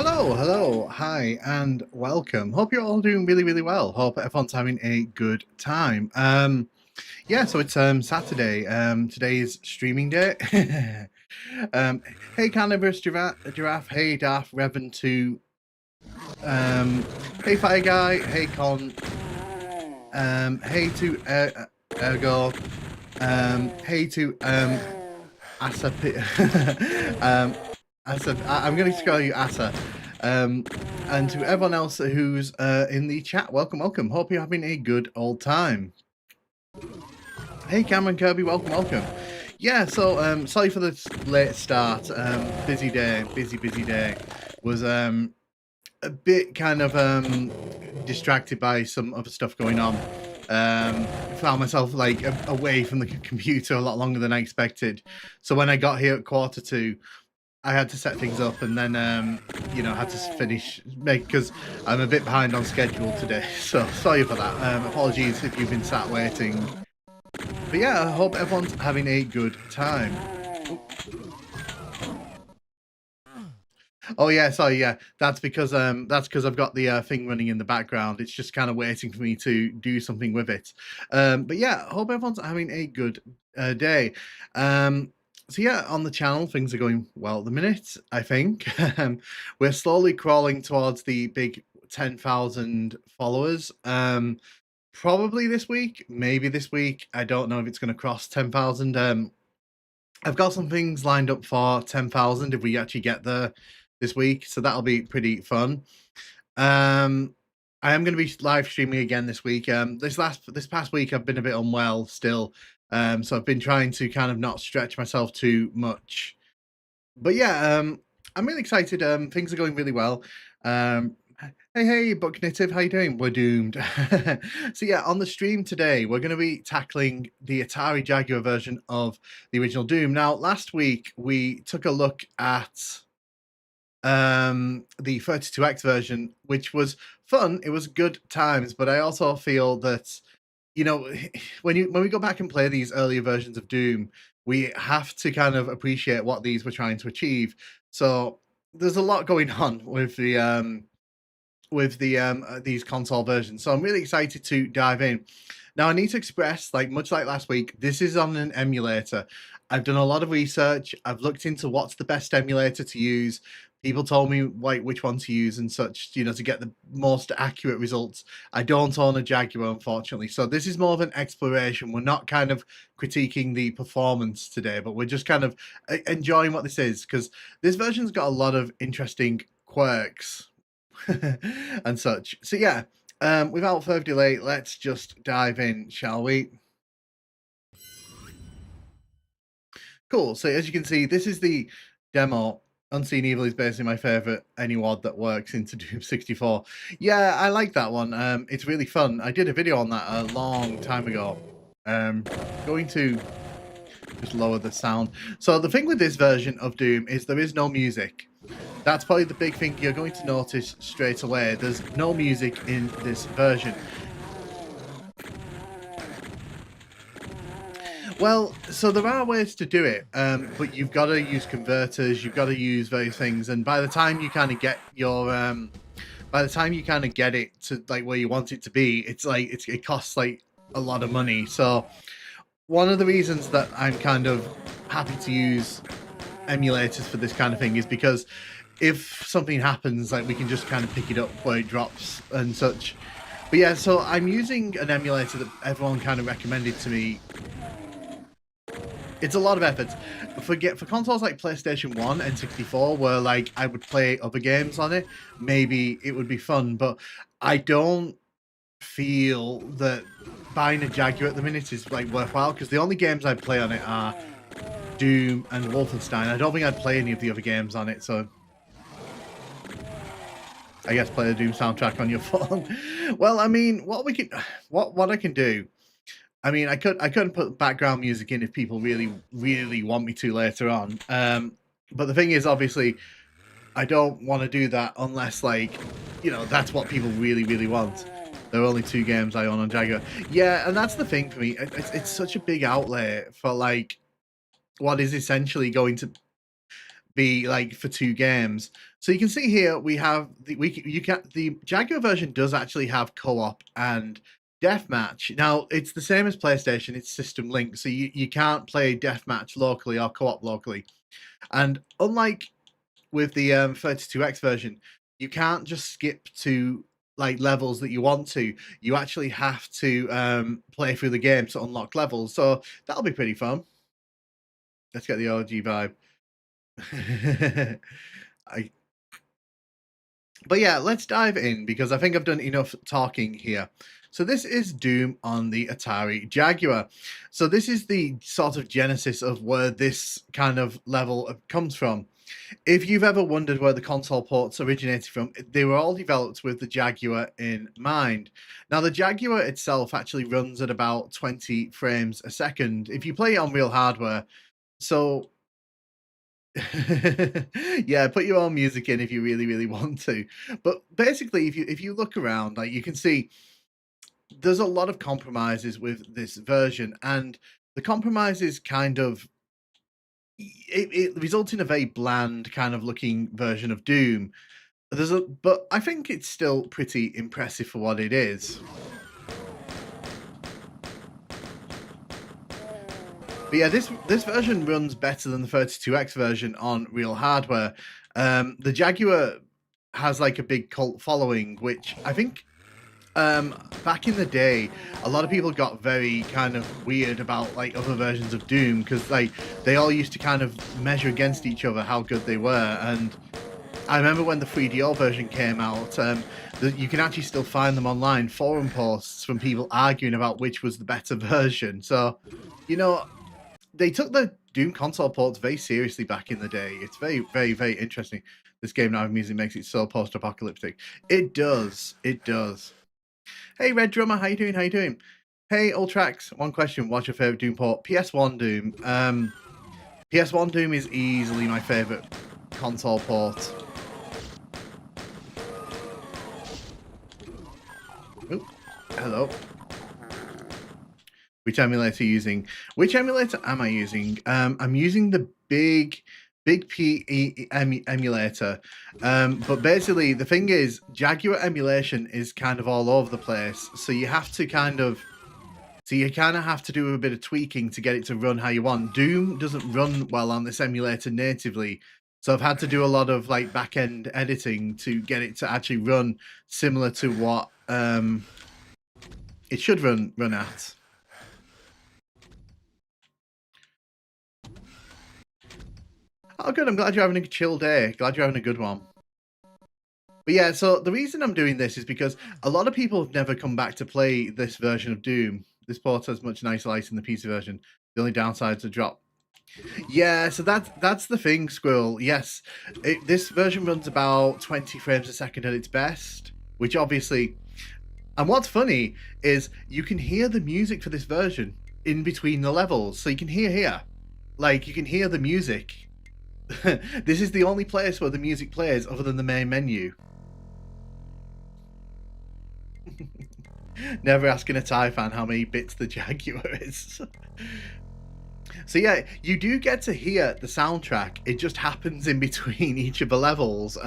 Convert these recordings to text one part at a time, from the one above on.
Hello, hi, and welcome. Hope you're all doing really well. Hope everyone's having a good time. Yeah, so it's Saturday. Today's streaming day. um, hey, Carnivorous Giraffe. Hey, Darth Revan 2. Hey, Fire Guy. Hey, Con. Hey to Ergo. Hey to Asa. Asa. I'm going to call you Asa. And to everyone else who's in the chat, welcome. Hope you're having a good old time. Hey, Cameron Kirby, welcome. Yeah, so sorry for the late start. Busy day. Was a bit kind of distracted by some other stuff going on. Found myself like away from the computer a lot longer than I expected. So when I got here at 1:45, I had to set things up and then had to finish because I'm a bit behind on schedule today. So sorry for that. Apologies if you've been sat waiting. But yeah, I hope everyone's having a good time. Oh yeah, sorry, yeah. That's because I've got the thing running in the background. It's just kind of waiting for me to do something with it. But yeah, hope everyone's having a good day. So yeah, on the channel things are going well at the minute, I think. We're slowly crawling towards the big 10,000 followers. Probably this week, maybe this week. I don't know if it's going to cross 10,000. I've got some things lined up for 10,000 if we actually get there this week, so that'll be pretty fun. I am going to be live streaming again this week. This past week I've been a bit unwell still, so I've been trying to kind of not stretch myself too much. But yeah, I'm really excited. Things are going really well. Hey, Buck Native, how you doing? We're doomed. So yeah, on the stream today, we're going to be tackling the Atari Jaguar version of the original Doom. Now, last week we took a look at the 32X version, which was fun. It was good times, but I also feel that when we go back and play these earlier versions of Doom, we have to kind of appreciate what these were trying to achieve. So there's a lot going on with these console versions. So I'm really excited to dive in. Now I need to express, much like last week, this is on an emulator. I've done a lot of research. I've looked into what's the best emulator to use. People told me which one to use and such, to get the most accurate results. I don't own a Jaguar, unfortunately. So this is more of an exploration. We're not kind of critiquing the performance today, but we're just kind of enjoying what this is, because this version's got a lot of interesting quirks and such. So yeah, without further delay, let's just dive in, shall we? Cool. So as you can see, this is the demo. Unseen Evil is basically my favorite AnyWAD that works into Doom 64. Yeah, I like that one. It's really fun. I did a video on that a long time ago. Going to just lower the sound. So the thing with this version of Doom is there is no music. That's probably the big thing you're going to notice straight away. There's no music in this version. Well, so there are ways to do it, but you've got to use converters, you've got to use various things, and by the time you kind of get your, by the time you kind of get it to where you want it to be, it costs a lot of money. So one of the reasons that I'm kind of happy to use emulators for this kind of thing is because if something happens, we can just kind of pick it up where it drops and such. But yeah, so I'm using an emulator that everyone kind of recommended to me. It's a lot of effort. For consoles like PlayStation 1 and 64, where I would play other games on it, maybe it would be fun, but I don't feel that buying a Jaguar at the minute is worthwhile, because the only games I play on it are Doom and Wolfenstein. I don't think I'd play any of the other games on it, so I guess play the Doom soundtrack on your phone. Well, I mean, what I can do, I mean, I couldn't put background music in if people really want me to later on. But the thing is, obviously, I don't want to do that unless that's what people really want. There are only 2 games I own on Jaguar. Yeah, and that's the thing for me. It's such a big outlay for what is essentially going to be like for 2 games. So you can see here we have the Jaguar version does actually have co-op and deathmatch. Now it's the same as PlayStation, it's system linked, so you can't play deathmatch locally or co-op locally. And unlike with the 32X version, you can't just skip to like levels that you want to. You actually have to play through the game to unlock levels. So that'll be pretty fun. Let's get the OG vibe. I, but yeah, let's dive in because I think I've done enough talking here. So this is Doom on the Atari Jaguar. So this is the sort of genesis of where this kind of level comes from. If you've ever wondered where the console ports originated from, they were all developed with the Jaguar in mind. Now, the Jaguar itself actually runs at about 20 frames a second if you play it on real hardware. So yeah, put your own music in if you really, really want to. But basically, if you look around, like you can see, there's a lot of compromises with this version, and the compromises kind of it results in a very bland kind of looking version of Doom. But I think it's still pretty impressive for what it is. But yeah, this version runs better than the 32X version on real hardware. The Jaguar has like a big cult following, which I think back in the day, a lot of people got very kind of weird about like other versions of Doom because like they all used to kind of measure against each other how good they were. And I remember when the 3DO version came out, you can actually still find them online, forum posts from people arguing about which was the better version. So, you know, they took the Doom console ports very seriously back in the day. It's very, very, very interesting. This game now music makes it so post-apocalyptic. It does. It does. Hey, Red Drummer, how you doing? How you doing? Hey, Ultrax, one question. What's your favorite Doom port? PS1 Doom. PS1 Doom is easily my favorite console port. Oop, hello. Which emulator are you using? Which emulator am I using? I'm using the Big P emulator. But basically, the thing is, Jaguar emulation is kind of all over the place. So you have to kind of have to do a bit of tweaking to get it to run how you want. Doom doesn't run well on this emulator natively. So I've had to do a lot of like back end editing to get it to actually run similar to what it should run at. Oh, good. I'm glad you're having a chill day. Glad you're having a good one. But yeah, so the reason I'm doing this is because a lot of people have never come back to play this version of Doom. This port has much nicer lights than the PC version. The only downside is the drop. Yeah, so that's the thing, Squirrel. Yes, this version runs about 20 frames a second at its best, which obviously... And what's funny is you can hear the music for this version in between the levels. So you can hear here. Like, you can hear the music. This is the only place where the music plays other than the main menu. Never asking a Thai fan how many bits the Jaguar is. So yeah, you do get to hear the soundtrack. It just happens in between each of the levels.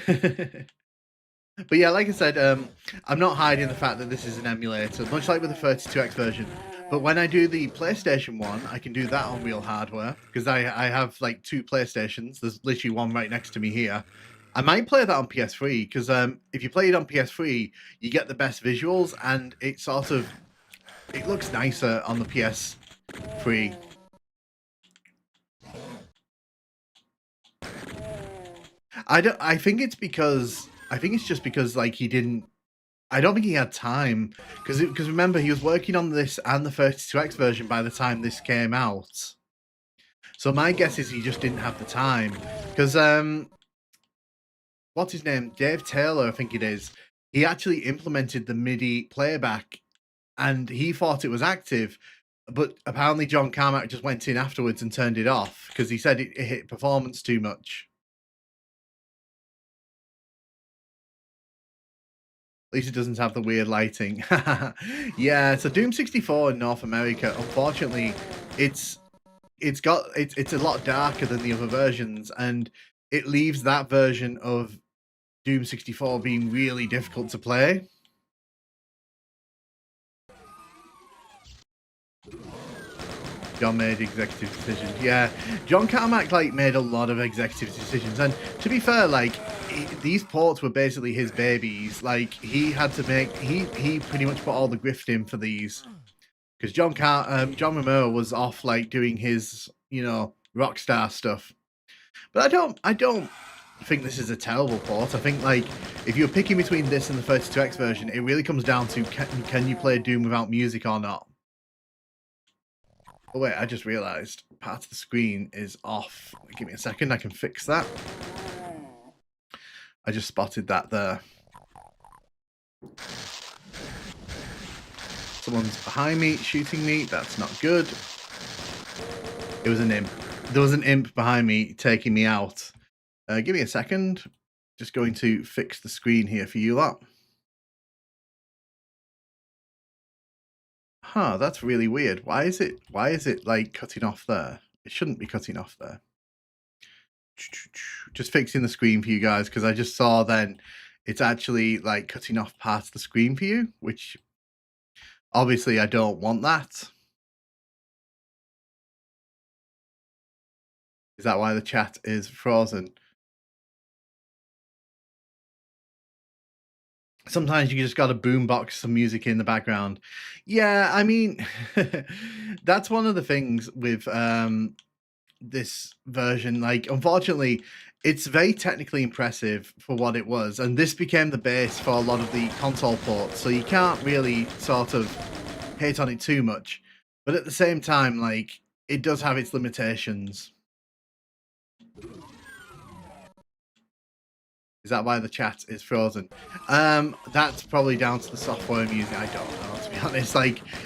But yeah, like I said, I'm not hiding the fact that this is an emulator, much like with the 32X version. But when I do the PlayStation one, I can do that on real hardware because I have like 2 PlayStations. There's literally one right next to me here. I might play that on PS3 because if you play it on PS3, you get the best visuals and it looks nicer on the PS3. I think it's just because like he didn't. I don't think he had time because remember he was working on this and the 32X version by the time this came out. So my guess is he just didn't have the time because what's his name? Dave Taylor, I think it is. He actually implemented the MIDI playback and he thought it was active, but apparently John Carmack just went in afterwards and turned it off because he said it hit performance too much. least it doesn't have the weird lighting. Yeah, so Doom 64 in North America, unfortunately, it's it's a lot darker than the other versions, and it leaves that version of Doom 64 being really difficult to play. John made executive decisions. Yeah, John Carmack made a lot of executive decisions, and to be fair, these ports were basically his babies. Like he had to make he pretty much put all the grift in for these because John Romero was off doing his Rockstar stuff. But I don't think this is a terrible port. I think if you're picking between this and the 32X version, it really comes down to can you play Doom without music or not. Oh wait, I just realized part of the screen is off. Give me a second, I can fix that. I just spotted that there. Someone's behind me, shooting me. That's not good. It was an imp. There was an imp behind me taking me out. Give me a second. Just going to fix the screen here for you lot. Huh, that's really weird. Why is it cutting off there? It shouldn't be cutting off there. Just fixing the screen for you guys because I just saw then it's actually cutting off part of the screen for you, which obviously I don't want that. Is that why the chat is frozen? Sometimes you just got to boombox some music in the background. Yeah, I mean, that's one of the things with this version. Unfortunately, it's very technically impressive for what it was, and this became the base for a lot of the console ports, so you can't really sort of hate on it too much. But at the same time, it does have its limitations. Is that why the chat is frozen? That's probably down to the software music. I don't know, to be honest.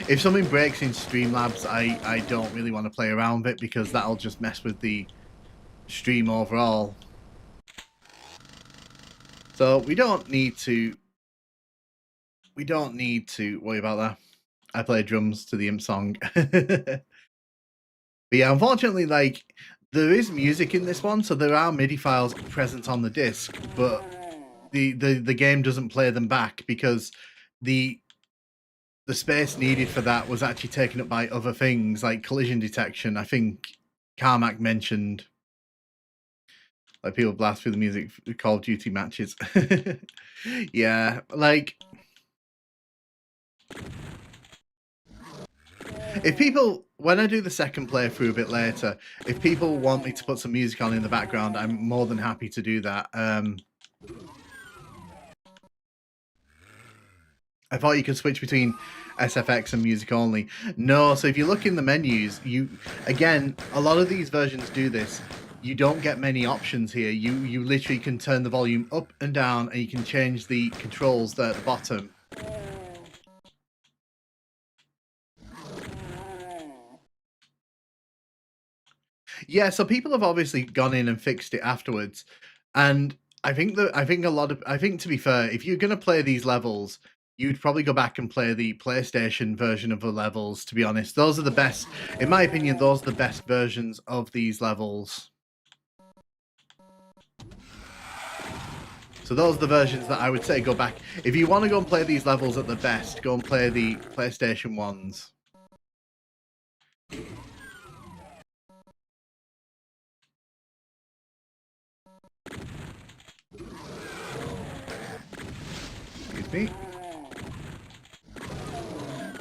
If something breaks in Streamlabs, I don't really want to play around with it because that'll just mess with the stream overall. So we don't need to worry about that. I play drums to the imp song. But yeah, unfortunately, there is music in this one, so there are MIDI files present on the disc, but the game doesn't play them back because the space needed for that was actually taken up by other things like collision detection. I think Carmack mentioned people blast through the music for Call of Duty matches. Yeah, if people, when I do the second playthrough a bit later, if people want me to put some music on in the background, I'm more than happy to do that. I thought you could switch between SFX and music only. No, so if you look in the menus, again, a lot of these versions do this. You don't get many options here. You literally can turn the volume up and down, and you can change the controls there at the bottom. Yeah, so people have obviously gone in and fixed it afterwards, and I think to be fair, if you're gonna play these levels, you'd probably go back and play the PlayStation version of the levels. To be honest, those are the best, in my opinion. Those are the best versions of these levels. So those are the versions that I would say go back. If you want to go and play these levels at the best, go and play the PlayStation ones. Excuse me.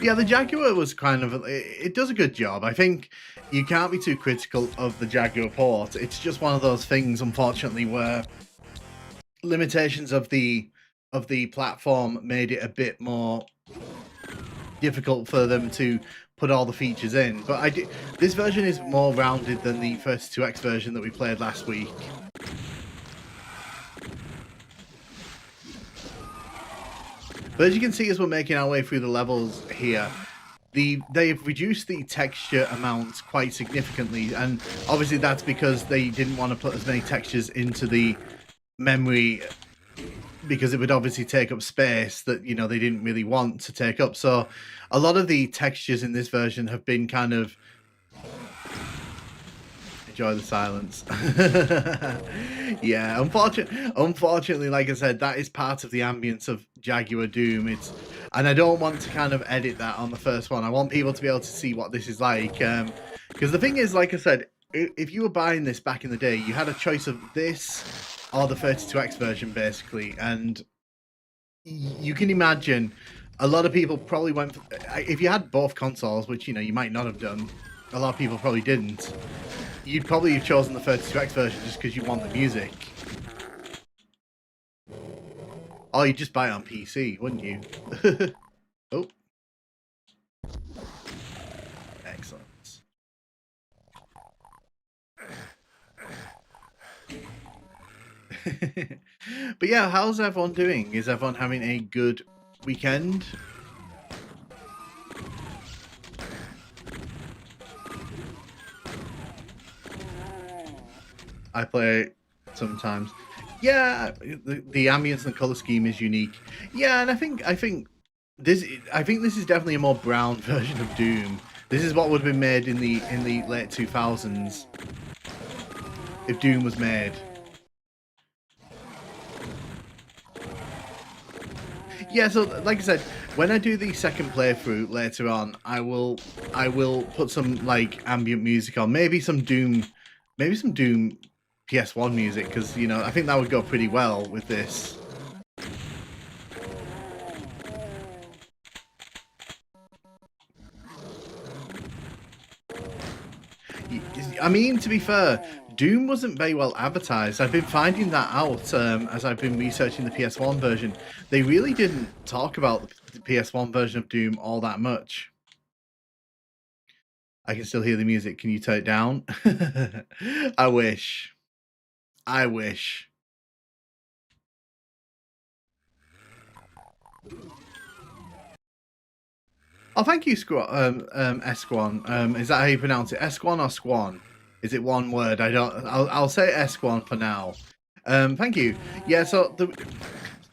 Yeah, the Jaguar was kind of, it does a good job. I think you can't be too critical of the Jaguar port. It's just one of those things, unfortunately, where limitations of the platform made it a bit more difficult for them to put all the features in. But this version is more rounded than the 32X version that we played last week. But as you can see, as we're making our way through the levels here, they've reduced the texture amount quite significantly, and obviously that's because they didn't want to put as many textures into the memory because it would obviously take up space that, you know, they didn't really want to take up. So a lot of the textures in this version have been kind of, enjoy the silence. Yeah, unfortunately, like I said, that is part of the ambience of Jaguar Doom. And I don't want to kind of edit that on the first one. I want people to be able to see what this is like. Because the thing is, like I said, if you were buying this back in the day, you had a choice of this or the 32X version, basically. And you can imagine a lot of people probably went for, if you had both consoles, which, you know, you might not have done. A lot of people probably didn't. You'd probably have chosen the 32X version just because you want the music. Or you'd just buy it on PC, wouldn't you? Oh. Excellent. But yeah, how's everyone doing? Is everyone having a good weekend? I play sometimes. Yeah, the ambience and the color scheme is unique. Yeah, and I think this is definitely a more brown version of Doom. This is what would have been made in the late 2000s if Doom was made. Yeah, so like I said, when I do the second playthrough later on, I will put some like ambient music on, maybe some Doom PS1 music, because, you know, I think that would go pretty well with this. I mean, to be fair, Doom wasn't very well advertised. I've been finding that out as I've been researching the PS1 version. They really didn't talk about the PS1 version of Doom all that much. I can still hear the music. Can you turn it down? I wish. I wish. Oh, thank you, Esquan. Is that how you pronounce it? Esquan or Squan? Is it one word? I'll say Esquan for now. Thank you. Yeah, so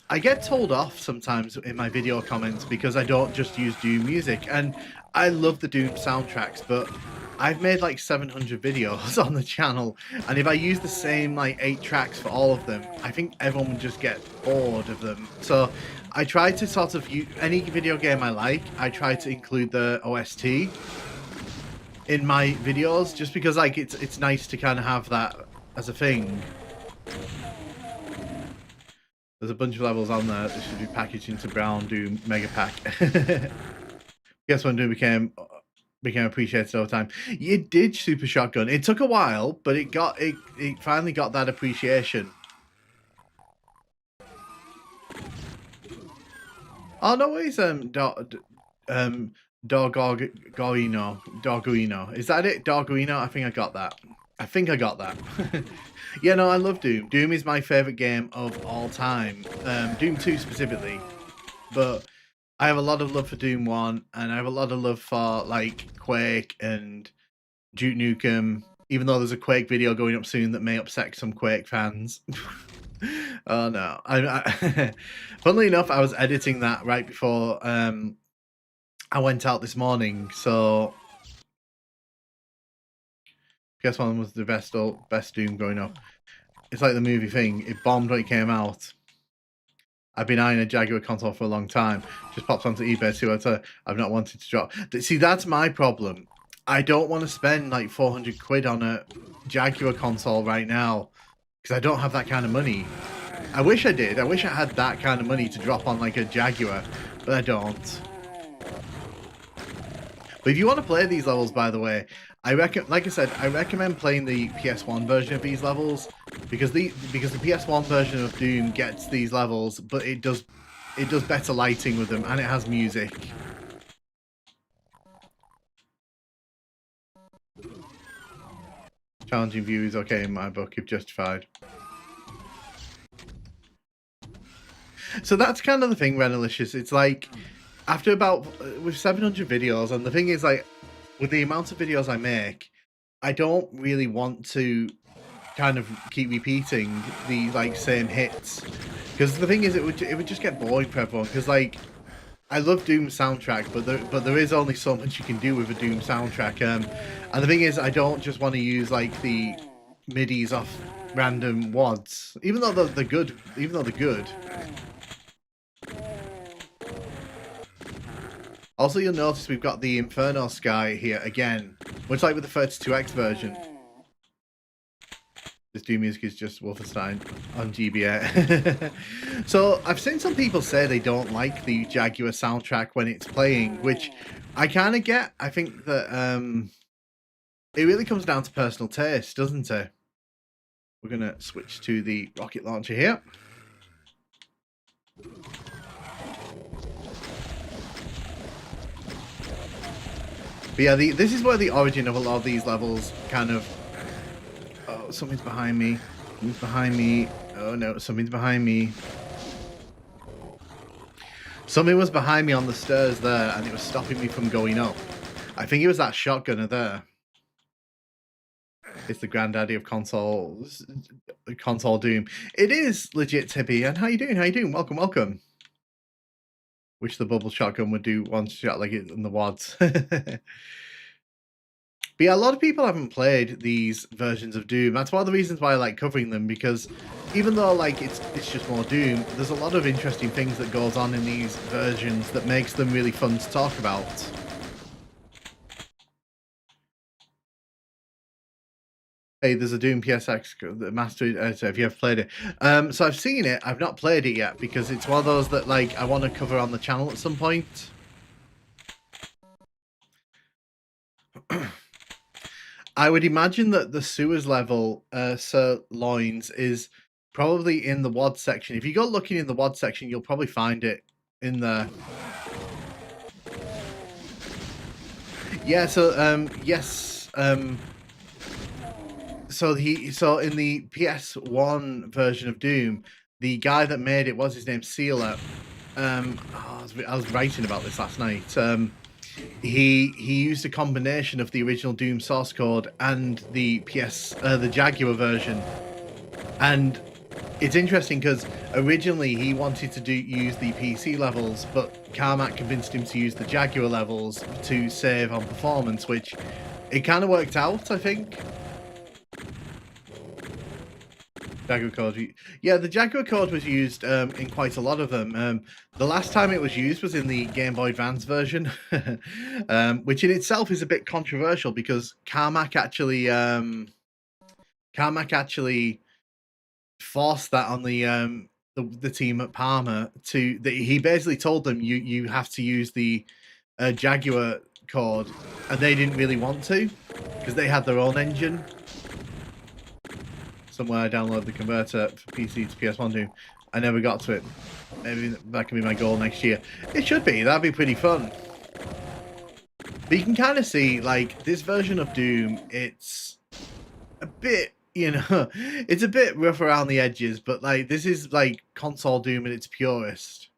I get told off sometimes in my video comments because I don't just use Doom music, and I love the Doom soundtracks, but I've made like 700 videos on the channel, and if I use the same like 8 tracks for all of them, I think everyone would just get bored of them. So I try to sort of use any video game I like, I try to include the OST in my videos, just because like it's nice to kind of have that as a thing. There's a bunch of levels on there that should be packaged into Brown Doom Mega Pack. Guess when Doom became appreciated over time. It did, Super Shotgun. It took a while, but it finally got that appreciation. Oh no, it's Dorguino. Is that it? Dorguino? I think I got that. Yeah, no, I love Doom. Doom is my favorite game of all time. Doom 2 specifically. But I have a lot of love for Doom 1, and I have a lot of love for like Quake and Duke Nukem, even though there's a Quake video going up soon that may upset some Quake fans. Oh no. Funnily enough, I was editing that right before I went out this morning, so PS1 was the best Doom growing up. It's like the movie thing. It bombed when it came out. I've been eyeing a Jaguar console for a long time. Just popped onto eBay, see what I've not wanted to drop. See, that's my problem. I don't want to spend like 400 quid on a Jaguar console right now, because I don't have that kind of money. I wish I did. I wish I had that kind of money to drop on like a Jaguar, but I don't. But if you want to play these levels, by the way, like I said, I recommend playing the PS1 version of these levels, because the PS1 version of Doom gets these levels, but it does better lighting with them, and it has music. Challenging view is okay in my book, if justified. So that's kind of the thing, Renalicious. It's like, after with 700 videos, and the thing is, like, with the amount of videos I make, I don't really want to kind of keep repeating the like same hits. Because the thing is, it would just get boring for everyone. Because like, I love Doom soundtrack, but there is only so much you can do with a Doom soundtrack. And the thing is, I don't just want to use like the midis off random wads, even though they're good. Even though they're good. Also, you'll notice we've got the Inferno Sky here again, much like with the 32X version. This Doom music is just Wolfenstein on GBA. So I've seen some people say they don't like the Jaguar soundtrack when it's playing, which I kind of get. I think that it really comes down to personal taste, doesn't it? We're going to switch to the rocket launcher here. But yeah, this is where the origin of a lot of these levels kind of... Oh, something's behind me. Something's behind me. Oh no, something's behind me. Something was behind me on the stairs there, and it was stopping me from going up. I think it was that shotgunner there. It's the granddaddy of console Doom. It is legit, Tippy. And how you doing? How you doing? Welcome, welcome. Wish the bubble shotgun would do one shot like it in the wads. But yeah, a lot of people haven't played these versions of Doom. That's one of the reasons why I like covering them, because even though like it's just more Doom, there's a lot of interesting things that goes on in these versions that makes them really fun to talk about. Hey, there's a Doom PSX the master editor. If you have played it, so I've seen it. I've not played it yet because it's one of those that like I want to cover on the channel at some point. I would imagine that the sewers level, Sir Loins, is probably in the WAD section. If you go looking in the WAD section, you'll probably find it in there. Yeah. So yes. So in the PS1 version of Doom, the guy that made it, was his name Sealer. I was writing about this last night. He used a combination of the original Doom source code and the Jaguar version, and it's interesting because originally he wanted to use the PC levels, but Carmack convinced him to use the Jaguar levels to save on performance, which it kind of worked out, I think. Jaguar code. Yeah, the Jaguar code was used in quite a lot of them. The last time it was used was in the Game Boy Advance version, which in itself is a bit controversial because Carmack actually forced that on the team at Parma. He basically told them you have to use the Jaguar code, and they didn't really want to because they had their own engine. Somewhere I downloaded the converter for PC to PS1 Doom. I never got to it. Maybe that can be my goal next year. It should be. That'd be pretty fun. But you can kind of see, like, this version of Doom, it's a bit, you know, it's a bit rough around the edges, but, like, this is, like, console Doom at its purest.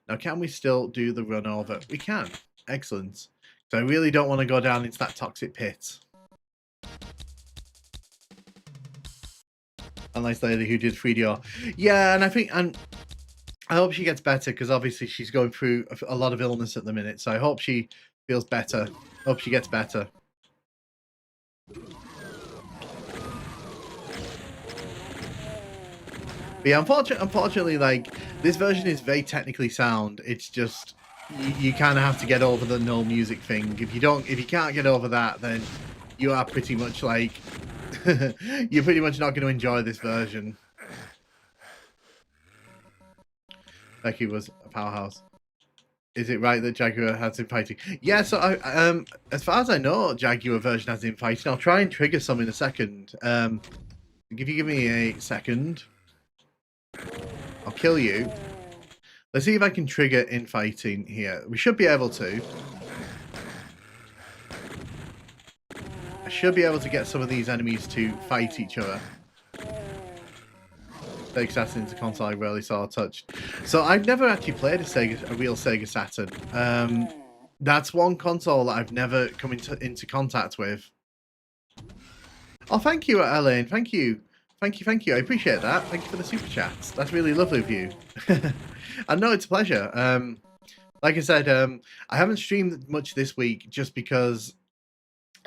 Now, can we still do the run over? We can. Excellent. So I really don't want to go down into that toxic pit. A nice lady who did 3DO. Yeah, and I hope she gets better, because obviously she's going through a lot of illness at the minute, so I hope she feels better. Hope she gets better. But yeah, unfortunately, like, this version is very technically sound. It's just you kind of have to get over the no music thing. If you can't get over that, then you are pretty much like you're pretty much not going to enjoy this version. Becky was a powerhouse. Is it right that Jaguar has infighting? Yeah, so as far as I know, Jaguar version has infighting. I'll try and trigger some in a second. If you give me a second, I'll kill you. Let's see if I can trigger infighting here. We should be able to. I should be able to get some of these enemies to fight each other. Sega Saturn's a console I rarely saw or touched. So I've never actually played a real Sega Saturn. That's one console that I've never come into contact with. Oh, thank you, Elaine. Thank you Thank you, thank you. I appreciate that. Thank you for the super chats. That's really lovely of you. And no, it's a pleasure. Like I said, I haven't streamed much this week just because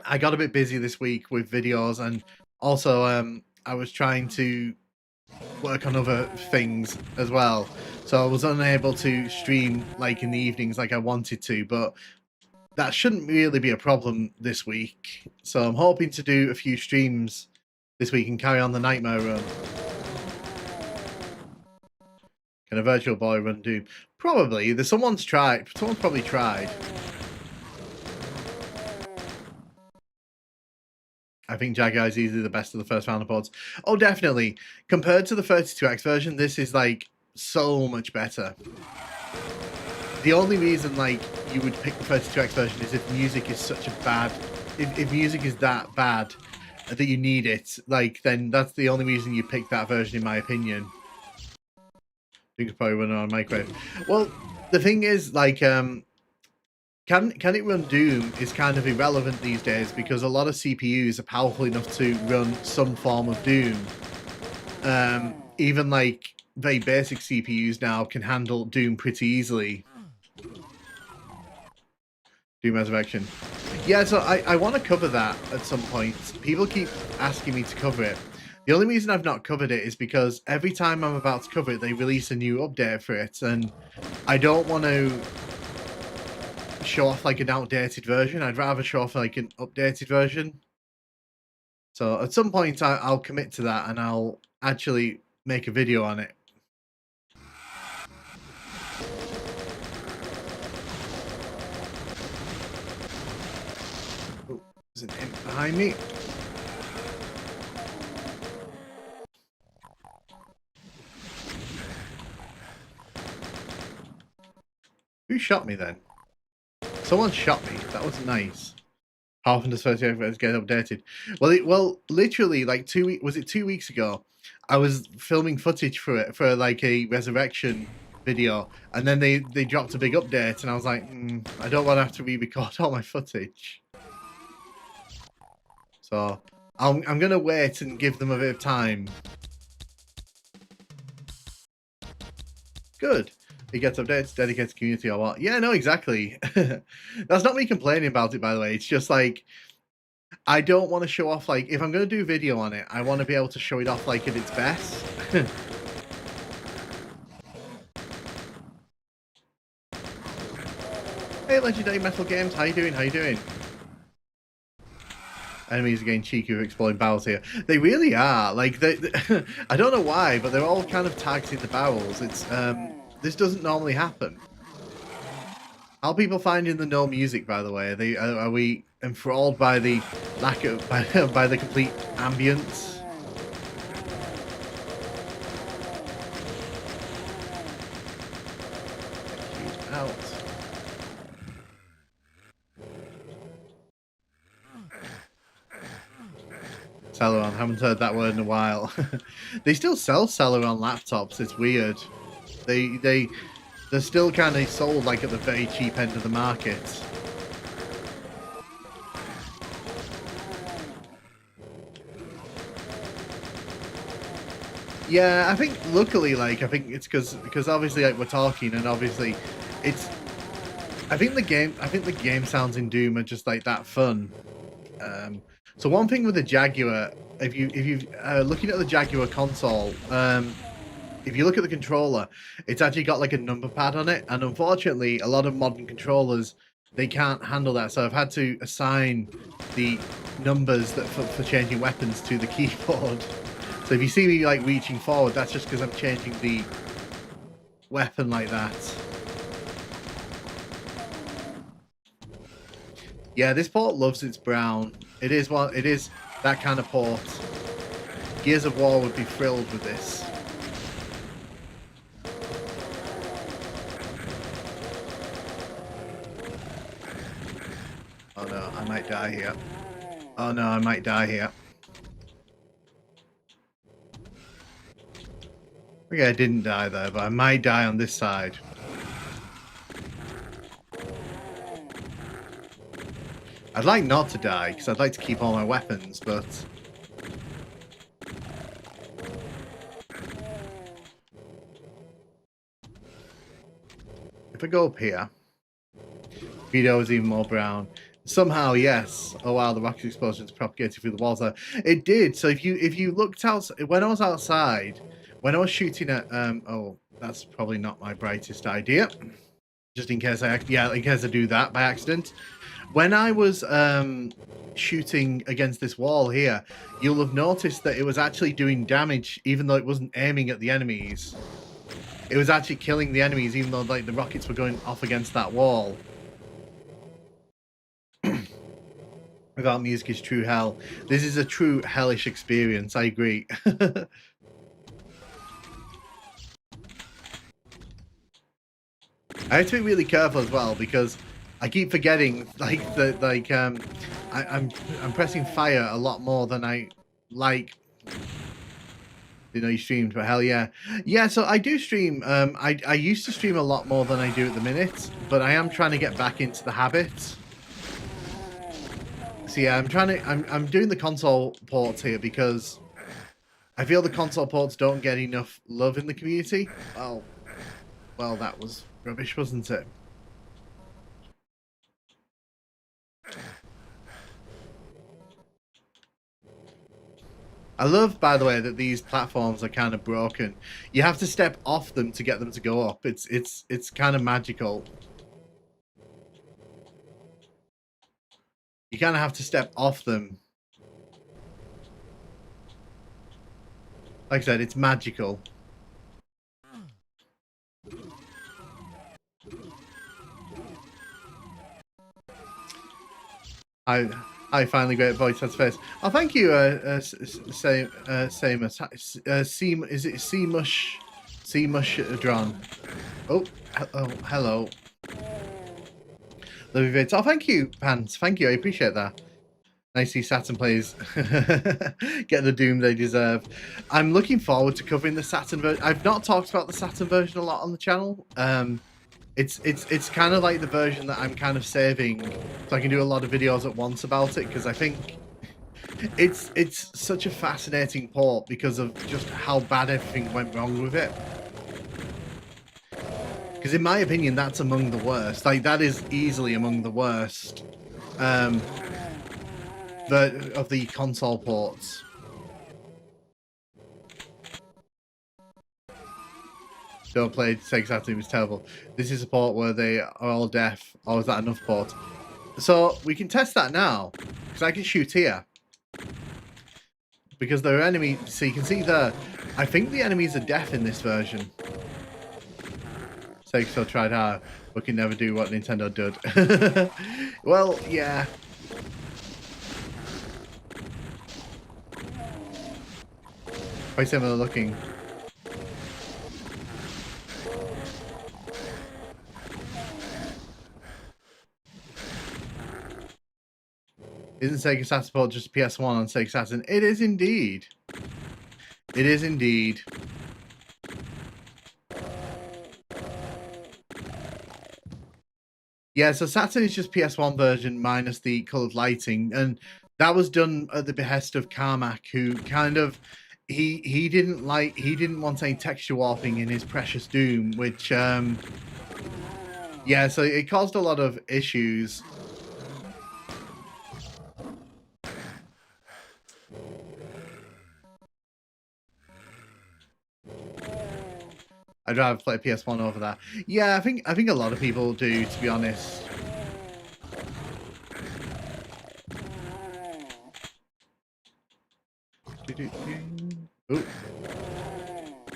I got a bit busy this week with videos, and also I was trying to work on other things as well. So I was unable to stream like in the evenings like I wanted to, but that shouldn't really be a problem this week. So I'm hoping to do a few streams this week and carry on the Nightmare run. Can a Virtual Boy run Doom? Probably. Someone's probably tried. I think Jaguar is easily the best of the first round of pods. Oh, definitely. Compared to the 32X version, this is like so much better. The only reason like you would pick the 32X version is if music is such a bad, if music is that bad that you need it, like then that's the only reason you pick that version, in my opinion. You could probably run it on microwave. Well, the thing is, like, can it run Doom is kind of irrelevant these days because a lot of CPUs are powerful enough to run some form of Doom. Even like very basic CPUs now can handle Doom pretty easily. Doom Resurrection. Yeah, so I want to cover that at some point. People keep asking me to cover it. The only reason I've not covered it is because every time I'm about to cover it, they release a new update for it, and I don't want to show off like an outdated version. I'd rather show off like an updated version. So at some point I'll commit to that and I'll actually make a video on it. Oh, there's an imp behind me. Who shot me then? Someone shot me. That was nice. How often does 38 get updated? Well, literally, like 2 weeks. Was it 2 weeks ago? I was filming footage for it for like a resurrection video, and then they dropped a big update, and I was like, I don't want to have to re-record all my footage. So I'm gonna wait and give them a bit of time. Good. It gets updates, dedicated community or what? Yeah, no, exactly. That's not me complaining about it, by the way. It's just like, I don't want to show off, like, if I'm going to do a video on it, I want to be able to show it off, like, at its best. Hey, Legendary Metal Games, how you doing? How you doing? Enemies are getting cheeky with exploding barrels here. They really are. Like, they I don't know why, but they're all kind of tagged in the barrels. It's, this doesn't normally happen. How are people finding the no music, by the way? Are we enthralled by the lack of by the complete ambience? Out. Celeron, haven't heard that word in a while. They still sell Celeron laptops. It's weird. They're still kind of sold like at the very cheap end of the market. Yeah, I think luckily, like, I think it's because obviously like we're talking, and obviously it's. I think the game sounds in Doom are just like that fun. So one thing with the Jaguar, if you looking at the Jaguar console, if you look at the controller, it's actually got like a number pad on it, and unfortunately, a lot of modern controllers they can't handle that. So I've had to assign the numbers that for changing weapons to the keyboard. So if you see me like reaching forward, that's just because I'm changing the weapon like that. Yeah, this port loves its brown. It is that kind of port. Gears of War would be thrilled with this. Oh no, I might die here. Oh no, I might die here. Okay, I didn't die there, but I might die on this side. I'd like not to die, because I'd like to keep all my weapons, but... if I go up here, video is even more brown. Somehow, yes. Oh wow, the rocket explosions propagated through the walls there. It did. So if you looked out when I was outside, when I was shooting at oh, that's probably not my brightest idea. Just in case in case I do that by accident. When I was shooting against this wall here, you'll have noticed that it was actually doing damage even though it wasn't aiming at the enemies. It was actually killing the enemies even though like the rockets were going off against that wall. Without music is true hell. This is a true hellish experience, I agree. I have to be really careful as well because I keep forgetting I'm pressing fire a lot more than I like. You know, you streamed, but hell yeah. Yeah, so I do stream. I used to stream a lot more than I do at the minute, but I am trying to get back into the habit. So yeah, I'm doing the console ports here because I feel the console ports don't get enough love in the community. Well, that was rubbish, wasn't it? I love, by the way, that these platforms are kind of broken. You have to step off them to get them to go up. It's kind of magical. You kind of have to step off them. Like I said, it's magical. I finally got voice has face. Oh, thank you. Same is it C-Mush Dron? Oh, hello. Lovely vids. Oh, thank you, Pants. Thank you. I appreciate that. Nice to see Saturn players get the doom they deserve. I'm looking forward to covering the Saturn version. I've not talked about the Saturn version a lot on the channel. It's kind of like the version that I'm kind of saving so I can do a lot of videos at once about it because I think it's such a fascinating port because of just how bad everything went wrong with it. Because in my opinion, that's among the worst. Like that is easily among the worst of the console ports. Don't play Sega Saturn, it was terrible. This is a port where they are all deaf. Or is that enough port? So we can test that now. Because I can shoot here. Because there are enemies. So you can see there. I think the enemies are deaf in this version. Sega still tried hard. We can never do what Nintendo did. Well, yeah. Quite similar looking. Isn't Sega Saturn support just PS1 on Sega Saturn? It is indeed. It is indeed. Yeah, so Saturn is just PS1 version minus the coloured lighting, and that was done at the behest of Carmack, who kind of he didn't want any texture warping in his Precious Doom, which yeah, so it caused a lot of issues. I'd rather play PS1 over that. Yeah, I think a lot of people do, to be honest. Ooh.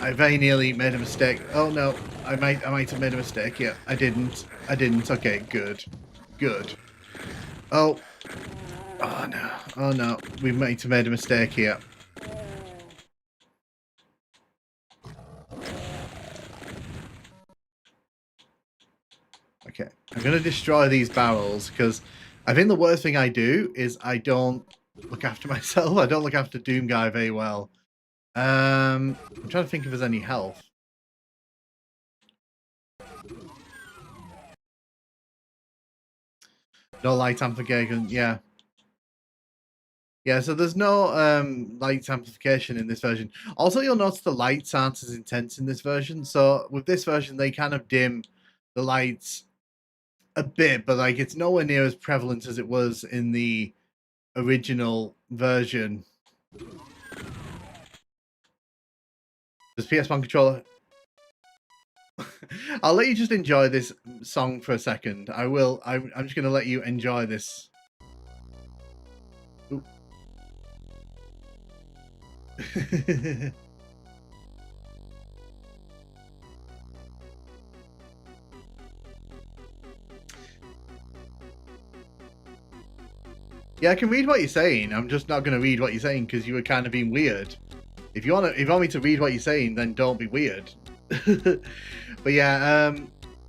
I very nearly made a mistake. Oh no, I might have made a mistake. Yeah, I didn't. Okay, good. Oh no, we might have made a mistake here. Okay, I'm gonna destroy these barrels because I think the worst thing I do is I don't look after myself. I don't look after Doom Guy very well. I'm trying to think if there's any health. No light amplification, yeah. Yeah, so there's no light amplification in this version. Also, you'll notice the lights aren't as intense in this version. So with this version, they kind of dim the lights a bit, but like it's nowhere near as prevalent as it was in the original version. Does PS1 controller? I'll let you just enjoy this song for a second. I will. I'm just going to let you enjoy this. Yeah, I can read what you're saying. I'm just not going to read what you're saying because you were kind of being weird. If you want me to read what you're saying, then don't be weird. But yeah,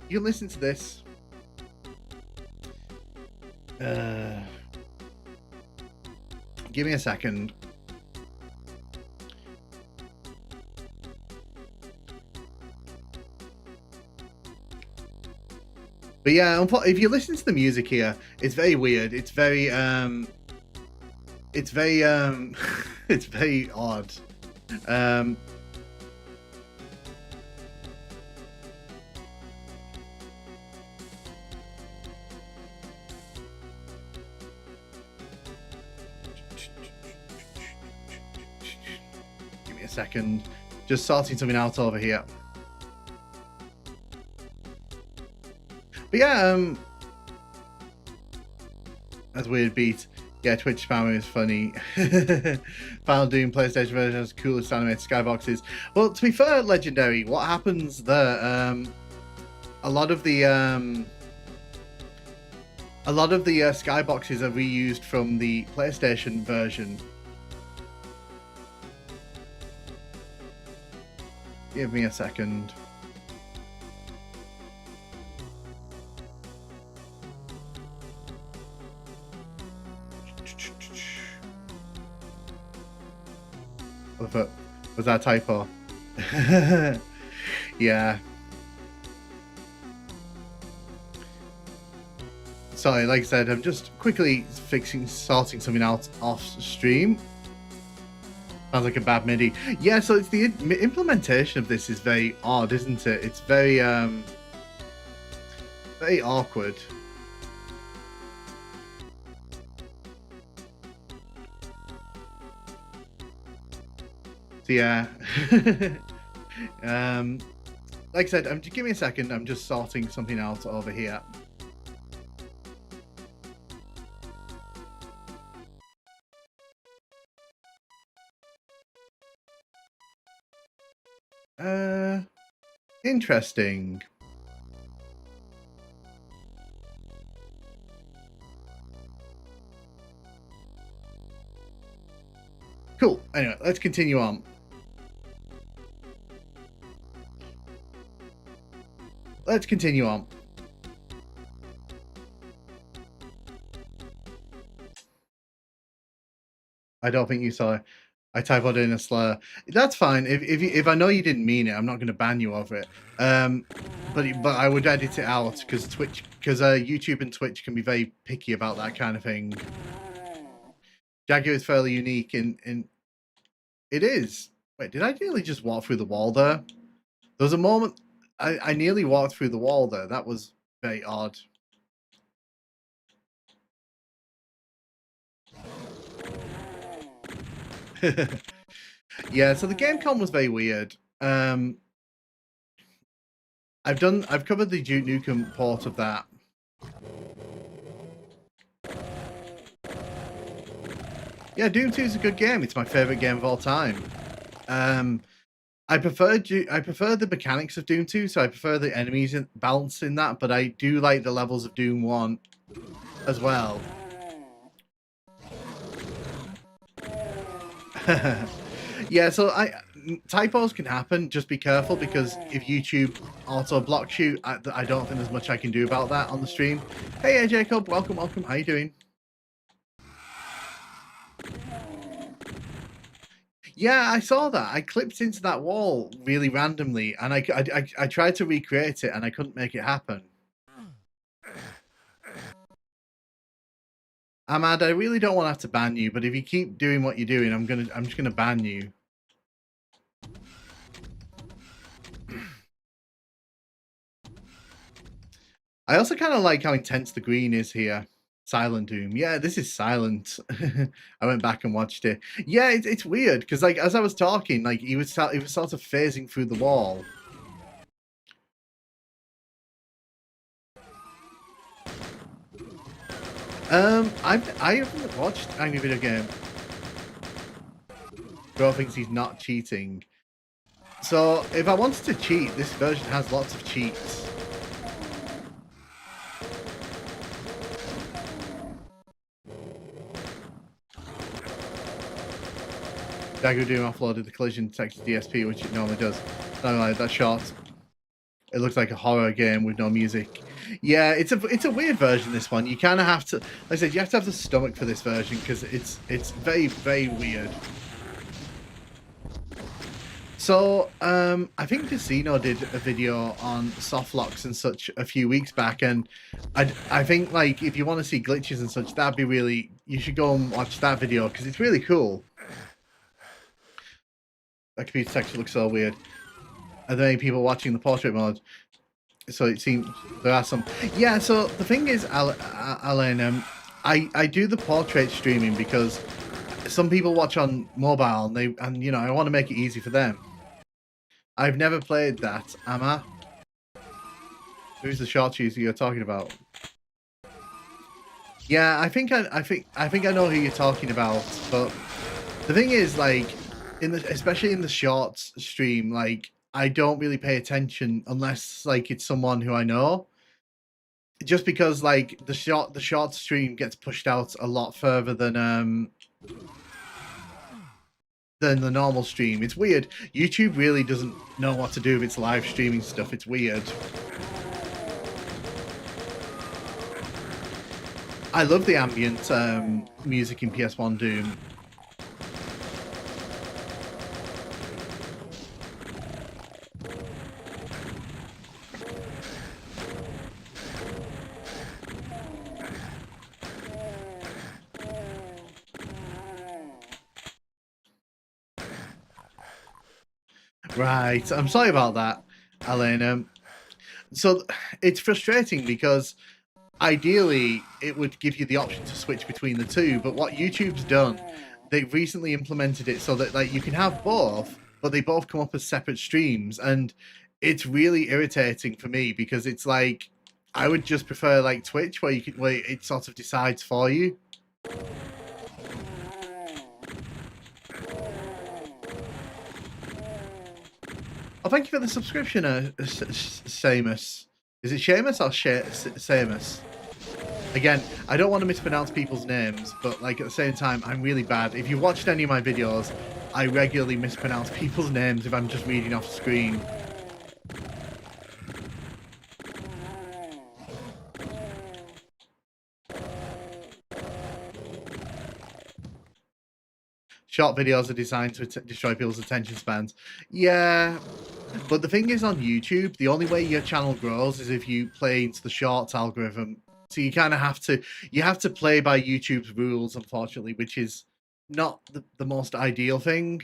you can listen to this. Give me a second. But yeah, if you listen to the music here, it's very weird. It's very it's very it's very odd. Give me a second. Just sorting something out over here. But yeah, that's a weird beat. Yeah, Twitch spammer is funny. Final Doom PlayStation version has coolest animated skyboxes. Well, to be fair, Legendary, what happens there? A lot of the skyboxes are reused from the PlayStation version. Give me a second. Was that a typo? Yeah. Sorry, like I said, I'm just quickly sorting something out off stream. Sounds like a bad MIDI. Yeah, so it's the implementation of this is very odd, isn't it? It's very very awkward. So yeah. Like I said, give me a second. I'm just sorting something out over here. Interesting. Cool. Anyway, let's continue on. Let's continue on. I don't think you saw. I typoed in a slur. That's fine. If I know you didn't mean it, I'm not going to ban you over it. But I would edit it out because YouTube and Twitch can be very picky about that kind of thing. Jaguar is fairly unique in. It is. Wait, did I nearly just walk through the wall there? There was a moment I nearly walked through the wall there. That was very odd. Yeah, so the GameCom was very weird. I've covered the Duke Nukem port of that. Yeah, Doom 2 is a good game. It's my favorite game of all time. I prefer the mechanics of Doom 2, so I prefer the enemies balance in that, but I do like the levels of Doom 1 as well. Yeah, so typos can happen. Just be careful because if YouTube auto blocks you, I don't think there's much I can do about that on the stream. Hey, Jacob, welcome. How you doing? Yeah, I saw that. I clipped into that wall really randomly, and I tried to recreate it, and I couldn't make it happen. Ahmad, I really don't want to have to ban you, but if you keep doing what you're doing, I'm just gonna ban you. I also kind of like how intense the green is here. Silent Doom. Yeah, this is silent. I went back and watched it. Yeah, it's weird because like as I was talking, like he was sort of phasing through the wall. I haven't watched Angry Video Game. Bro thinks he's not cheating. So if I wanted to cheat, this version has lots of cheats. Jaguar Doom offloaded the collision detection DSP, which it normally does. No, like that shot. It looks like a horror game with no music. Yeah, it's a weird version. This one, you kind of have to, like I said, you have to have the stomach for this version because it's very weird. So I think Casino did a video on soft locks and such a few weeks back, and I think like if you want to see glitches and such, that'd be really, you should go and watch that video because it's really cool. That computer texture looks so weird. Are there any people watching the portrait mode? So it seems there are some. Yeah. So the thing is, Alan, I do the portrait streaming because some people watch on mobile, and you know I want to make it easy for them. I've never played that, am I? Who's the short user you're talking about? Yeah, I think I know who you're talking about, but the thing is, like, especially in the shorts stream, like, I don't really pay attention unless like it's someone who I know. Just because like the short stream gets pushed out a lot further than the normal stream. It's weird. YouTube really doesn't know what to do with its live streaming stuff. It's weird. I love the ambient music in PS1 Doom. Right, I'm sorry about that, Elena. So it's frustrating because ideally it would give you the option to switch between the two, but what YouTube's done, they've recently implemented it so that like you can have both, but they both come up as separate streams, and it's really irritating for me because it's like I would just prefer like Twitch where it sort of decides for you. Oh, thank you for the subscription, Seamus. Is it Seamus or Seamus? Again, I don't want to mispronounce people's names, but like at the same time, I'm really bad. If you've watched any of my videos, I regularly mispronounce people's names if I'm just reading off screen. Short videos are designed to destroy people's attention spans. Yeah, but the thing is on YouTube, the only way your channel grows is if you play into the shorts algorithm. So you kind of have to play by YouTube's rules, unfortunately, which is not the most ideal thing.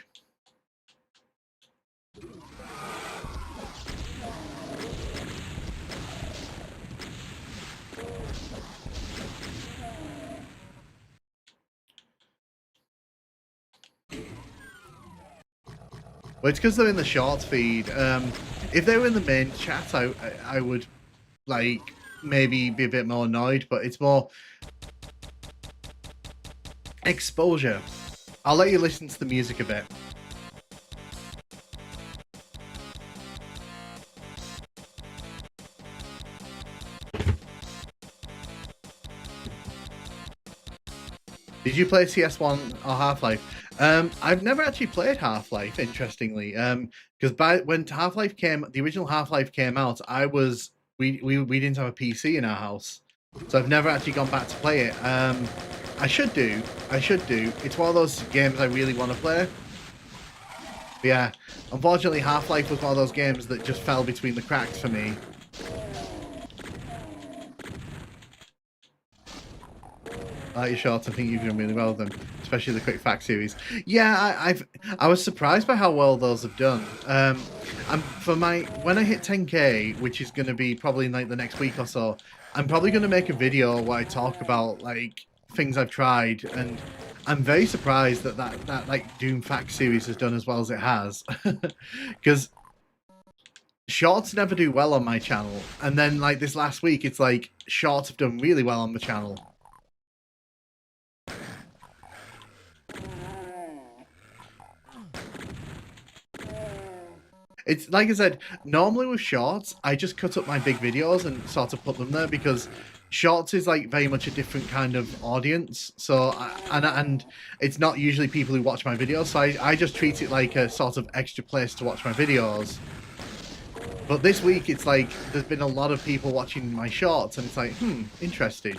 Well, it's because they're in the shorts feed. If they were in the main chat, I would like maybe be a bit more annoyed, but it's more exposure. I'll let you listen to the music a bit. Did you play CS1 or Half-Life? I've never actually played Half-Life, interestingly. Because when Half-Life the original Half-Life came out, we didn't have a PC in our house, so I've never actually gone back to play it. I should do. It's one of those games I really want to play. But yeah, unfortunately, Half-Life was one of those games that just fell between the cracks for me. I like your shorts. I think you've done really well with them, especially the quick fact series. Yeah, I was surprised by how well those have done. And for when I hit 10K, which is going to be probably in like the next week or so, I'm probably going to make a video where I talk about like things I've tried, and I'm very surprised that like Doom fact series has done as well as it has, because shorts never do well on my channel, and then like this last week, it's like shorts have done really well on the channel. It's like I said, normally with shorts, I just cut up my big videos and sort of put them there, because shorts is like very much a different kind of audience. So, and it's not usually people who watch my videos. So I just treat it like a sort of extra place to watch my videos. But this week, it's like there's been a lot of people watching my shorts, and it's like, interesting.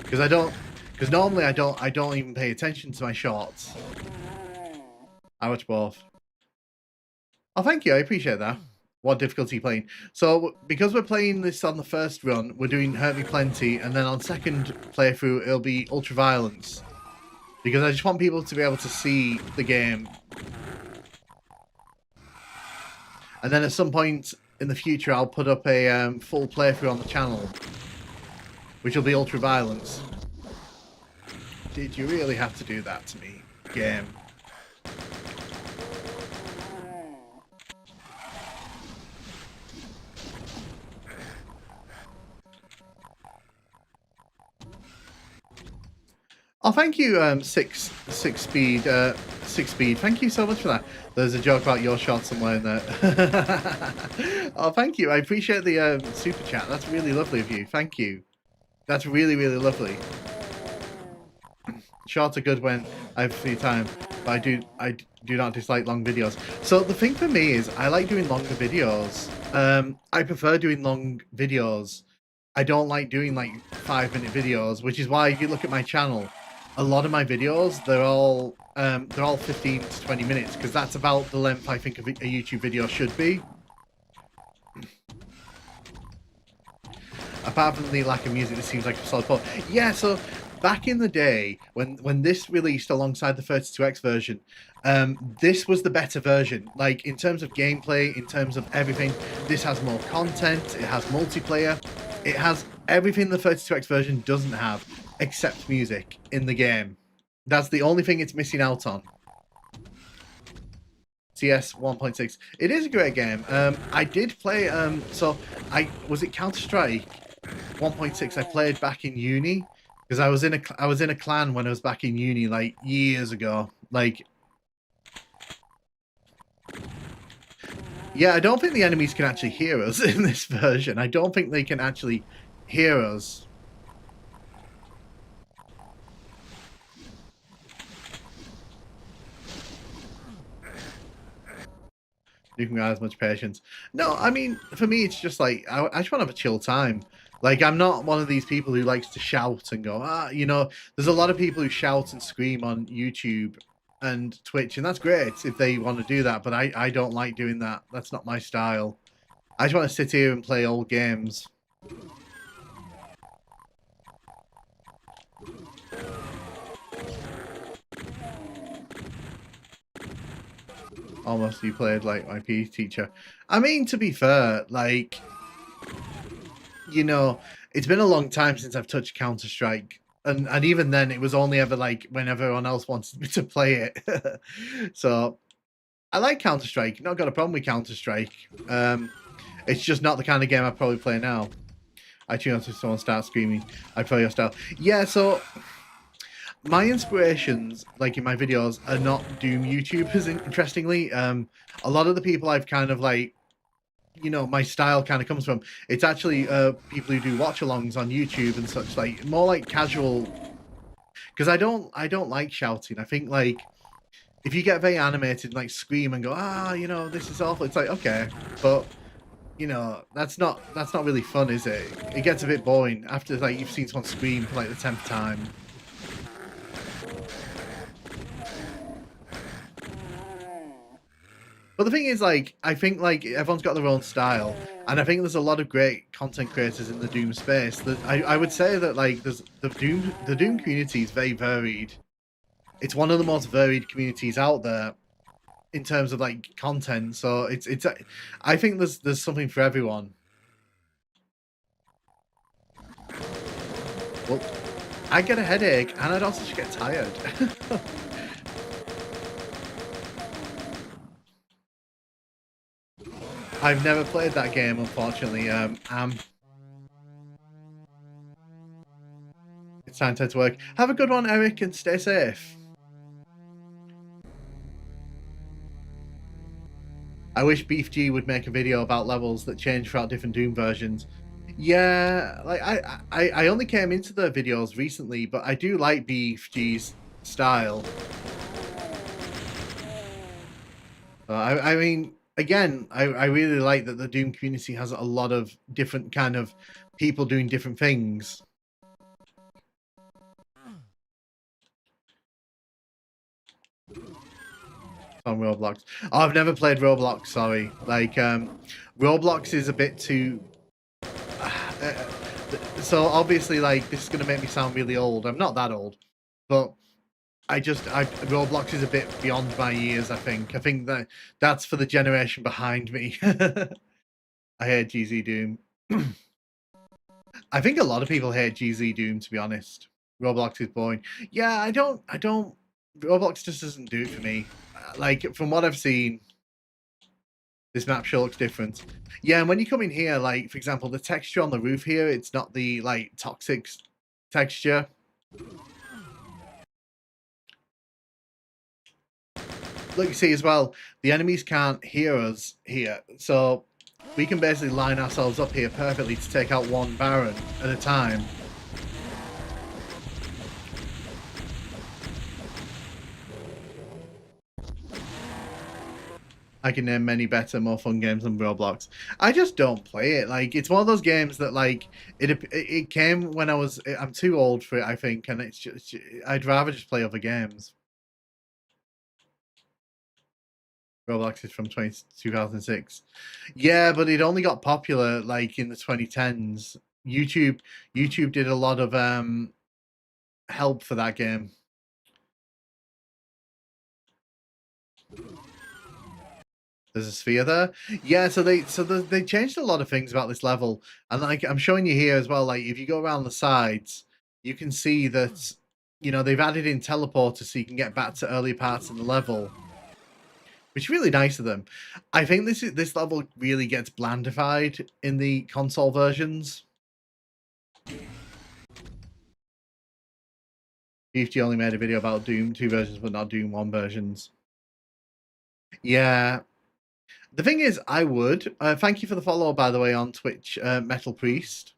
Because normally I don't even pay attention to my shorts. I watch both. Oh, thank you. I appreciate that. What difficulty playing? So, because we're playing this on the first run, we're doing Hurt Me Plenty, and then on second playthrough, it'll be Ultra Violence. Because I just want people to be able to see the game. And then at some point in the future, I'll put up a full playthrough on the channel, which will be Ultra Violence. Did you really have to do that to me, game? Oh, thank you, six speed. Thank you so much for that. There's a joke about your shot somewhere in there. Oh, thank you. I appreciate the super chat. That's really lovely of you. Thank you. That's really, really lovely. Shorts are good when I have free time, but I do not dislike long videos. So the thing for me is I like doing longer videos. I prefer doing long videos. I don't like doing like 5-minute videos, which is why if you look at my channel, a lot of my videos, they're all 15 to 20 minutes, because that's about the length I think a YouTube video should be. Apart from the lack of music, this seems like a solid port. Yeah, so back in the day, when this released alongside the 32X version, this was the better version. Like, in terms of gameplay, in terms of everything, this has more content, it has multiplayer, it has everything the 32X version doesn't have, except music in the game. That's the only thing it's missing out on. CS 1.6. It is a great game. I did play, was it Counter-Strike 1.6 I played back in uni? Because I was in a clan when I was back in uni, like, years ago. Like, yeah, I don't think the enemies can actually hear us in this version. I don't think they can actually hear us. You can have as much patience. No, I mean, for me, it's just like, I just want to have a chill time. Like, I'm not one of these people who likes to shout and go, you know, there's a lot of people who shout and scream on YouTube and Twitch, and that's great if they want to do that, but I don't like doing that. That's not my style. I just want to sit here and play old games. Almost you played like my PE teacher. I mean, to be fair, like, you know, it's been a long time since I've touched Counter-Strike. And even then, it was only ever like when everyone else wanted me to play it. So, I like Counter-Strike. Not got a problem with Counter-Strike. It's just not the kind of game I probably play now. I tune on to someone start screaming. I play your style. Yeah, so my inspirations, like in my videos, are not Doom YouTubers, interestingly. A lot of the people I've kind of like, you know, my style kind of comes from, it's actually people who do watch-alongs on YouTube and such, like, more like casual, because I don't like shouting. I think, like, if you get very animated and, like, scream and go, you know, this is awful, it's like, okay, but, you know, that's not really fun, is it? It gets a bit boring after, like, you've seen someone scream for, like, the 10th time. But the thing is, like, I think like everyone's got their own style, and I think there's a lot of great content creators in the Doom space. That I would say that like there's the Doom community is very varied. It's one of the most varied communities out there in terms of like content. So it's I think there's something for everyone. Well, I get a headache, and I'd also just get tired. I've never played that game, unfortunately. It's time to work. Have a good one, Eric, and stay safe. I wish Beef G would make a video about levels that change throughout different Doom versions. Yeah, like I only came into the videos recently, but I do like Beef G's style. I mean, again, I really like that the Doom community has a lot of different kind of people doing different things. On Roblox. Oh, I've never played Roblox, sorry. Like, Roblox is a bit too... so obviously, like, this is going to make me sound really old. I'm not that old. But Roblox is a bit beyond my years, I think. I think that's for the generation behind me. I hate GZ Doom. I think a lot of people hate GZ Doom, to be honest. Roblox is boring. Yeah, I don't... Roblox just doesn't do it for me. Like, from what I've seen, this map sure looks different. Yeah, and when you come in here, like, for example, the texture on the roof here, it's not the, like, toxic texture. Look, you see as well, the enemies can't hear us here, so we can basically line ourselves up here perfectly to take out one Baron at a time. I can name many better, more fun games than Roblox. I just don't play it. Like, it's one of those games that, like, it came when I'm too old for it, I think, and it's just, I'd rather just play other games. Roblox is from 2006. Yeah, but it only got popular, like, in the 2010s. YouTube did a lot of help for that game. There's a sphere there. Yeah, so they changed a lot of things about this level, and like I'm showing you here as well. Like if you go around the sides, you can see that they've added in teleporters so you can get back to early parts of the level, which is really nice of them. I think this level really gets blandified in the console versions. BFG only made a video about Doom 2 versions, but not Doom 1 versions. Yeah. The thing is, I would. Thank you for the follow, by the way, on Twitch, Metal Priest.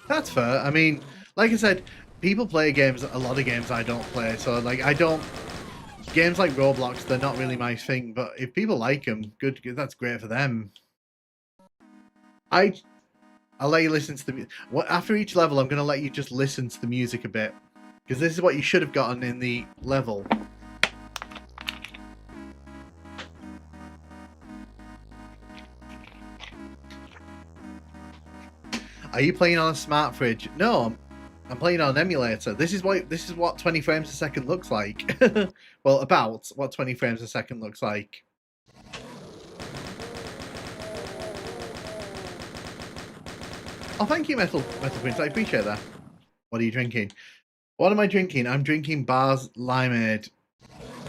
That's fair. I mean, like I said, people play games, a lot of games I don't play. So, like, games like Roblox, they're not really my thing. But if people like them, good, that's great for them. I'll let you listen to the... After each level, I'm going to let you just listen to the music a bit. Because this is what you should have gotten in the level. Are you playing on a smart fridge? No, I'm playing on an emulator. This is what 20 frames a second looks like. Well, about what 20 frames a second looks like. Oh, thank you, Metal Prince. I appreciate that. What are you drinking? What am I drinking? I'm drinking Bar's Limeade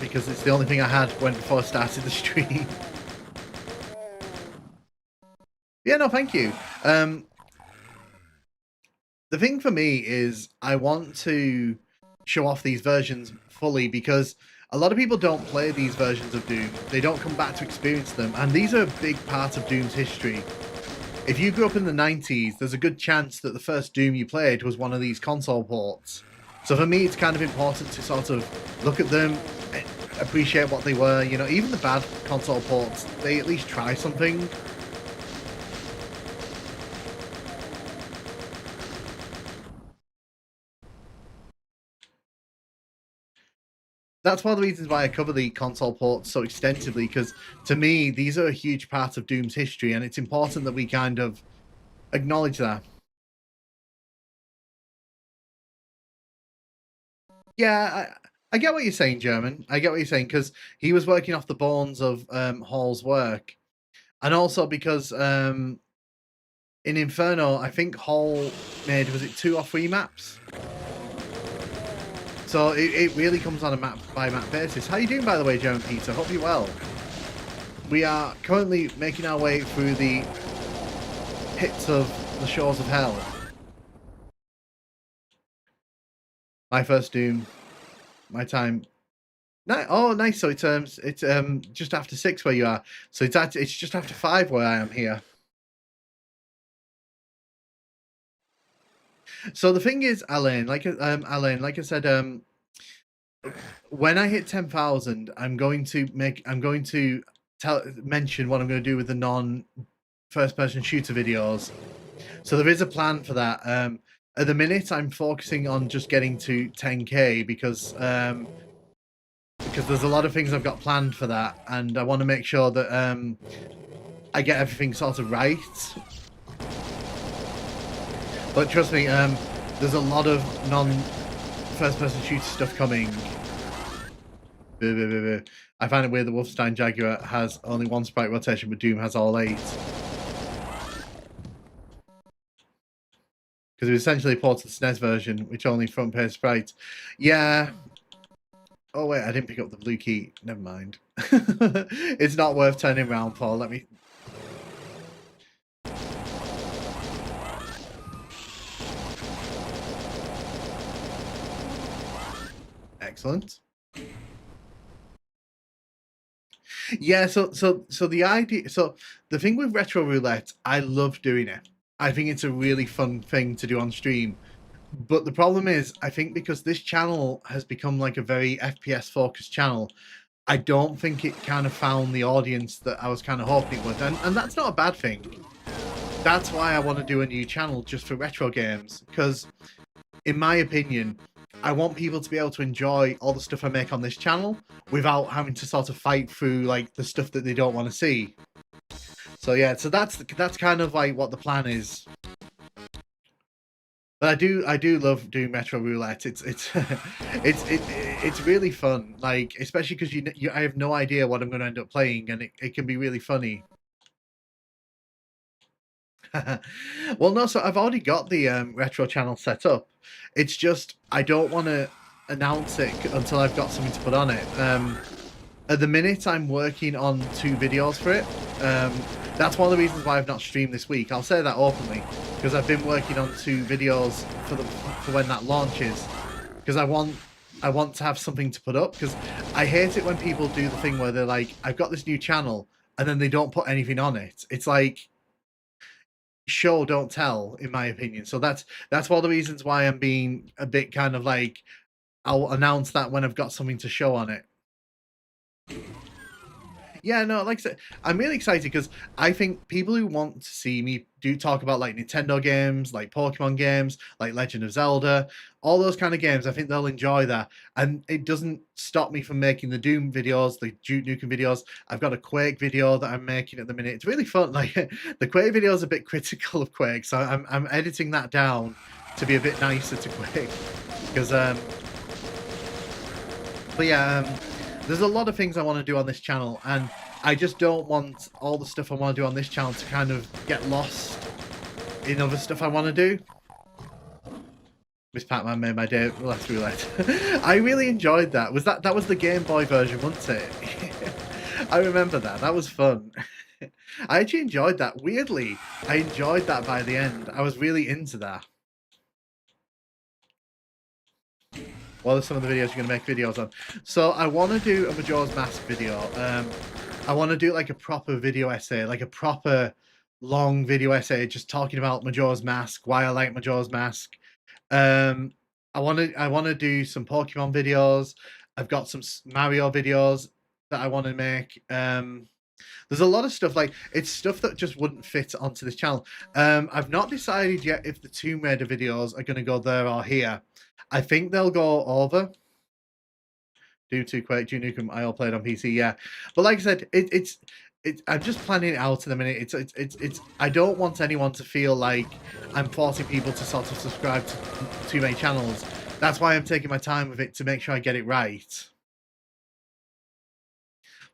because it's the only thing I had before I started the stream. Yeah, no, thank you. The thing for me is I want to show off these versions fully because a lot of people don't play these versions of Doom. They don't come back to experience them, and these are a big part of Doom's history. If you grew up in the 90s, there's a good chance that the first Doom you played was one of these console ports. So for me, it's kind of important to sort of look at them, appreciate what they were. Even the bad console ports, they at least try something. that's one of the reasons why I cover the console ports so extensively, because to me, these are a huge part of Doom's history, and it's important that we kind of acknowledge that. Yeah, I get what you're saying, German. I get what you're saying, because he was working off the bones of Hall's work. And also because in Inferno, I think Hall made, was it 2 or 3 maps? So it really comes on a map by map basis. How you doing, by the way, German Peter? Hope you're well. We are currently making our way through the pits of the shores of hell. My first Doom. My time. Oh, nice. So it's just after 6 where you are. So it's just after 5 where I am here. So the thing is, Alain, like I said, when I hit 10,000, I'm going to mention what I'm going to do with the non first person shooter videos. So there is a plan for that. At the minute, I'm focusing on just getting to 10k because there's a lot of things I've got planned for that, and I want to make sure that I get everything sort of right. But trust me, there's a lot of non-first-person shooter stuff coming. I find it weird that Wolfenstein Jaguar has only 1 sprite rotation, but Doom has all 8. Because it was essentially ported to the SNES version, which only front-page sprites. Yeah. Oh wait, I didn't pick up the blue key. Never mind. It's not worth turning around for. Let me... Excellent. Yeah, so the idea, so the thing with Retro Roulette, I love doing it. I think it's a really fun thing to do on stream. But the problem is, I think because this channel has become like a very FPS focused channel, I don't think it kind of found the audience that I was kind of hoping it would. And that's not a bad thing. That's why I want to do a new channel just for retro games. Because, in my opinion, I want people to be able to enjoy all the stuff I make on this channel without having to sort of fight through like the stuff that they don't want to see. So yeah, so that's kind of like what the plan is. But I do love doing Metro Roulette. It's it's really fun. Like, especially because I have no idea what I'm going to end up playing, and it can be really funny. Well, no, so I've already got the retro channel set up. It's just I don't want to announce it until I've got something to put on it. At the minute, I'm working on 2 videos for it. That's one of the reasons why I've not streamed this week. I'll say that openly, because I've been working on 2 videos for when that launches. Because I want to have something to put up. Because I hate it when people do the thing where they're like, I've got this new channel, and then they don't put anything on it. It's like, show don't tell, in my opinion. So that's one of the reasons why I'm being a bit kind of like, I'll announce that when I've got something to show on it. Yeah, no, like I said, I'm really excited because I think people who want to see me do talk about like Nintendo games, like Pokemon games, like Legend of Zelda, all those kind of games, I think they'll enjoy that. And it doesn't stop me from making the Doom videos, the Duke Nukem videos. I've got a Quake video that I'm making at the minute. It's really fun. Like, the Quake video is a bit critical of Quake, so I'm editing that down to be a bit nicer to Quake. Because but yeah, there's a lot of things I want to do on this channel, and I just don't want all the stuff I want to do on this channel to kind of get lost in other stuff I want to do. Miss Pac-Man made my day last roulette. I really enjoyed that. That was the Game Boy version, wasn't it? I remember that. That was fun. I actually enjoyed that. Weirdly, I enjoyed that by the end. I was really into that. What are some of the videos you're going to make videos on? So I want to do a Majora's Mask video. I want to do like a proper video essay, like a proper long video essay, just talking about Majora's Mask, why I like Majora's Mask. I want to do some Pokemon videos. I've got some Mario videos that I want to make. There's a lot of stuff, like, it's stuff that just wouldn't fit onto this channel. I've not decided yet if the Tomb Raider videos are going to go there or here. I think they'll go over. Doom 2, Quake, Duke Nukem, I all played on PC, yeah. But like I said, it's I'm just planning it out in a minute. It's I don't want anyone to feel like I'm forcing people to sort of subscribe to too many channels. That's why I'm taking my time with it to make sure I get it right.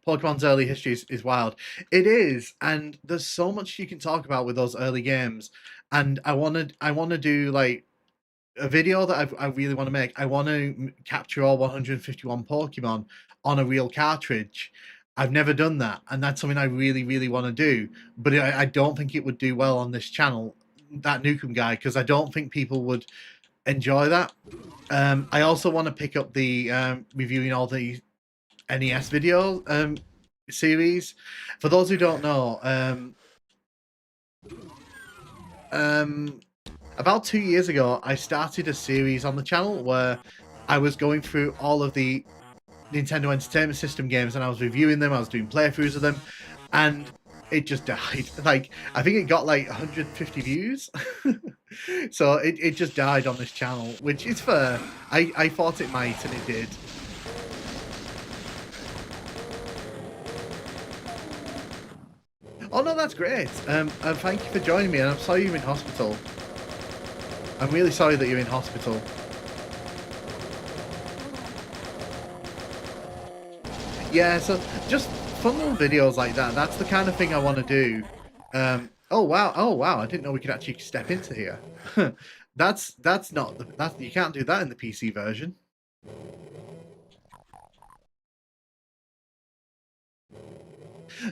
Pokemon's early history is wild. It is, and there's so much you can talk about with those early games. And I wanna do like a video that I really want to make. I want to capture all 151 Pokemon on a real cartridge. I've never done that, and that's something I really, really want to do. But I don't think it would do well on this channel, that Nukem guy, because I don't think people would enjoy that. I also want to pick up the reviewing all the NES video series. For those who don't know, about 2 years ago, I started a series on the channel where I was going through all of the Nintendo Entertainment System games and I was reviewing them, I was doing playthroughs of them, and it just died. Like, I think it got like 150 views. So it just died on this channel, which is fair. I thought it might, and it did. Oh no, that's great. Thank you for joining me, and I'm sorry you're in hospital. I'm really sorry that you're in hospital. Yeah, so just fun little videos like that. That's the kind of thing I want to do. Oh wow! I didn't know we could actually step into here. that's not that you can't do that in the PC version.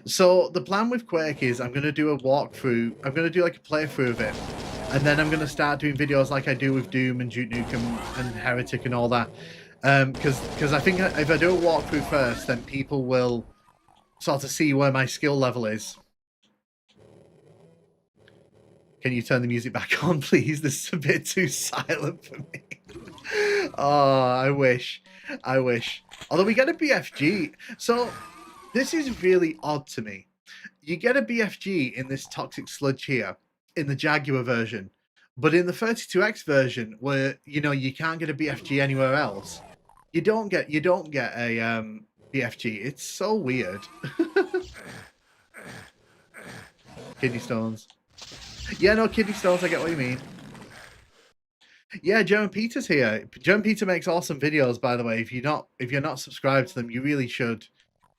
So the plan with Quake is I'm going to do a walkthrough. I'm going to do like a playthrough of it, and then I'm going to start doing videos like I do with Doom and Duke Nukem and Heretic and all that. Because I think if I do a walkthrough first, then people will sort of see where my skill level is. Can you turn the music back on, please? This is a bit too silent for me. Oh, I wish. Although we get a BFG. So this is really odd to me. You get a BFG in this Toxic Sludge here, in the Jaguar version. But in the 32X version, where you can't get a BFG anywhere else, you don't get a BFG. It's so weird. Kidney stones. Yeah, no, kidney stones. I get what you mean. Yeah, German Peter's here. German Peter makes awesome videos, by the way. If you're not subscribed to them, you really should.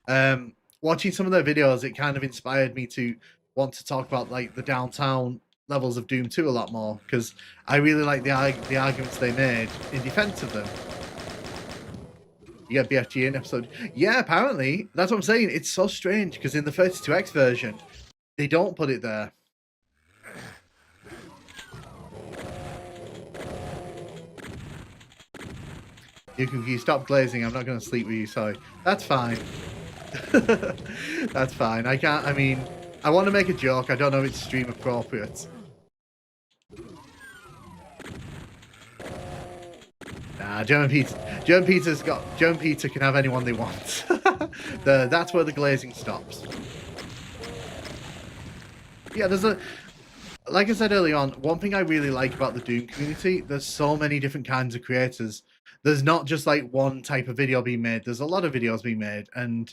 Watching some of their videos, it kind of inspired me to want to talk about like the downtown levels of Doom 2 a lot more, because I really like the arguments they made in defense of them. You get BFG in episode. Yeah, apparently. That's what I'm saying. It's so strange, because in the 32X version, they don't put it there. You can stop glazing. I'm not going to sleep with you, sorry. That's fine. That's fine. I mean, I want to make a joke. I don't know if it's stream appropriate. Nah, German Peter can have anyone they want. That's where the glazing stops. Yeah, like I said earlier on, one thing I really like about the Doom community, there's so many different kinds of creators. There's not just like one type of video being made. There's a lot of videos being made, and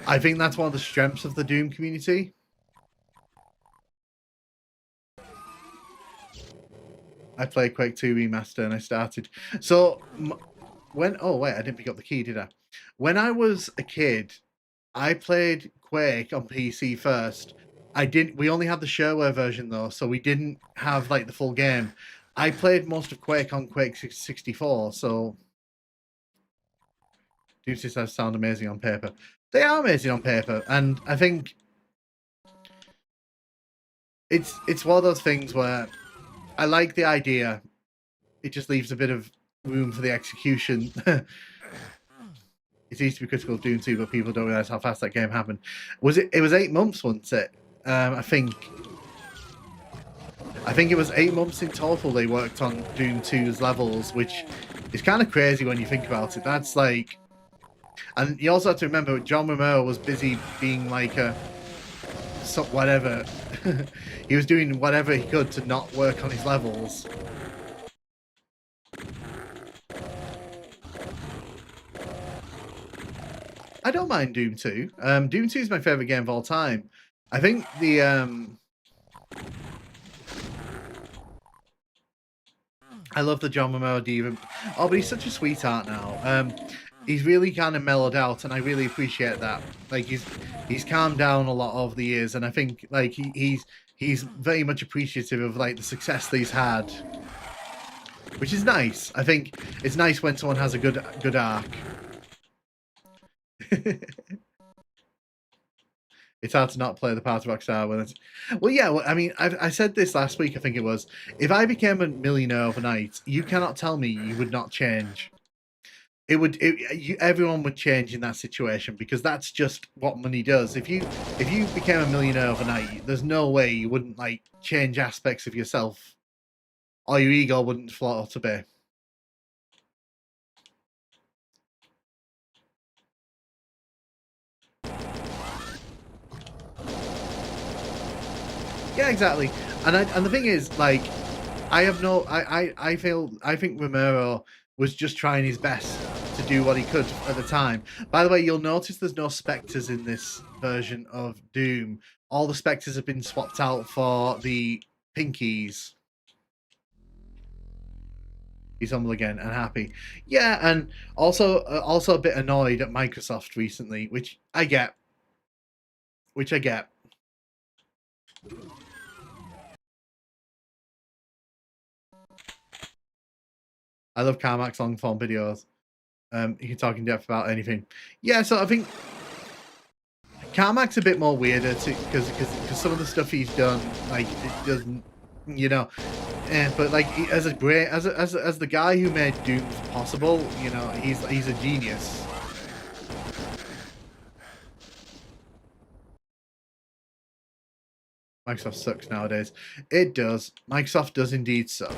I think that's one of the strengths of the Doom community. I played Quake 2 Remaster and I started. So oh wait, I didn't pick up the key, did I? When I was a kid, I played Quake on PC first. We only had the shareware version though, so we didn't have like the full game. I played most of Quake on Quake 64, so Doom systems sound amazing on paper. They are amazing on paper, and I think it's one of those things where I like the idea. It just leaves a bit of room for the execution. It's easy to be critical of Doom 2, but people don't realize how fast that game happened. It was 8 months, wasn't it? I think it was 8 months in total they worked on Doom 2's levels, which is kind of crazy when you think about it. That's like... And you also have to remember, John Romero was busy being like whatever. He was doing whatever he could to not work on his levels. I don't mind Doom 2. Doom 2 is my favorite game of all time. I think the I love the John Romero Diva. Oh, but he's such a sweetheart now. He's really kind of mellowed out, and I really appreciate that. Like he's calmed down a lot over the years, and I think like he's very much appreciative of like the success that he's had, which is nice. I think it's nice when someone has a good arc. It's hard to not play the part of Rockstar when it's... Well, yeah, I mean, I said this last week, I think it was. If I became a millionaire overnight, you cannot tell me you would not change. Everyone would change in that situation, because that's just what money does. If you became a millionaire overnight, there's no way you wouldn't like change aspects of yourself, or your ego wouldn't float a bit. Yeah, exactly. And the thing is, like, I think Romero was just trying his best to do what he could at the time. By the way, you'll notice there's no specters in this version of Doom. All the specters have been swapped out for the pinkies. He's humble again and happy. Yeah, and also a bit annoyed at Microsoft recently, which I get. I love Carmack's long form videos. He can talk in depth about anything. Yeah, so I think Carmack's a bit more weirder because some of the stuff he's done, like, it doesn't, you know. But like, as the guy who made Doom's possible, you know, he's a genius. Microsoft sucks nowadays. It does. Microsoft does indeed suck.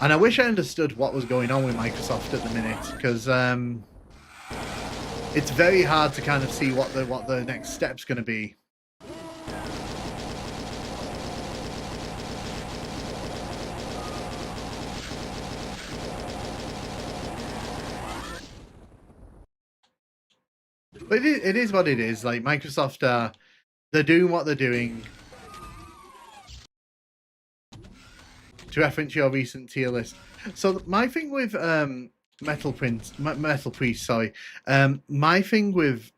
And I wish I understood what was going on with Microsoft at the minute, because it's very hard to kind of see what the next step's going to be. But it is what it is. Like, Microsoft, they're doing what they're doing. To reference your recent tier list. So my thing with Metal Priest, sorry. My thing with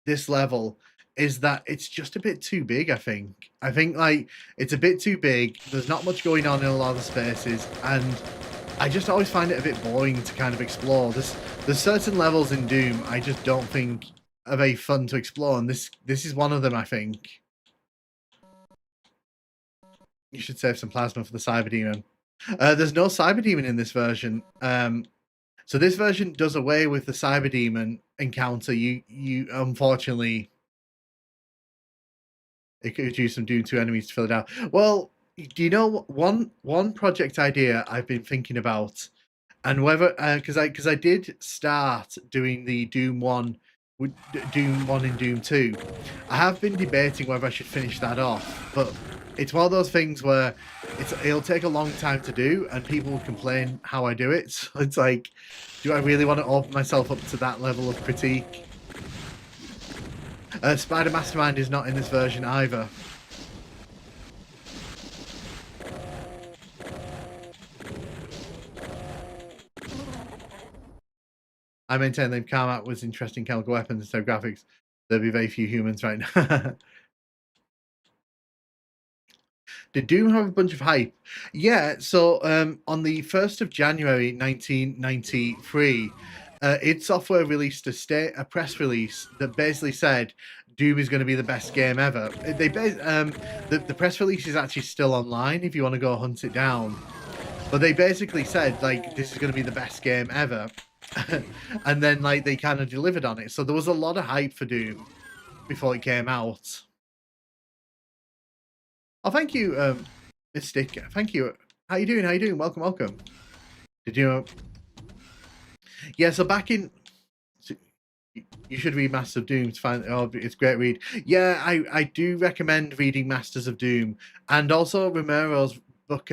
this level is that it's just a bit too big, I think. I think like it's a bit too big. There's not much going on in a lot of the spaces, and I just always find it a bit boring to kind of explore. There's certain levels in Doom I just don't think are very fun to explore, and this is one of them, I think. You should save some plasma for the Cyber Demon. There's no Cyber Demon in this version. So this version does away with the Cyber Demon encounter. You unfortunately, it could use some Doom 2 enemies to fill it out. Well, do you know one project idea I've been thinking about, and whether because I did start doing the Doom 1 with Doom 1 and Doom 2. I have been debating whether I should finish that off, but it's one of those things where it'll take a long time to do, and people will complain how I do it. So it's like, do I really want to open myself up to that level of critique? Spider Mastermind is not in this version either. I maintain that if Carmack was interested in chemical weapons instead of graphics, there'd be very few humans right now. Did Doom have a bunch of hype? Yeah, so on the 1st of January 1993, id Software released a press release that basically said Doom is going to be the best game ever. The press release is actually still online if you want to go hunt it down. But they basically said, like, this is going to be the best game ever. And then, like, they kind of delivered on it. So there was a lot of hype for Doom before it came out. Oh, thank you, Mystic. Thank you. How you doing? Welcome. Did you... Yeah, so back in... You should read Masters of Doom to find... Oh, it's a great read. Yeah, I do recommend reading Masters of Doom. And also Romero's book,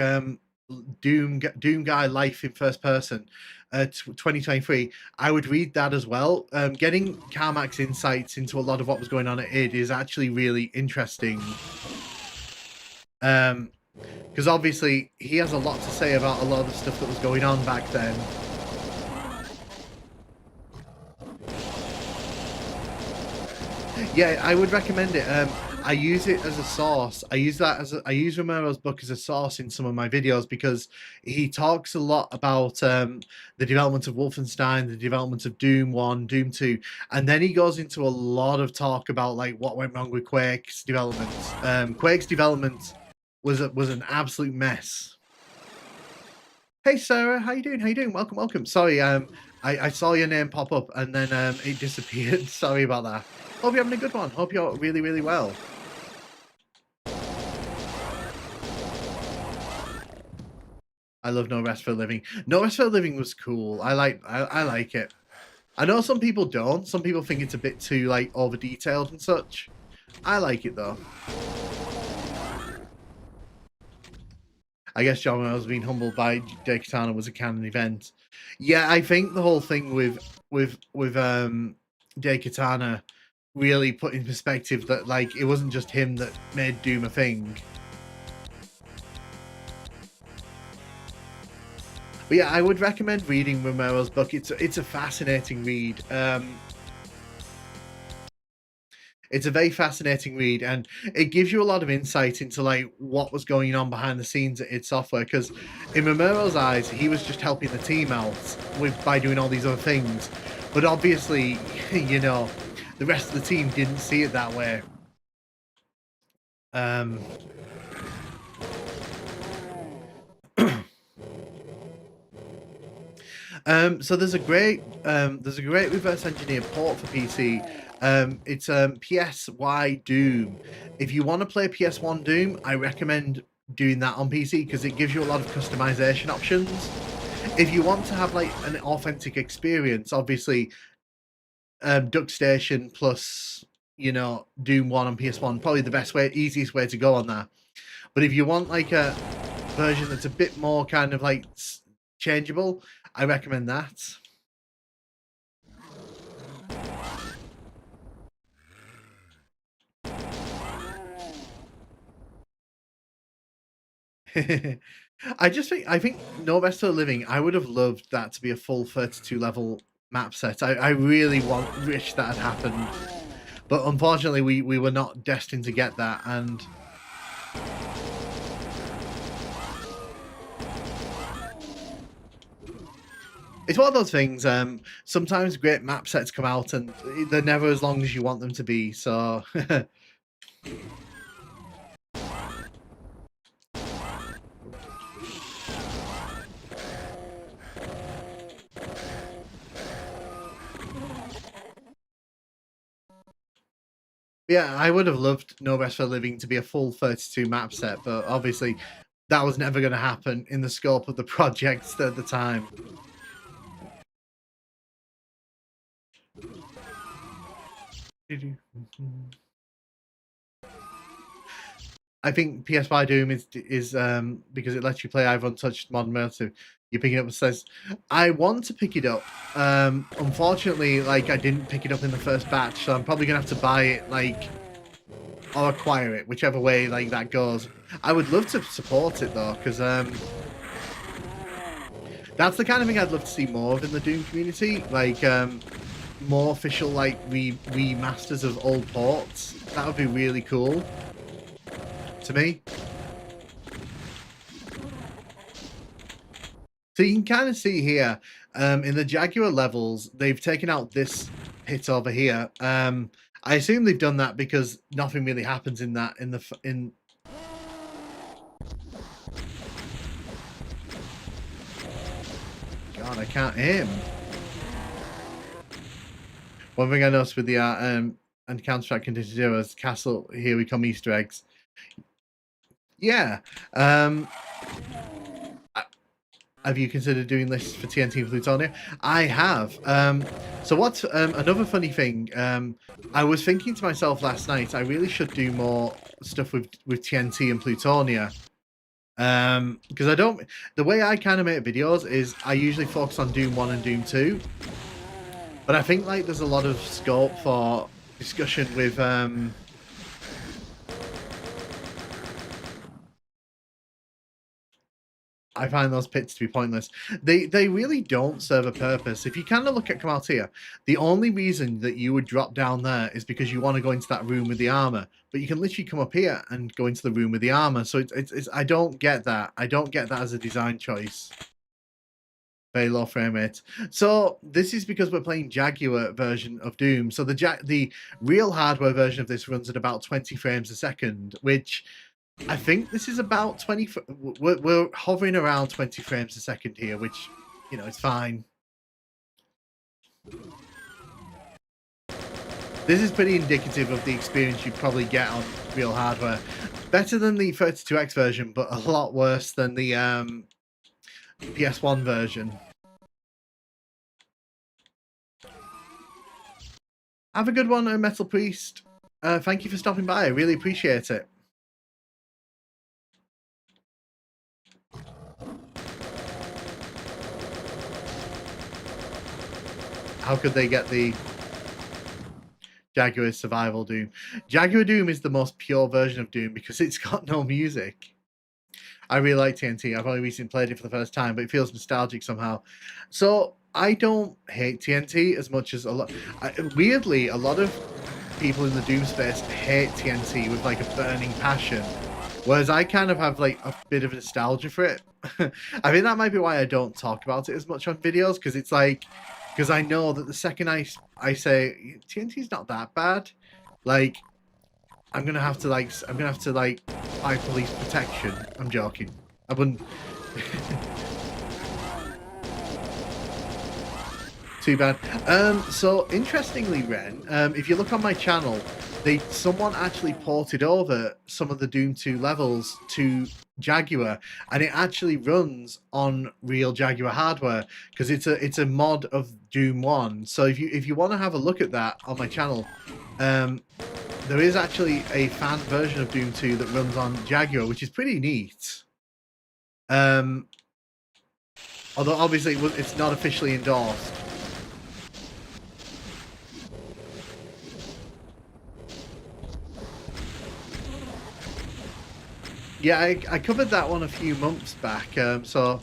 Doom guy life in first person, 2023, I would read that as well. Getting Carmack's insights into a lot of what was going on at id is actually really interesting. Because obviously he has a lot to say about a lot of the stuff that was going on back then. Yeah, I would recommend it. I use it as a source. I use Romero's book as a source in some of my videos because he talks a lot about the development of Wolfenstein, the development of Doom 1, Doom 2, and then he goes into a lot of talk about like what went wrong with Quake's development. Quake's development was an absolute mess. Hey Sarah, how you doing? How you doing? Welcome, welcome. Sorry, I saw your name pop up and then it disappeared. Sorry about that. Hope you're having a good one. Hope you're really, really well. I love No Rest for a Living. No Rest for a Living was cool. I like it. I know some people don't. Some people think it's a bit too like over detailed and such. I like it though. I guess John was being humbled by Daikatana was a canon event. Yeah, I think the whole thing with Daikatana really put in perspective that like it wasn't just him that made Doom a thing. But yeah, I would recommend reading Romero's book. It's a fascinating read. It's a very fascinating read, and it gives you a lot of insight into like what was going on behind the scenes at id Software. Because in Romero's eyes, he was just helping the team out by doing all these other things, but obviously, you know, the rest of the team didn't see it that way. So there's a great reverse engineered port for PC. It's PSY Doom. If you want to play PS1 Doom, I recommend doing that on PC because it gives you a lot of customization options. If you want to have like an authentic experience, obviously, DuckStation plus, you know, Doom 1 on PS1 probably the best way, easiest way to go on that. But if you want like a version that's a bit more kind of like changeable, I recommend that. I think No Rest for the Living, I would have loved that to be a full 32 level map set. I really wish that had happened. But unfortunately we were not destined to get that, and it's one of those things, sometimes great map sets come out and they're never as long as you want them to be, so yeah, I would have loved No Rest for a Living to be a full 32 map set, but obviously that was never going to happen in the scope of the project at the time. I think PSY Doom is because it lets you play I've untouched modern narrative. You pick it up and says, I want to pick it up. Unfortunately, like I didn't pick it up in the first batch, so I'm probably gonna have to buy it like or acquire it, whichever way like that goes. I would love to support it though, because that's the kind of thing I'd love to see more of in the Doom community. Like more official like remasters of old ports. That would be really cool to me. So you can kind of see here in the Jaguar levels, they've taken out this pit over here. I assume they've done that because nothing really happens in that in. God, I can't aim. One thing I noticed with the and Counter-Strike Condition Zero is Castle, Here We Come Easter eggs. Yeah. Have you considered doing lists for TNT and Plutonia? I have. So what's another funny thing? I was thinking to myself last night, I really should do more stuff with TNT and Plutonia. Because I don't. The way I kind of make videos is I usually focus on Doom 1 and Doom 2, but I think like there's a lot of scope for discussion with I find those pits to be pointless. They really don't serve a purpose. If you kind of look at come out here, the only reason that you would drop down there is because you want to go into that room with the armor. But you can literally come up here and go into the room with the armor. So it's I don't get that. I don't get that as a design choice. Very low frame rate. So this is because we're playing Jaguar version of Doom. So the real hardware version of this runs at about 20 frames a second, which I think this is about 20. We're hovering around 20 frames a second here, which, you know, it's fine. This is pretty indicative of the experience you'd probably get on real hardware. Better than the 32X version, but a lot worse than the PS1 version. Have a good one, Metal Priest. Thank you for stopping by. I really appreciate it. How could they get the Jaguar Survival Doom? Jaguar Doom is the most pure version of Doom because it's got no music. I really like TNT. I've only recently played it for the first time, but it feels nostalgic somehow. So I don't hate TNT as much as a lot. Weirdly, a lot of people in the Doom space hate TNT with like a burning passion, whereas I kind of have like a bit of nostalgia for it. I think that might be why I don't talk about it as much on videos, because it's like, because I know that the second I say TNT's not that bad, like I'm gonna have to like buy police protection. I'm joking. I wouldn't. Too bad. So interestingly, Ren, if you look on my channel, someone actually ported over some of the Doom 2 levels to Jaguar, and it actually runs on real Jaguar hardware because it's a mod of Doom 1. So if you want to have a look at that on my channel, there is actually a fan version of Doom 2 that runs on Jaguar, which is pretty neat. Although obviously it's not officially endorsed. Yeah, I covered that one a few months back, so...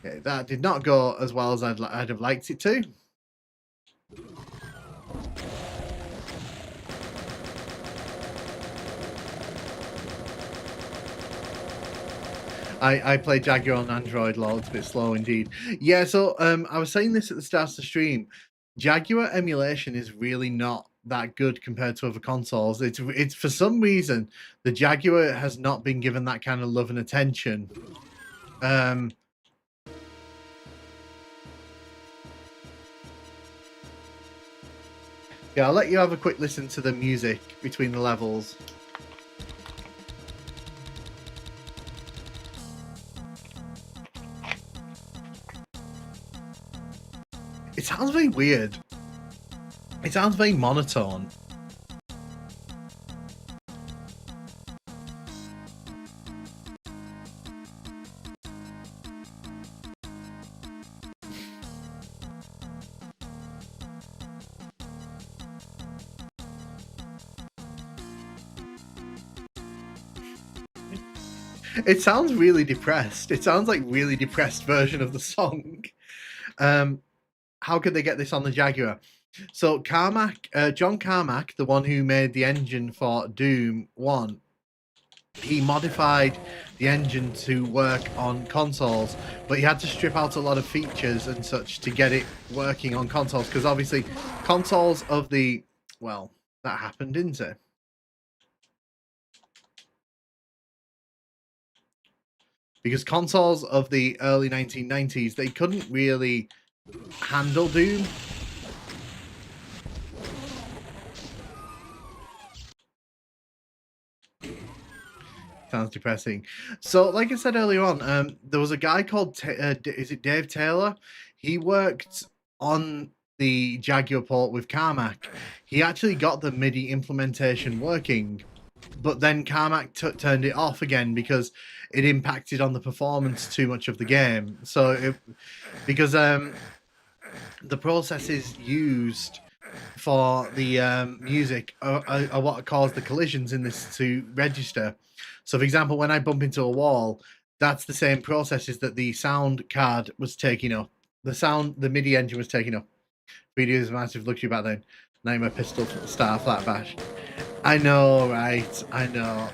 Okay, that did not go as well as I'd have liked it to. I play Jaguar on Android, lol, it's a bit slow indeed. Yeah, so I was saying this at the start of the stream. Jaguar emulation is really not that good compared to other consoles. It's for some reason the Jaguar has not been given that kind of love and attention. Yeah, I'll let you have a quick listen to the music between the levels. It sounds very weird. It sounds very monotone. It sounds really depressed. It sounds like really depressed version of the song. How could they get this on the Jaguar? So John Carmack, the one who made the engine for Doom 1, he modified the engine to work on consoles, but he had to strip out a lot of features and such to get it working on consoles, because obviously consoles of the... Well, that happened, didn't it? Because consoles of the early 1990s, they couldn't really handle Doom. Sounds depressing. So, like I said earlier on, there was a guy called is it Dave Taylor? He worked on the Jaguar port with Carmack, he actually got the MIDI implementation working, but then Carmack turned it off again because it impacted on the performance too much of the game. So because the processes used for the music are what caused the collisions in this to register. So, for example, when I bump into a wall, that's the same processes that the sound card was taking up. The MIDI engine was taking up. Video is a massive luxury back then. Nightmare Pistol Star Flat Bash. I know, right? I know.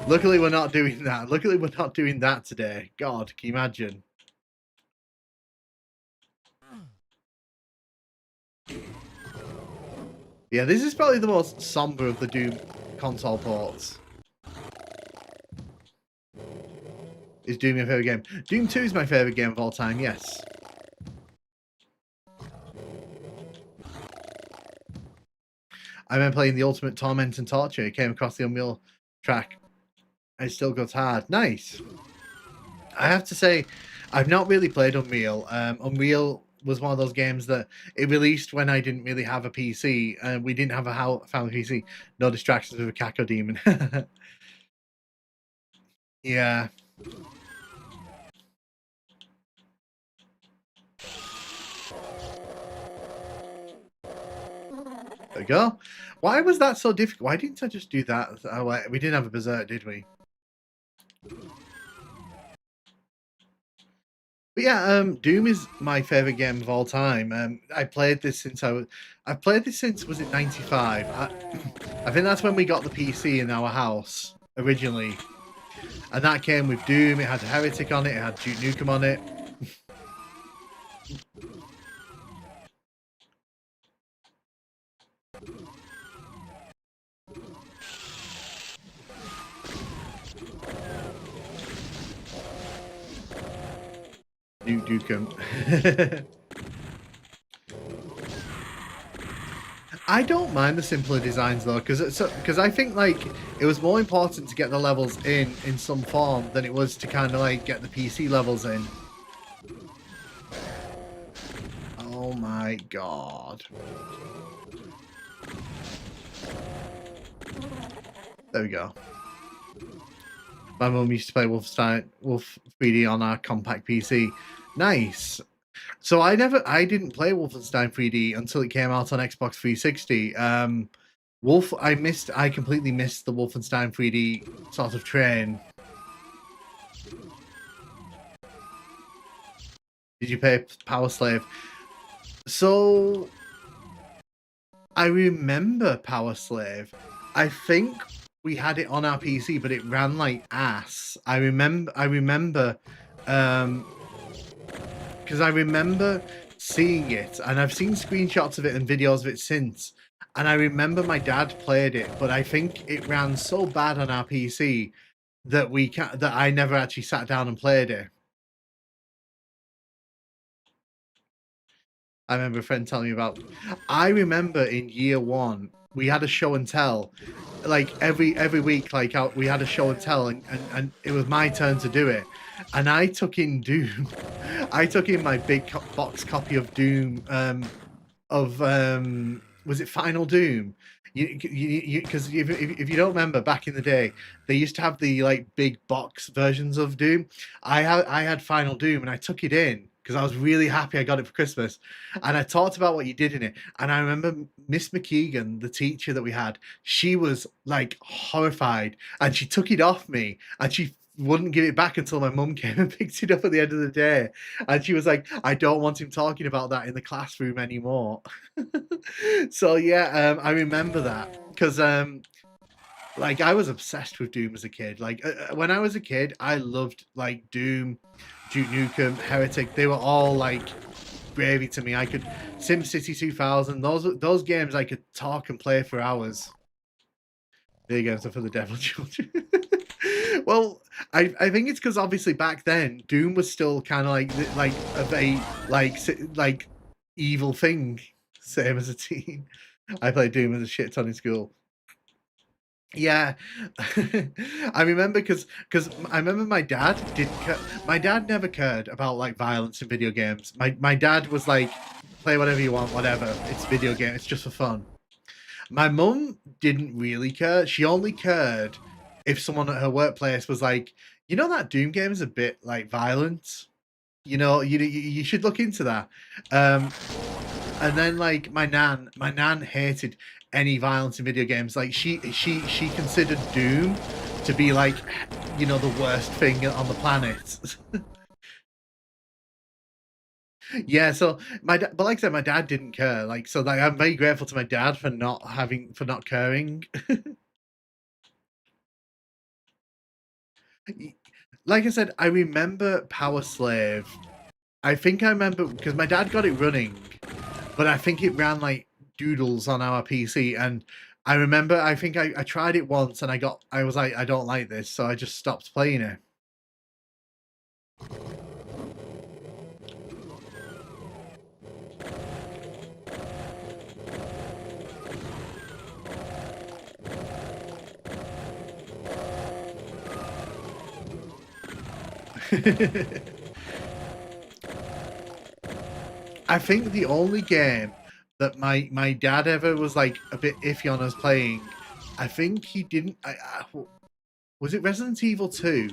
Luckily, we're not doing that. Luckily, we're not doing that today. God, can you imagine? Yeah, this is probably the most somber of the Doom console ports. Is Doom your favourite game? Doom 2 is my favourite game of all time, yes. I remember playing the Ultimate Torment and Torture. It came across the Unreal track. It still goes hard. Nice. I have to say, I've not really played Unreal. Unreal was one of those games that it released when I didn't really have a PC, and we didn't have a family PC. No distractions with a Caco Demon. Yeah. There we go. Why was that so difficult? Why didn't I just do that? Oh, wait, we didn't have a Berserk, did we? But yeah, Doom is my favorite game of all time. I played this since I've played this since, was it 95? I think that's when we got the PC in our house originally, and that came with Doom. It had Heretic on it. It had Duke Nukem on it. Duke Nukem. I don't mind the simpler designs though, because I think like it was more important to get the levels in some form than it was to kind of like get the PC levels in. Oh my god. There we go. My mum used to play Wolf 3D on our compact PC. Nice. So I didn't play Wolfenstein 3D until it came out on Xbox 360. I completely missed the Wolfenstein 3D sort of train. Did you play Power Slave? So I remember Power Slave. I think we had it on our PC, but it ran like ass. I remember because I remember seeing it, and I've seen screenshots of it and videos of it since, and I remember my dad played it, but I think it ran so bad on our PC that I never actually sat down and played it. I remember a friend telling me about. I remember in year one we had a show and tell, like every week, like we had a show and tell, and it was my turn to do it, and I took in Doom. I took in my big box copy of Doom, was it Final Doom? Because if you don't remember, back in the day, they used to have the like big box versions of Doom. I had Final Doom, and I took it in because I was really happy I got it for Christmas, and I talked about what you did in it. And I remember Miss McKeegan, the teacher that we had, she was like horrified, and she took it off me, and she wouldn't give it back until my mum came and picked it up at the end of the day. And she was like, I don't want him talking about that in the classroom anymore. So yeah, I remember that because like I was obsessed with Doom as a kid. Like when I was a kid, I loved like Doom, Duke Nukem, Heretic. They were all like gravy to me. I could SimCity 2000. Those games I could talk and play for hours. There you go, stuff for the devil children. Well, I think it's because obviously back then Doom was still kind of like a very like evil thing. Same as a teen. I played Doom as a shit ton in school. Yeah, I remember because I remember my dad did. My dad never cared about like violence in video games. My dad was like play whatever you want, whatever. It's a video game. It's just for fun. My mum didn't really care. She only cared if someone at her workplace was like, you know, that Doom game is a bit like violent. You know, you should look into that. And then like my nan hated any violence in video games. Like she considered Doom to be like, you know, the worst thing on the planet. Yeah, so but like I said, my dad didn't care. Like, so like I'm very grateful to my dad for not caring. Like I said, I remember Power Slave. I think I remember because my dad got it running, but I think it ran like doodles on our PC. And I remember, I think I tried it once and I was like, I don't like this, so I just stopped playing it. I think the only game that my dad ever was like a bit iffy on us playing, I think he didn't. Was it Resident Evil 2?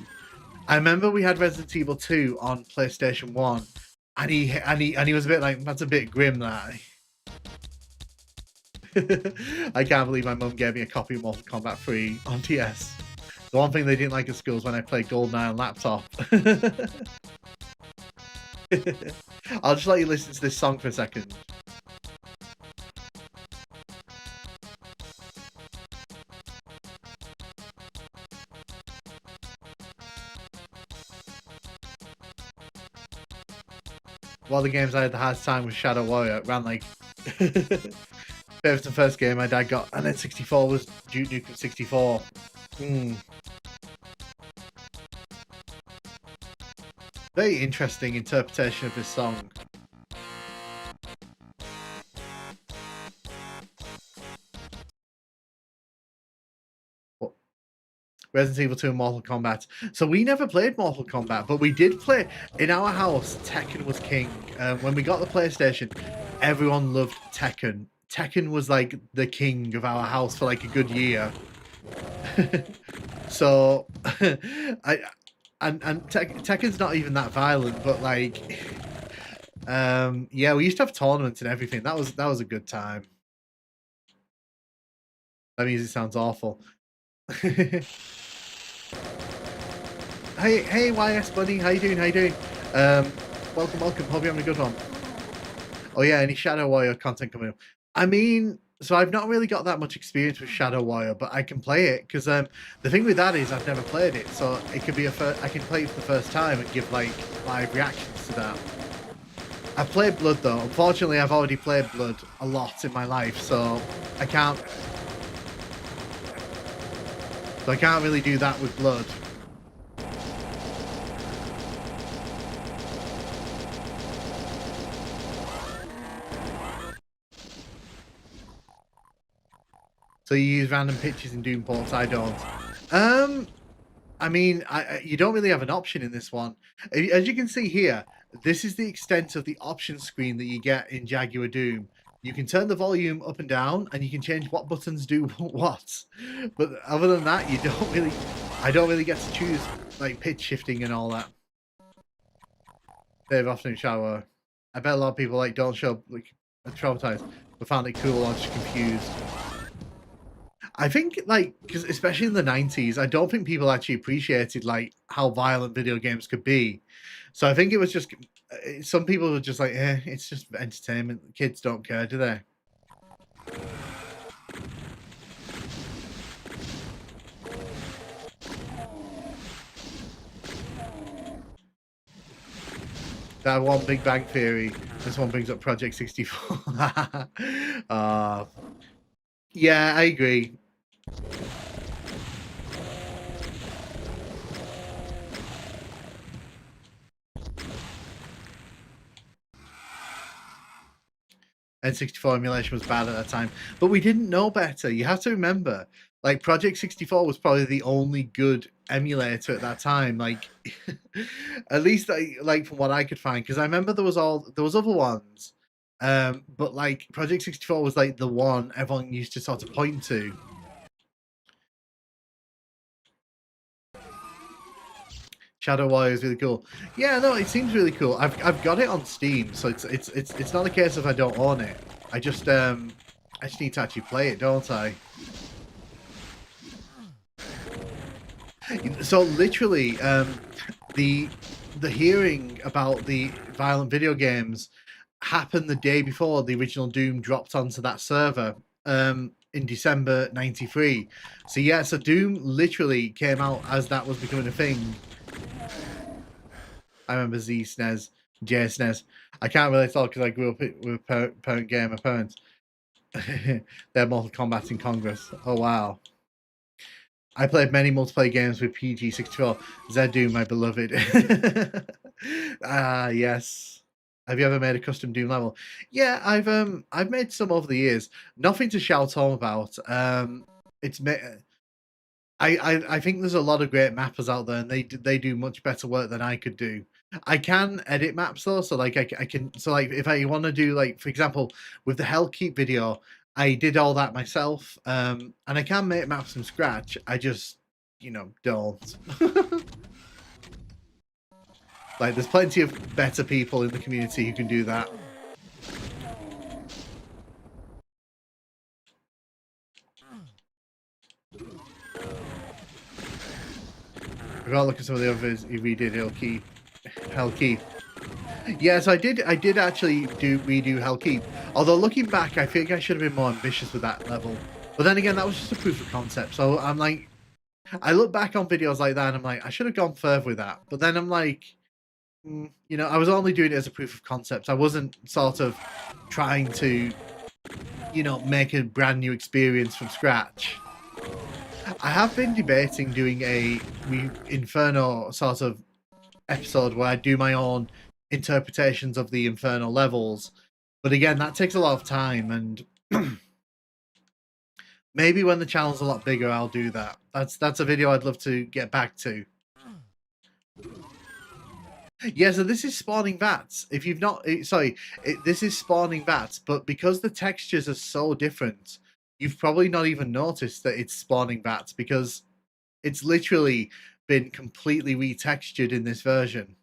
I remember we had Resident Evil 2 on PlayStation 1, and he was a bit like, that's a bit grim, that. I can't believe my mum gave me a copy of Mortal Kombat 3 on DS. The one thing they didn't like at school is when I played GoldenEye on laptop. I'll just let you listen to this song for a second. One of the games I had the hardest time with Shadow Warrior. It ran like the first game my dad got, and then 64 was Duke Nukem 64. Very interesting interpretation of this song. Resident Evil 2 and Mortal Kombat. So we never played Mortal Kombat, but we did play in our house. Tekken was king. When we got the PlayStation, everyone loved Tekken. Tekken was like the king of our house for like a good year. So, Tekken's not even that violent, but like, yeah, we used to have tournaments and everything. That was a good time. That music sounds awful. Hey, YS buddy, how you doing? Welcome. Hope you're having a good one. Oh yeah, any Shadow Warrior content coming up? I mean, so I've not really got that much experience with Shadow Warrior, but I can play it because the thing with that is I've never played it, so it could be I can play it for the first time and give like live reactions to that. I've played Blood though. Unfortunately, I've already played Blood a lot in my life, so I can't really do that with Blood. So you use random pictures in Doom ports? I don't. I mean, you don't really have an option in this one. As you can see here, this is the extent of the option screen that you get in Jaguar Doom. You can turn the volume up and down, and you can change what buttons do what. But other than that, I don't really get to choose like pitch shifting and all that. Dave afternoon shower. I bet a lot of people like don't show like traumatized, but found it cool or just confused. I think like because especially in the 90s, I don't think people actually appreciated like how violent video games could be. So I think it was just some people were just like, it's just entertainment. Kids don't care, do they? That one Big Bang Theory. This one brings up Project 64. Yeah, I agree. N64 emulation was bad at that time, but we didn't know better. You have to remember, like Project 64 was probably the only good emulator at that time. Like, at least like from what I could find, because I remember there was other ones. But like Project 64 was like the one everyone used to sort of point to. Shadow Warrior is really cool. Yeah, no, it seems really cool. I've got it on Steam, so it's not a case of I don't own it. I just need to actually play it, don't I? So literally, the hearing about the violent video games happened the day before the original Doom dropped onto that server in December '93. So yeah, so Doom literally came out as that was becoming a thing. I remember Z SNES, J SNES. I can't really talk because I grew up with parent gamer parents. They're Mortal Kombat in Congress. Oh wow. I played many multiplayer games with PG64. Doom, my beloved. Ah, yes. Have you ever made a custom Doom level? Yeah, I've made some over the years. Nothing to shout home about. It's I think there's a lot of great mappers out there, and they do much better work than I could do. I can edit maps though, so like I can so like if I want to do like for example with the Hellkeep video, I did all that myself, and I can make maps from scratch. I just don't. Like there's plenty of better people in the community who can do that. If I look at some of the others he redid Hellkeep. Yes, I did actually redo Hellkeep. Although looking back, I think I should have been more ambitious with that level. But then again, that was just a proof of concept. So I'm like, I look back on videos like that and I'm like, I should have gone further with that. But then I'm like, I was only doing it as a proof of concept. I wasn't sort of trying to, make a brand new experience from scratch. I have been debating doing a Inferno sort of episode where I do my own interpretations of the Inferno levels. But again, that takes a lot of time, and maybe when the channel's a lot bigger, I'll do that. That's a video I'd love to get back to. Yeah, so this is spawning vats. If you've not, this is spawning vats, but because the textures are so different, you've probably not even noticed that it's spawning vats because it's literally been completely retextured in this version.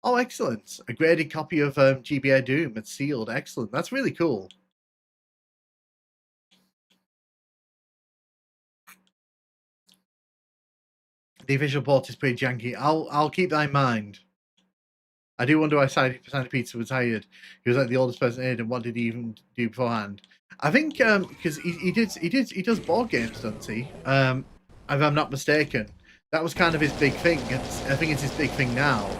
Oh, excellent. A graded copy of GBA Doom. It's sealed. Excellent. That's really cool. The official port is pretty janky. I'll keep that in mind. I do wonder why Sandy Pizza was hired. He was like the oldest person in, and what did he even do beforehand? I think because he does board games, doesn't he? If I'm not mistaken, that was kind of his big thing. I think it's his big thing now.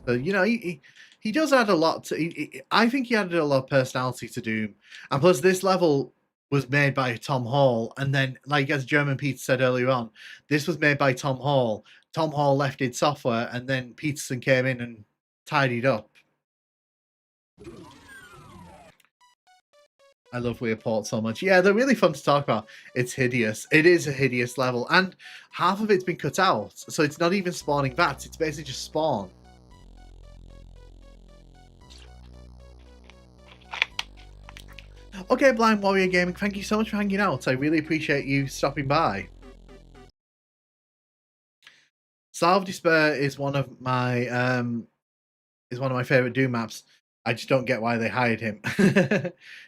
So he does add a lot to. I think he added a lot of personality to Doom, and plus this level was made by Tom Hall, and then like as German Peter said earlier on, this was made by Tom Hall. Tom Hall left id Software, and then Peterson came in and tidied up. I love Weirport so much. Yeah, they're really fun to talk about. It's hideous. It is a hideous level, and half of it's been cut out, so it's not even spawning vats. It's basically just spawn. Okay, Blind Warrior Gaming, thank you so much for hanging out. I really appreciate you stopping by. Slough of Despair is one of my favorite Doom maps. I just don't get why they hired him.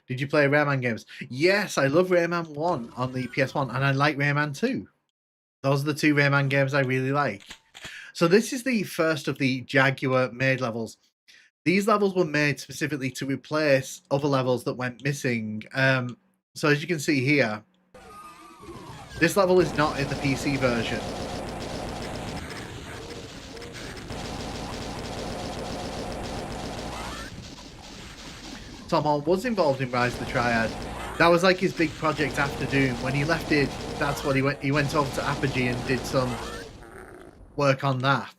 Did you play Rayman games? Yes, I love Rayman 1 on the PS1, and I like Rayman 2. Those are the two Rayman games I really like. So this is the first of the Jaguar made levels. These levels were made specifically to replace other levels that went missing. So as you can see here, this level is not in the PC version. Tom Hall was involved in Rise of the Triad. That was like his big project after Doom. When he left it, that's what he went. He went over to Apogee and did some work on that.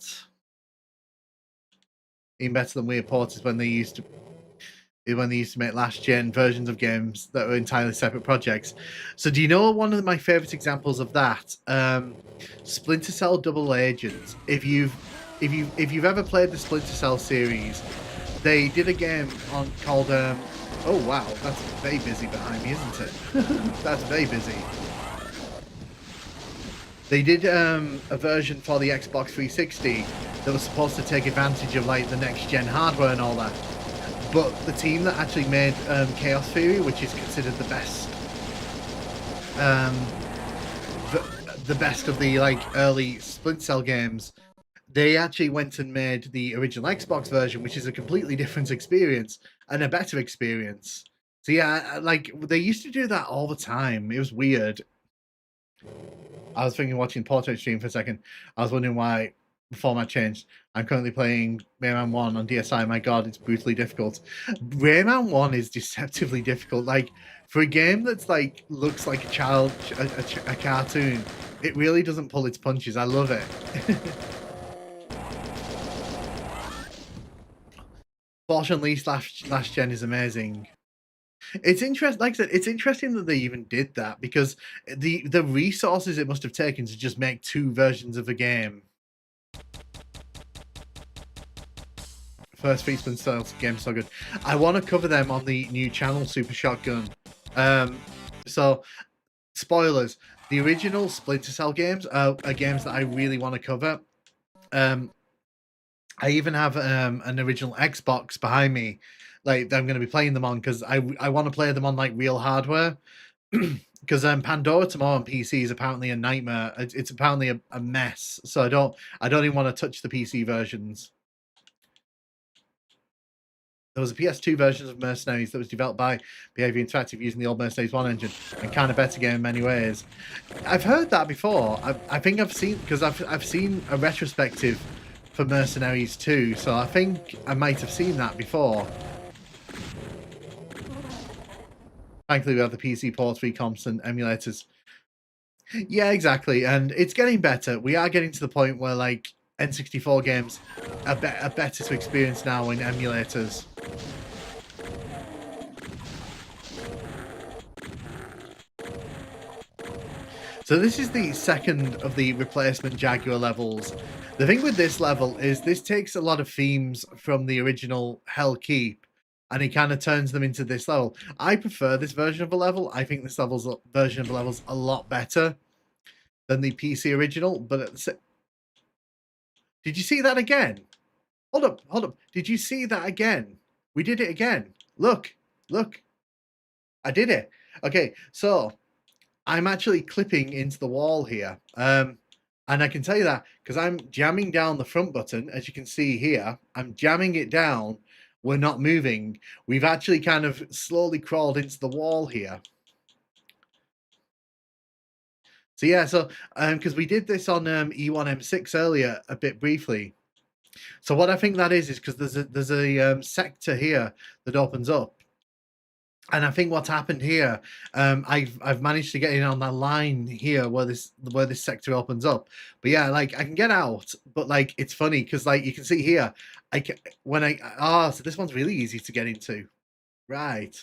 Even better than Weirport is when they used to make last gen versions of games that were entirely separate projects. So do you know one of my favorite examples of that? Splinter Cell Double Agent. If you've if you've ever played the Splinter Cell series, they did a game called oh wow, that's very busy behind me, isn't it? That's very busy. They did a version for the Xbox 360 that was supposed to take advantage of like the next gen hardware and all that. But the team that actually made Chaos Theory, which is considered the best, um, the best of the like early Splinter Cell games, they actually went and made the original Xbox version, which is a completely different experience and a better experience. So yeah, like they used to do that all the time. It was weird. I was thinking watching Portrait Stream for a second. I was wondering why the format changed. I'm currently playing Rayman 1 on DSi. My god, it's brutally difficult. Rayman 1 is deceptively difficult. Like, for a game that's like, looks like a cartoon, it really doesn't pull its punches. I love it. Force Unleashed last gen is amazing. It's interesting, like I said, it's interesting that they even did that because the resources it must have taken to just make two versions of the game. First Feastman style game so good. I want to cover them on the new channel Super Shotgun. So spoilers: the original Splinter Cell games are games that I really want to cover. I even have an original Xbox behind me, like that I'm going to be playing them on because I want to play them on like real hardware. Because Pandora tomorrow on PC is apparently a nightmare. It's apparently a mess. So I don't even want to touch the PC versions. There was a PS2 version of Mercenaries that was developed by Behaviour Interactive using the old Mercenaries 1 engine and kind of better game in many ways. I've heard that before. I think I've seen, because I've seen a retrospective for Mercenaries 2, so I think I might have seen that before. Thankfully, we have the PC ports, recomps, and emulators. Yeah, exactly, and it's getting better. We are getting to the point where, like, N64 games are better to experience now in emulators. So this is the second of the replacement Jaguar levels. The thing with this level is this takes a lot of themes from the original Hell Keep, and it kind of turns them into this level. I prefer this version of a level. I think this version of a level's a lot better than the PC original, but did you see that again? Hold up. Did you see that again? We did it again. Look. I did it. Okay, so I'm actually clipping into the wall here. And I can tell you that because I'm jamming down the front button, as you can see here. I'm jamming it down. We're not moving. We've actually kind of slowly crawled into the wall here. So yeah, so because we did this on E1M6 earlier a bit briefly. So what I think that is because there's a sector here that opens up. And I think what's happened here, I've managed to get in on that line here where this sector opens up. But yeah, like I can get out, but like it's funny because like you can see here, so this one's really easy to get into, right?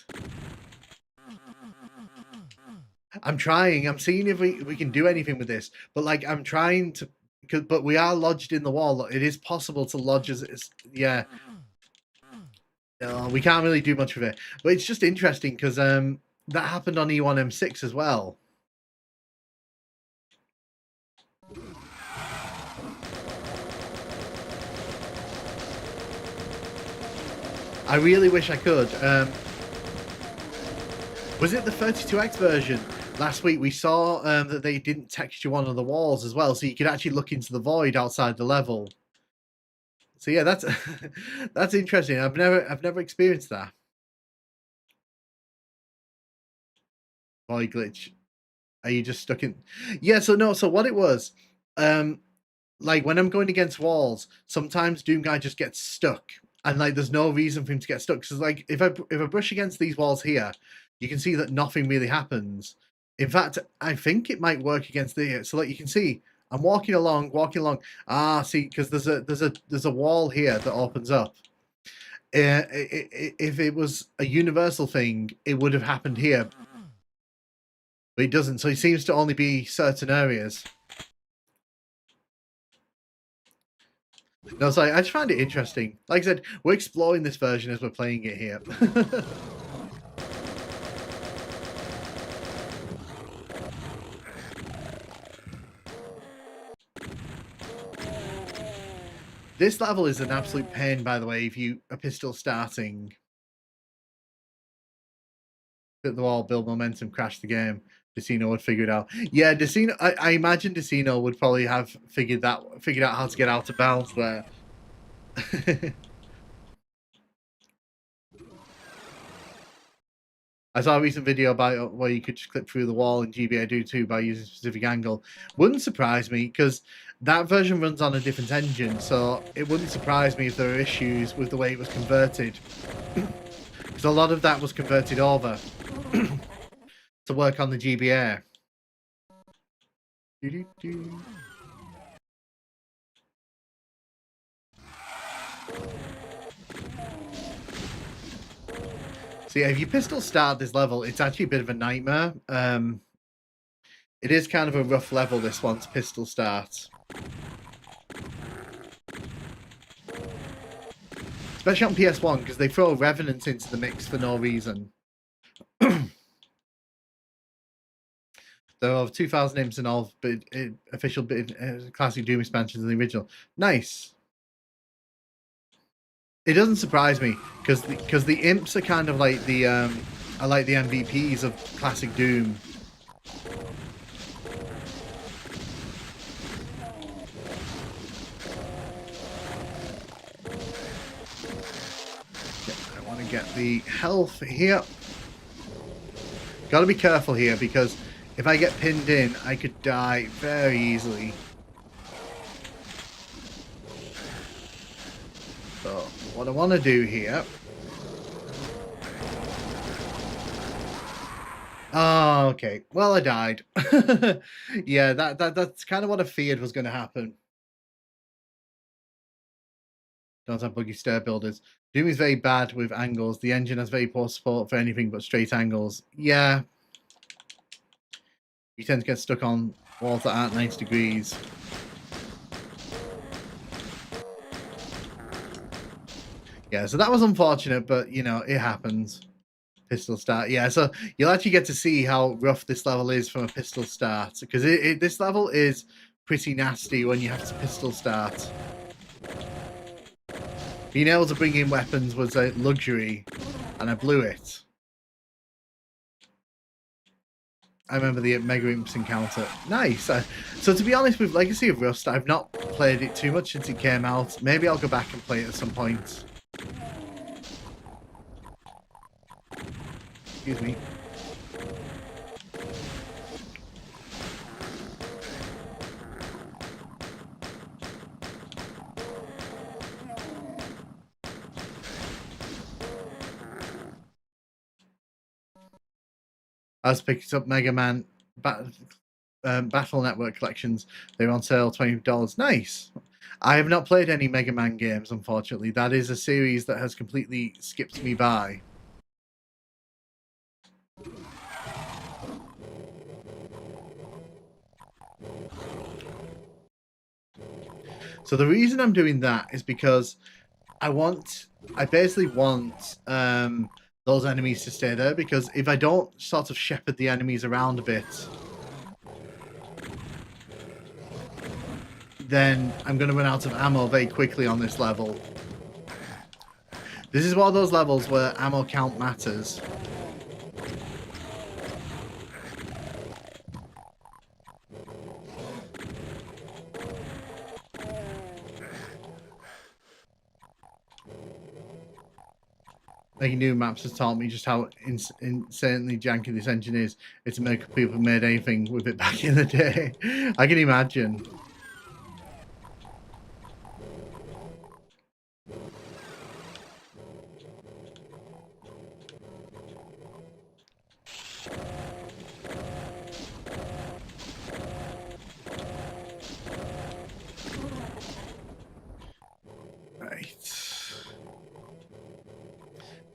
I'm trying. I'm seeing if we can do anything with this, but like I'm trying to, but we are lodged in the wall. It is possible to lodge as yeah. No, we can't really do much with it, but it's just interesting because that happened on E1M6 as well. I really wish I could. Was it the 32X version? Last week we saw that they didn't texture one of the walls as well, so you could actually look into the void outside the level. So yeah, that's that's interesting. I've never experienced that. Void glitch. Are you just stuck in? Yeah. So no. So what it was, like when I'm going against walls, sometimes Doom Guy just gets stuck, and like there's no reason for him to get stuck. Because like if I brush against these walls here, you can see that nothing really happens. In fact, I think it might work against the. So like you can see, I'm walking along. Ah, see, because there's a wall here that opens up. If it was a universal thing, it would have happened here, but it doesn't. So it seems to only be certain areas. No, sorry, I just find it interesting. Like I said, we're exploring this version as we're playing it here. This level is an absolute pain, by the way, if you are pistol starting. Hit the wall, build momentum, crash the game. Decino would figure it out. Yeah, Decino. I imagine Decino would probably have figured out how to get out of bounds there. I saw a recent video about where you could just clip through the wall in GBA Do 2 by using a specific angle. Wouldn't surprise me because that version runs on a different engine, so it wouldn't surprise me if there are issues with the way it was converted. Because a lot of that was converted over to work on the GBA. So yeah, if you pistol start this level, it's actually a bit of a nightmare. It is kind of a rough level, this one, to pistol start. Especially on PS1, because they throw Revenant into the mix for no reason. There are over 2,000 imps in all official classic Doom expansions in the original. Nice. It doesn't surprise me because the imps are kind of like the MVPs of classic Doom. I want to get the health here. Got to be careful here because if I get pinned in, I could die very easily. So what I want to do here. Oh, okay. Well, I died. Yeah, that's kind of what I feared was going to happen. Don't have buggy stair builders. Doom is very bad with angles. The engine has very poor support for anything but straight angles. Yeah. You tend to get stuck on walls that aren't 90 degrees. Yeah, so that was unfortunate, but, you know, it happens. Pistol start. Yeah, so you'll actually get to see how rough this level is from a pistol start. Because this level is pretty nasty when you have to pistol start. Being able to bring in weapons was a luxury, and I blew it. I remember the Mega Imps encounter. Nice. So to be honest, with Legacy of Rust, I've not played it too much since it came out. Maybe I'll go back and play it at some point. Excuse me. I was picking up Mega Man Battle Network collections. They were on sale, $20. Nice. I have not played any Mega Man games, unfortunately. That is a series that has completely skipped me by. So the reason I'm doing that is because I basically want those enemies to stay there, because if I don't sort of shepherd the enemies around a bit, then I'm going to run out of ammo very quickly on this level. This is one of those levels where ammo count matters. Making new maps has taught me just how insanely janky this engine is. It's a miracle people made anything with it back in the day. I can imagine.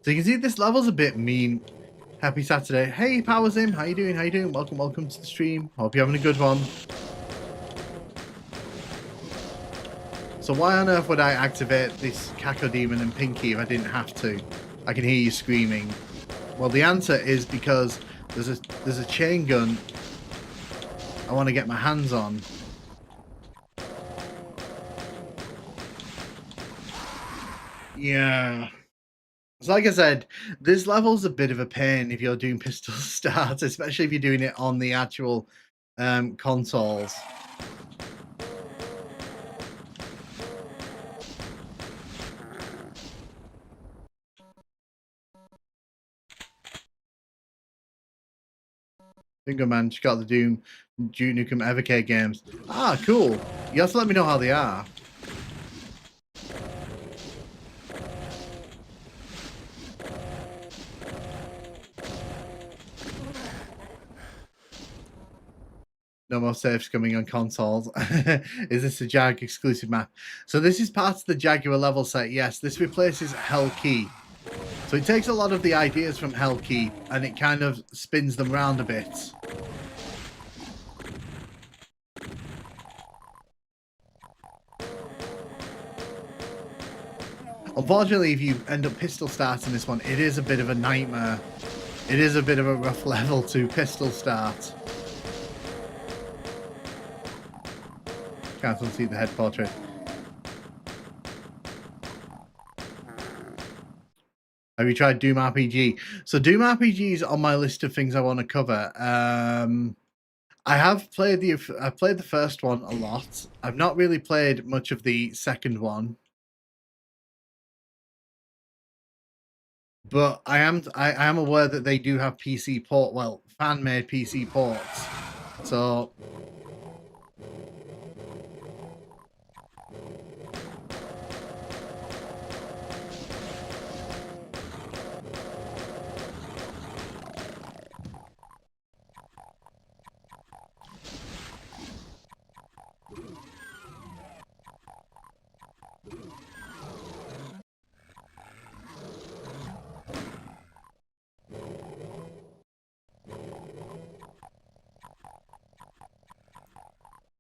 So you can see this level's a bit mean. Happy Saturday. Hey, Powers in. How you doing? How you doing? Welcome to the stream. Hope you're having a good one. So why on earth would I activate this Cacodemon and Pinky if I didn't have to? I can hear you screaming. Well, the answer is because there's a chain gun I want to get my hands on. Yeah. So like I said, this level's a bit of a pain if you're doing pistol start, especially if you're doing it on the actual consoles. Bingo Man just got the Duke Nukem Evercade games. Ah, cool. You have to let me know how they are. No more saves coming on consoles. Is this a Jag exclusive map? So this is part of the Jaguar level set. Yes, this replaces Hell Key. So it takes a lot of the ideas from Hell Key and it kind of spins them around a bit. Unfortunately, if you end up pistol starting this one, it is a bit of a nightmare. It is a bit of a rough level to pistol start. Can't see the head portrait. Have you tried Doom RPG? So Doom RPG is on my list of things I want to cover. I've played the first one a lot. I've not really played much of the second one. But I am aware that they do have PC fan-made PC ports. So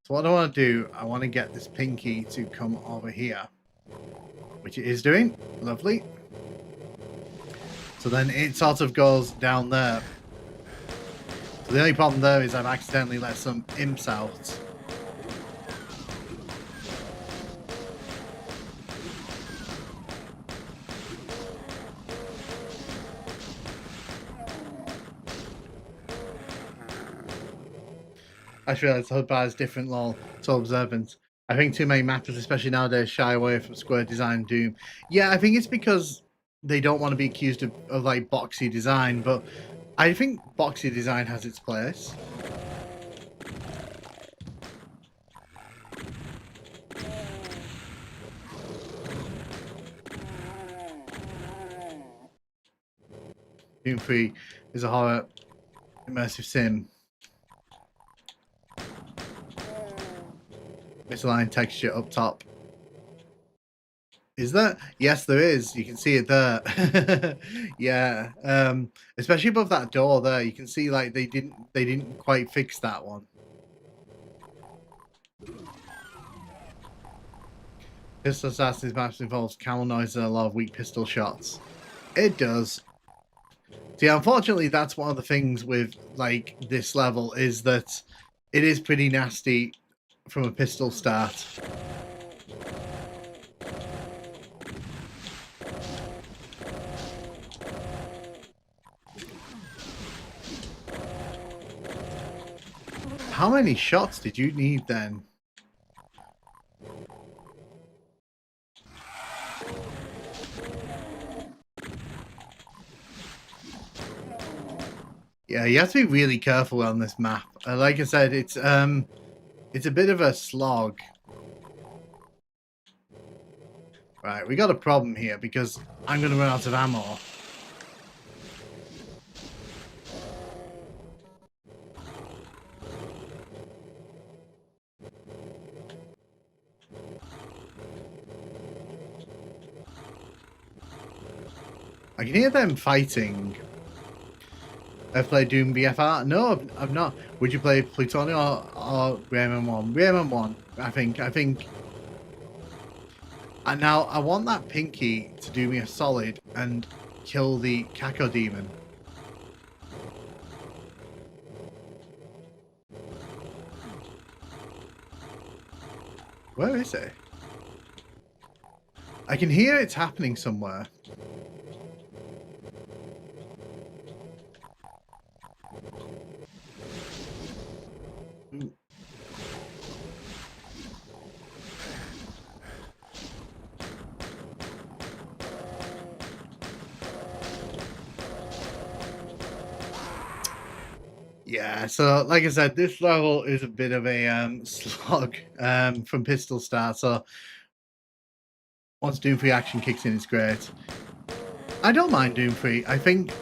So what I want to do, I want to get this Pinky to come over here, which it is doing. Lovely. So then it sort of goes down there. So the only problem there is I've accidentally let some imps out. I just realised HUD is different, lol. So observant. I think too many mappers, especially nowadays, shy away from square design Doom. Yeah, I think it's because they don't want to be accused of like boxy design, but I think boxy design has its place. Doom 3 is a horror immersive sim. Misaligned texture up top. Is that? Yes, there is. You can see it there. Yeah. Especially above that door there, you can see like they didn't quite fix that one. Pistol Assassin's maps involves camel noise and a lot of weak pistol shots. It does. See, unfortunately, that's one of the things with like this level is that it is pretty nasty from a pistol start. How many shots did you need then? Yeah, you have to be really careful on this map. Like I said, it's a bit of a slog. Right, we got a problem here because I'm going to run out of ammo. I can hear them fighting. I've played Doom BFR. No, I've not. Would you play Plutonium or Rayman 1? Rayman 1, I think. And now I want that pinky to do me a solid and kill the Kako demon. Where is it? I can hear it's happening somewhere. Ooh. Yeah, so like I said, this level is a bit of a slog from pistol start. So once Doom 3 action kicks in, it's great. I don't mind Doom 3. I think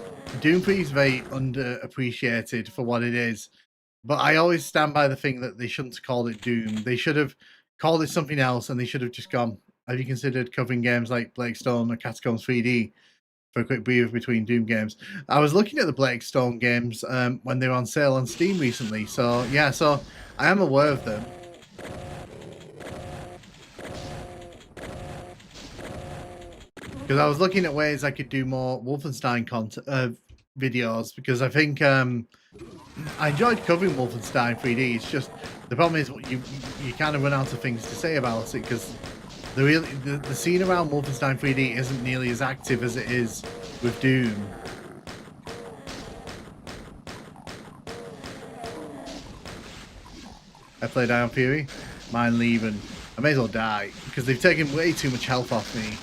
Doom 3 is very underappreciated for what it is. But I always stand by the thing that they shouldn't have called it Doom. They should have called it something else, and they should have just gone. Have you considered covering games like Blake Stone or Catacombs 3D for a quick breather between Doom games? I was looking at the Blake Stone games when they were on sale on Steam recently. So yeah, so I am aware of them. Because I was looking at ways I could do more Wolfenstein content videos, because I think I enjoyed covering Wolfenstein 3D. It's just the problem is you kind of run out of things to say about it, because the scene around Wolfenstein 3D isn't nearly as active as it is with Doom. I played Iron Fury, mine leaving. I may as well die because they've taken way too much health off me.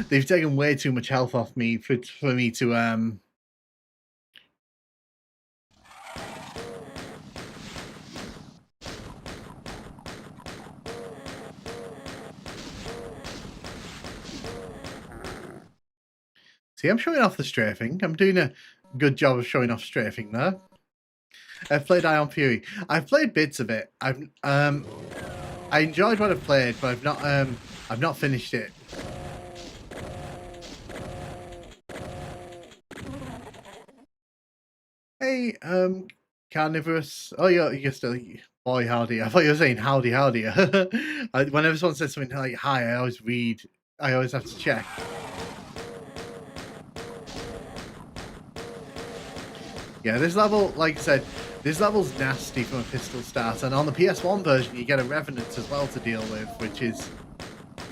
They've taken way too much health off me for me to See, I'm showing off the strafing. I'm doing a good job of showing off strafing there. I've played Ion Fury. I've played bits of it. I enjoyed what I've played, but I've not finished it. Hey, carnivorous. Oh, you're still. Boy, howdy. I thought you were saying howdy, howdy. Whenever someone says something like hi, I always read. I always have to check. Yeah, this level, like I said, this level's nasty from a pistol start, and on the PS1 version, you get a Revenant as well to deal with, which is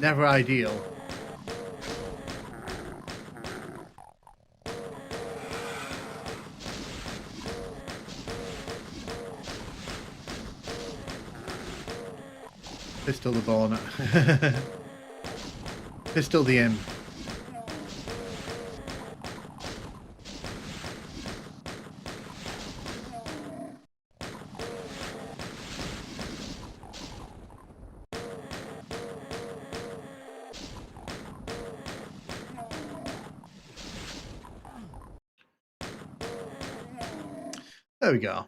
never ideal. Pistol the Born. Pistol the M. There we go.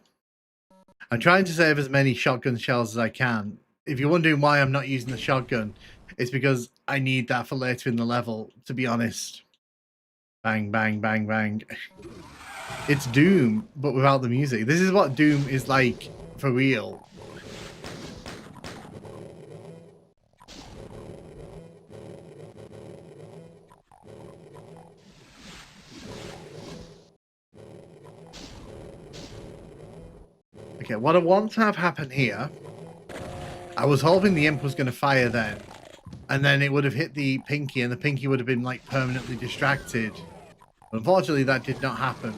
I'm trying to save as many shotgun shells as I can. If you're wondering why I'm not using the shotgun, it's because I need that for later in the level, to be honest. Bang, bang, bang, bang. It's Doom, but without the music. This is what Doom is like for real. Okay, what I want to have happen here, I was hoping the imp was going to fire then, and then it would have hit the pinky, and the pinky would have been like permanently distracted. Unfortunately, that did not happen.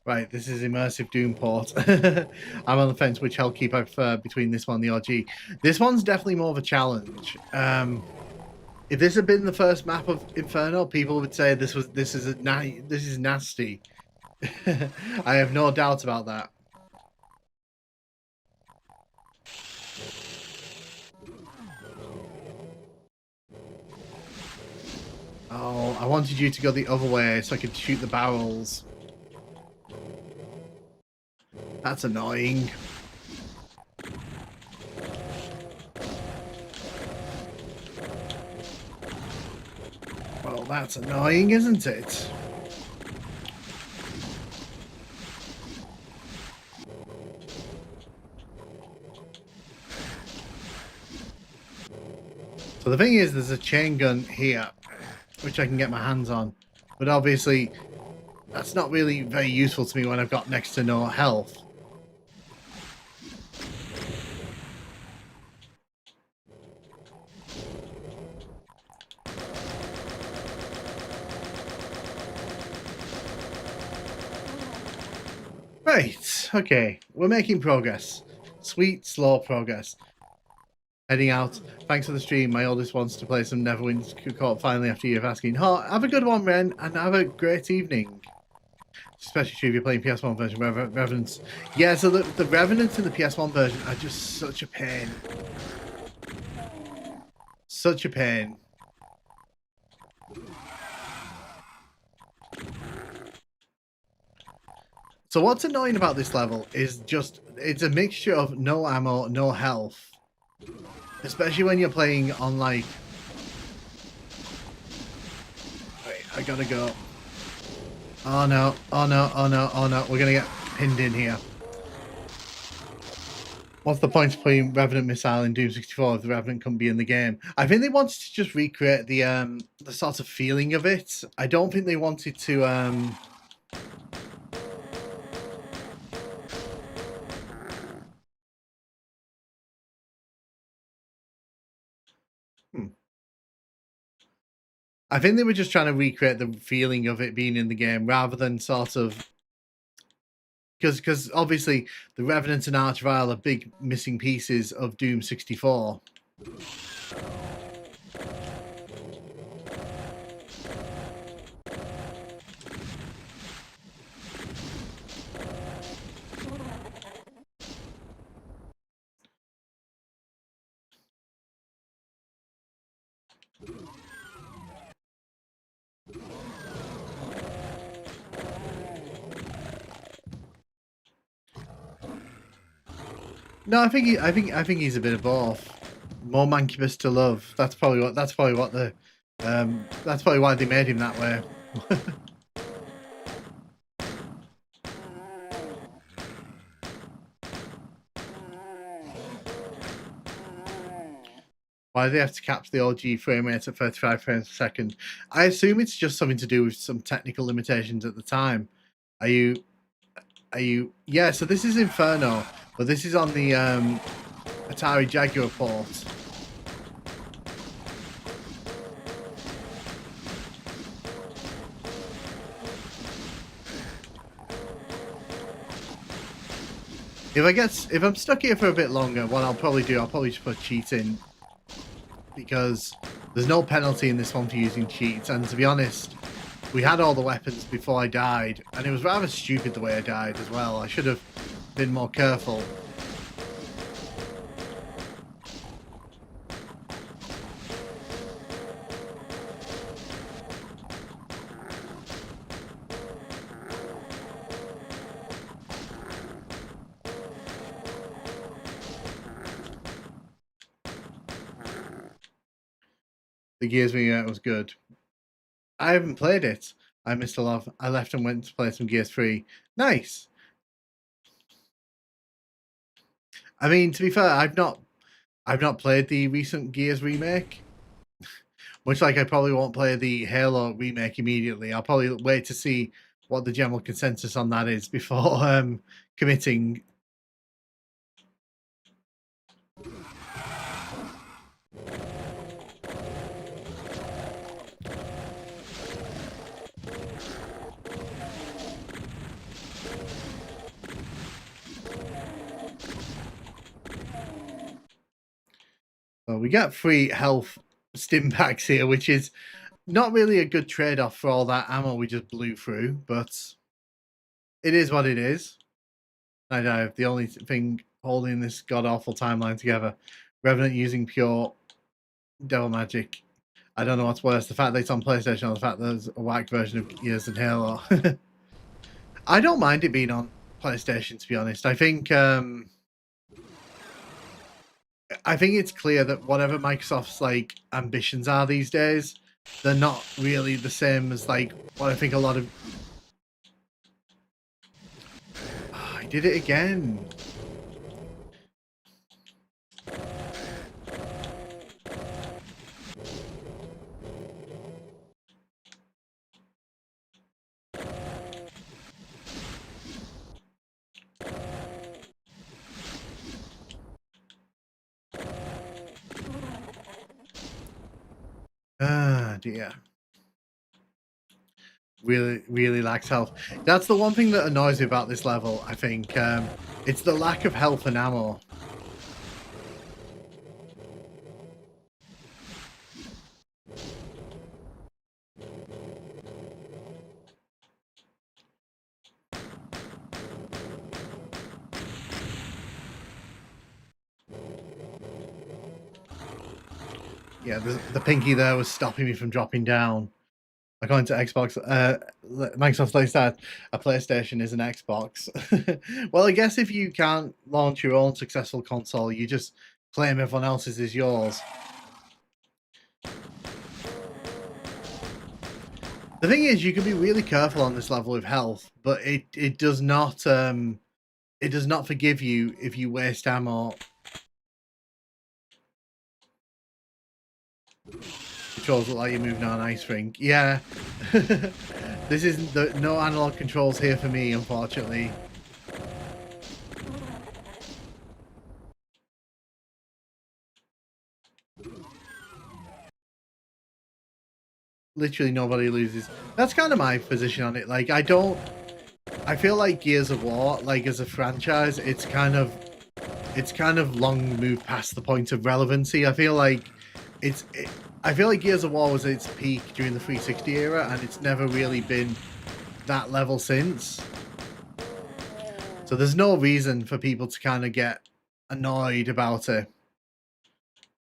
Right, this is immersive Doom port. I'm on the fence which Hellkeep I prefer between this one and the RG. This one's definitely more of a challenge. If this had been the first map of Inferno, people would say this is nasty. I have no doubt about that. Oh, I wanted you to go the other way so I could shoot the barrels. That's annoying. Well, that's annoying, isn't it? So the thing is, there's a chain gun here, which I can get my hands on. But obviously, that's not really very useful to me when I've got next to no health. Right, okay, we're making progress. Sweet, slow progress. Heading out. Thanks for the stream. My oldest wants to play some Neverwinter's Co-op finally after years of asking. Oh, have a good one, Ren, and have a great evening. Especially if you're playing PS1 version, Revenants. Yeah, so the Revenants in the PS1 version are just such a pain. Such a pain. So what's annoying about this level is just, it's a mixture of no ammo, no health. Especially when you're playing on like... Wait, I gotta go. Oh no, oh no, oh no, oh no, we're gonna get pinned in here. What's the point of playing Revenant Missile in Doom 64 if the Revenant couldn't be in the game? I think they wanted to just recreate the sort of feeling of it. I don't think they wanted to I think they were just trying to recreate the feeling of it being in the game rather than sort of... Because obviously the Revenant and Archvile are big missing pieces of Doom 64. No, I think he's a bit of both. More mancubus to love. That's probably what the that's probably why they made him that way. Why do they have to cap the OG frame rate at 35 frames per second? I assume it's just something to do with some technical limitations at the time. Are you yeah, so this is Inferno, but this is on the Atari Jaguar port. If I'm stuck here for a bit longer, what I'll probably do, I'll probably just put cheats in, because there's no penalty in this one for using cheats, and to be honest, we had all the weapons before I died, and it was rather stupid the way I died as well. I should have been more careful. The Gears remake was good. I haven't played it. I missed a lot. I left and went to play some Gears 3. Nice. I mean, to be fair, I've not played the recent Gears remake. Much like I probably won't play the Halo remake immediately. I'll probably wait to see what the general consensus on that is before committing. Well, we got free health stim packs here, which is not really a good trade-off for all that ammo we just blew through, but it is what it is. I know, the only thing holding this god-awful timeline together. Revenant using pure devil magic. I don't know what's worse, the fact that it's on PlayStation or the fact that there's a whack version of Gears and Halo. I don't mind it being on PlayStation, to be honest. I think it's clear that whatever Microsoft's like ambitions are these days, they're not really the same as like what I think a lot of. Oh, I did it again. Ah, dear. Really lacks health. That's the one thing that annoys me about this level, I think. It's the lack of health and ammo. Yeah, the pinky there was stopping me from dropping down. According to Xbox, Microsoft says that a PlayStation is an Xbox. Well, I guess if you can't launch your own successful console, you just claim everyone else's is yours. The thing is, you can be really careful on this level of health, but it does not forgive you if you waste ammo. Controls look like you're moving on an ice rink. Yeah. This isn't no analog controls here for me, unfortunately. Literally nobody loses. That's kind of my position on it. Like, I feel like Gears of War, like as a franchise, it's kind of long moved past the point of relevancy. I feel like Gears of War was at its peak during the 360 era, and it's never really been that level since. So there's no reason for people to kind of get annoyed about it.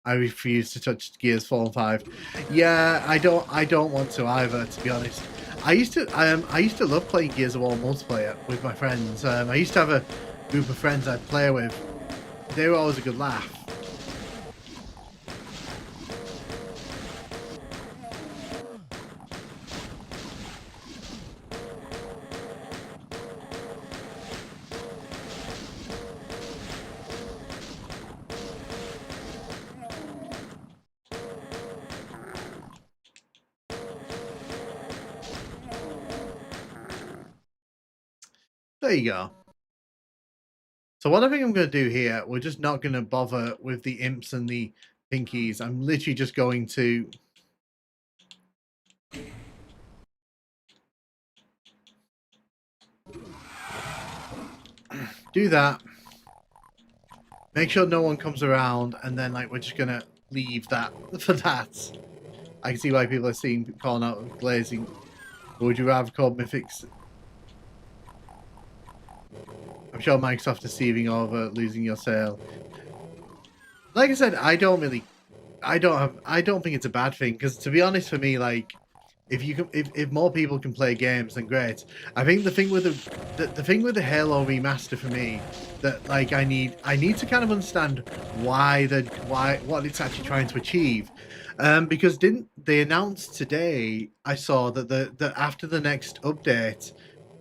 I refuse to touch Gears 4 and 5. Yeah, I don't want to either, to be honest. I used to love playing Gears of War multiplayer with my friends. I used to have a group of friends I'd play with. They were always a good laugh. There you go. So what I think I'm going to do here, we're just not going to bother with the imps and the pinkies. I'm literally just going to... do that. Make sure no one comes around, and then like we're just going to leave that for that. I can see why people are calling out glazing. Or would you rather call Mythics? I'm sure Microsoft is deceiving over losing your sale. Like I said, I don't think it's a bad thing, because to be honest, for me, like if more people can play games, then great. I think the thing with the Halo remaster for me, that like I need to kind of understand what it's actually trying to achieve. Because didn't they announce today? I saw that after the next update,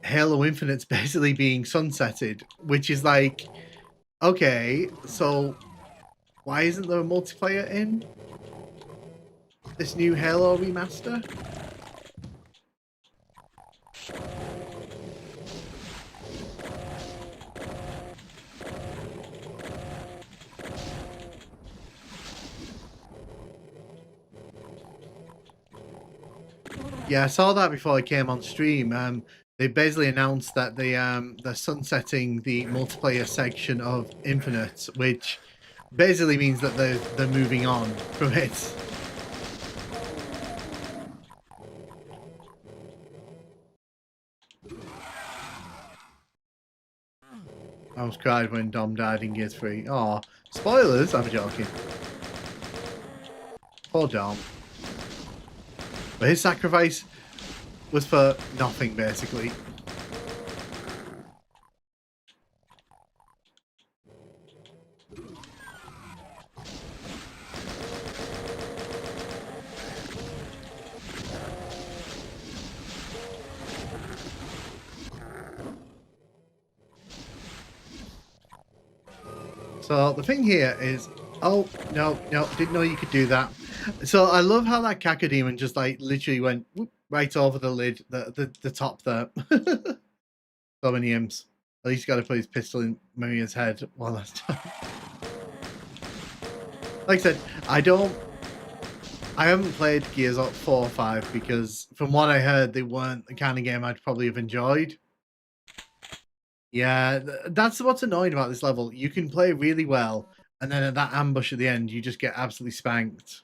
Halo Infinite's basically being sunsetted, which is like, okay, so why isn't there a multiplayer in this new Halo remaster? Yeah, I saw that before I came on stream. They basically announced that they're sunsetting the multiplayer section of Infinite, which basically means that they're moving on from it. I almost cried when Dom died in Gears 3. Aw, spoilers? I'm joking. Poor Dom. But his sacrifice was for nothing, basically. So the thing here is, oh no, didn't know you could do that. So I love how that cacodemon just like literally went whoop, right over the lid, the top there. So many imps. At least got to put his pistol in Maria's head while that's done. Like I said, I haven't played Gears 4 or 5 because from what I heard, they weren't the kind of game I'd probably have enjoyed. Yeah, that's what's annoying about this level. You can play really well, and then at that ambush at the end, you just get absolutely spanked.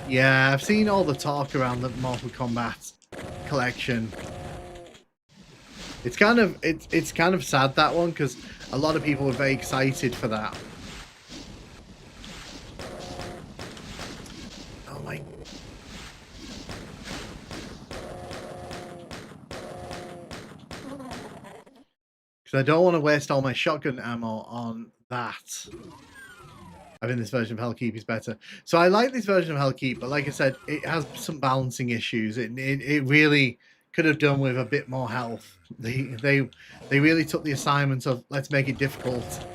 Yeah, I've seen all the talk around the Mortal Kombat collection. It's kind of sad, that one, because a lot of people were very excited for that. Oh my. Because I don't want to waste all my shotgun ammo on that. I think this version of Hellkeep is better. So I like this version of Hellkeep, but like I said, it has some balancing issues. It really could have done with a bit more health. They really took the assignment of let's make it difficult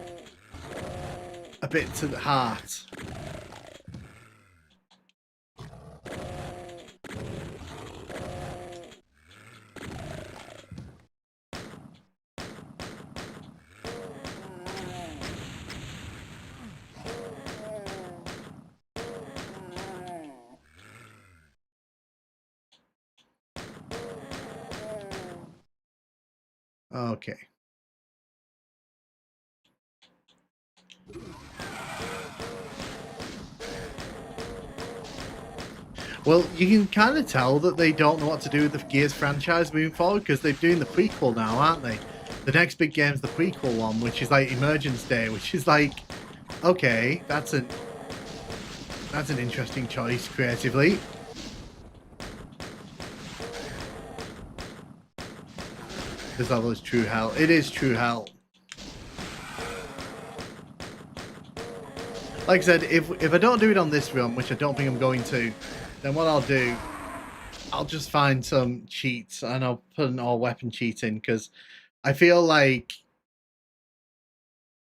a bit to the heart. Okay. Well, you can kind of tell that they don't know what to do with the Gears franchise moving forward because they're doing the prequel now, aren't they? The next big game's the prequel one, which is like Emergence Day, which is like, okay, that's an interesting choice creatively. This level is true hell. It is true hell. Like I said, if I don't do it on this run, which I don't think I'm going to, then what I'll do, I'll just find some cheats and I'll put an all weapon cheat in because I feel like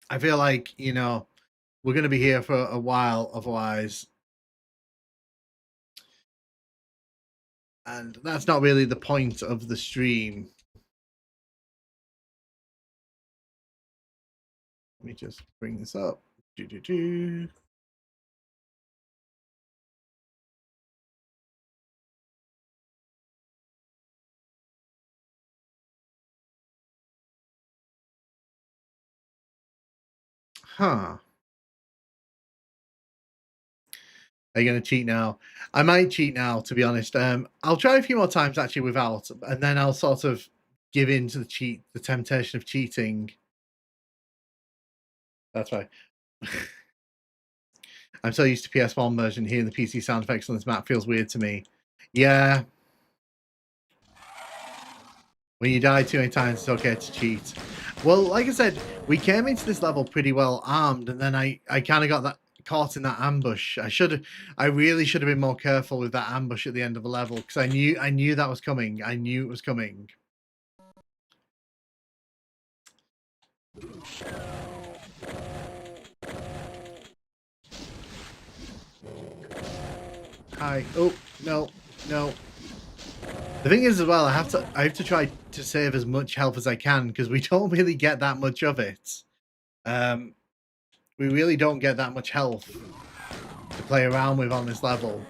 you know we're going to be here for a while otherwise, and that's not really the point of the stream. Let me just bring this up. Huh. Are you going to cheat now? I might cheat now, to be honest. I'll try a few more times actually without, and then I'll sort of give in to the temptation of cheating. That's right. I'm so used to PS1 version. Hearing the PC sound effects on this map feels weird to me. Yeah. When you die too many times, it's okay to cheat. Well, like I said, we came into this level pretty well armed, and then I kind of got that caught in that ambush. I really should have been more careful with that ambush at the end of the level because I knew that was coming. I knew it was coming. Hi. Oh no. The thing is, as well, I have to try to save as much health as I can because we don't really get that much of it. We really don't get that much health to play around with on this level.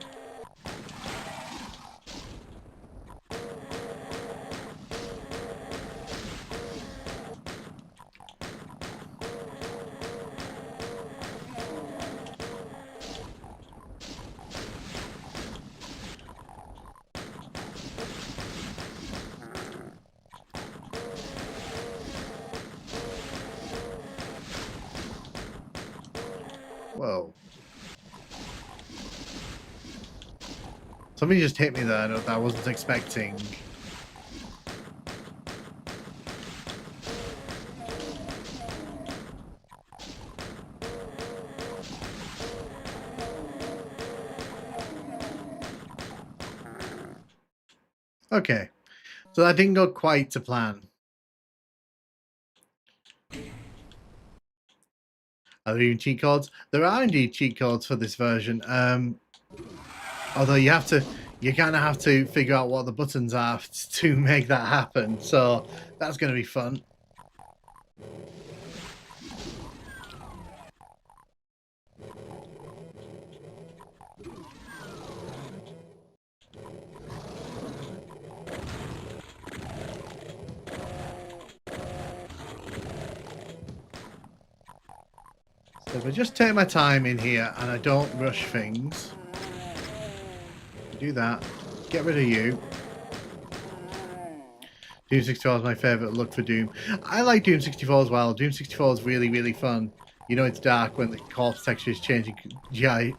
Whoa. Somebody just hit me there that I wasn't expecting. Okay. So that didn't go quite to plan. Are there even cheat codes? There are indeed cheat codes for this version. Although you kind of have to figure out what the buttons are to make that happen. So that's going to be fun. So if I just take my time in here and I don't rush things, do that, get rid of you. Doom 64 is my favourite look for Doom. I like Doom 64 as well. Doom 64 is really, really fun. You know it's dark when the corpse texture is changing. Yeah.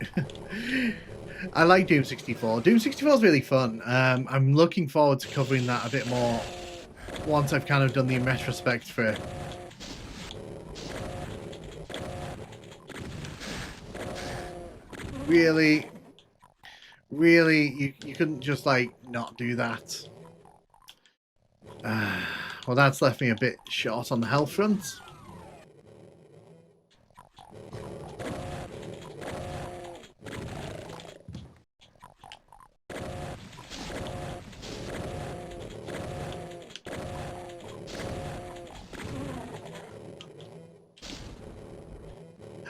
I like Doom 64. Doom 64 is really fun. I'm looking forward to covering that a bit more once I've kind of done the retrospect for it. Really, you couldn't just like not do that. Well, that's left me a bit short on the health front.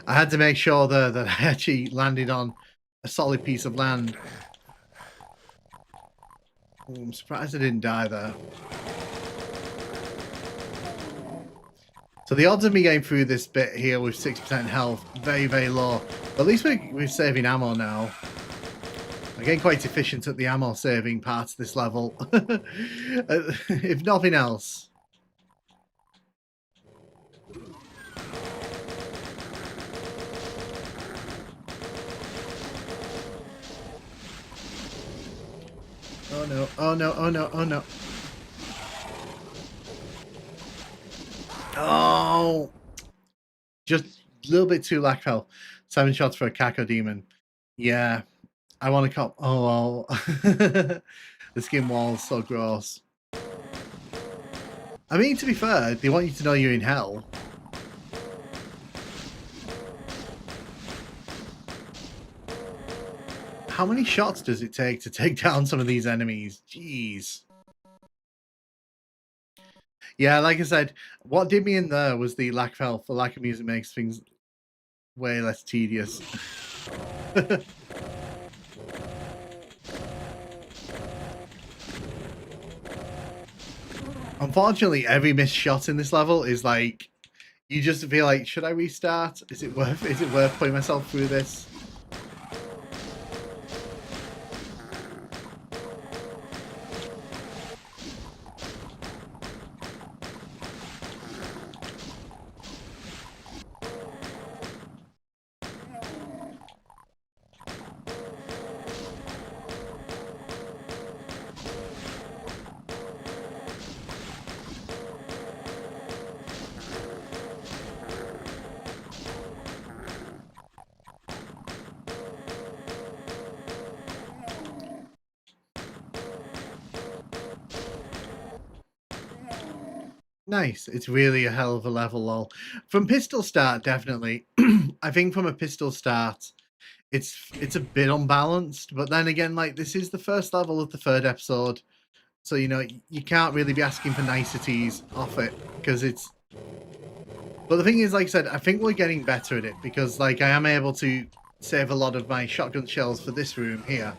I had to make sure there that I actually landed on a solid piece of land. Oh, I'm surprised I didn't die there. So the odds of me getting through this bit here with 6% health, very, very low. But at least we're saving ammo now. I'm getting quite efficient at the ammo saving part of this level. If nothing else. Oh no, oh no, oh no, oh no. Oh! Just a little bit too lack health. 7 shots for a Caco Demon. Yeah. I want to cop. Oh, well. The skin wall's so gross. I mean, to be fair, they want you to know you're in hell. How many shots does it take to take down some of these enemies? Jeez. Yeah, like I said, what did me in there was the lack of health. The lack of music makes things way less tedious. Unfortunately, every missed shot in this level is like, you just feel like, should I restart? Is it worth putting myself through this? Nice. It's really a hell of a level, lol. From pistol start, definitely. I think from a pistol start, it's a bit unbalanced. But then again, like, this is the first level of the third episode. So, you know, you can't really be asking for niceties off it. Because it's... But the thing is, like I said, I think we're getting better at it. Because, like, I am able to save a lot of my shotgun shells for this room here.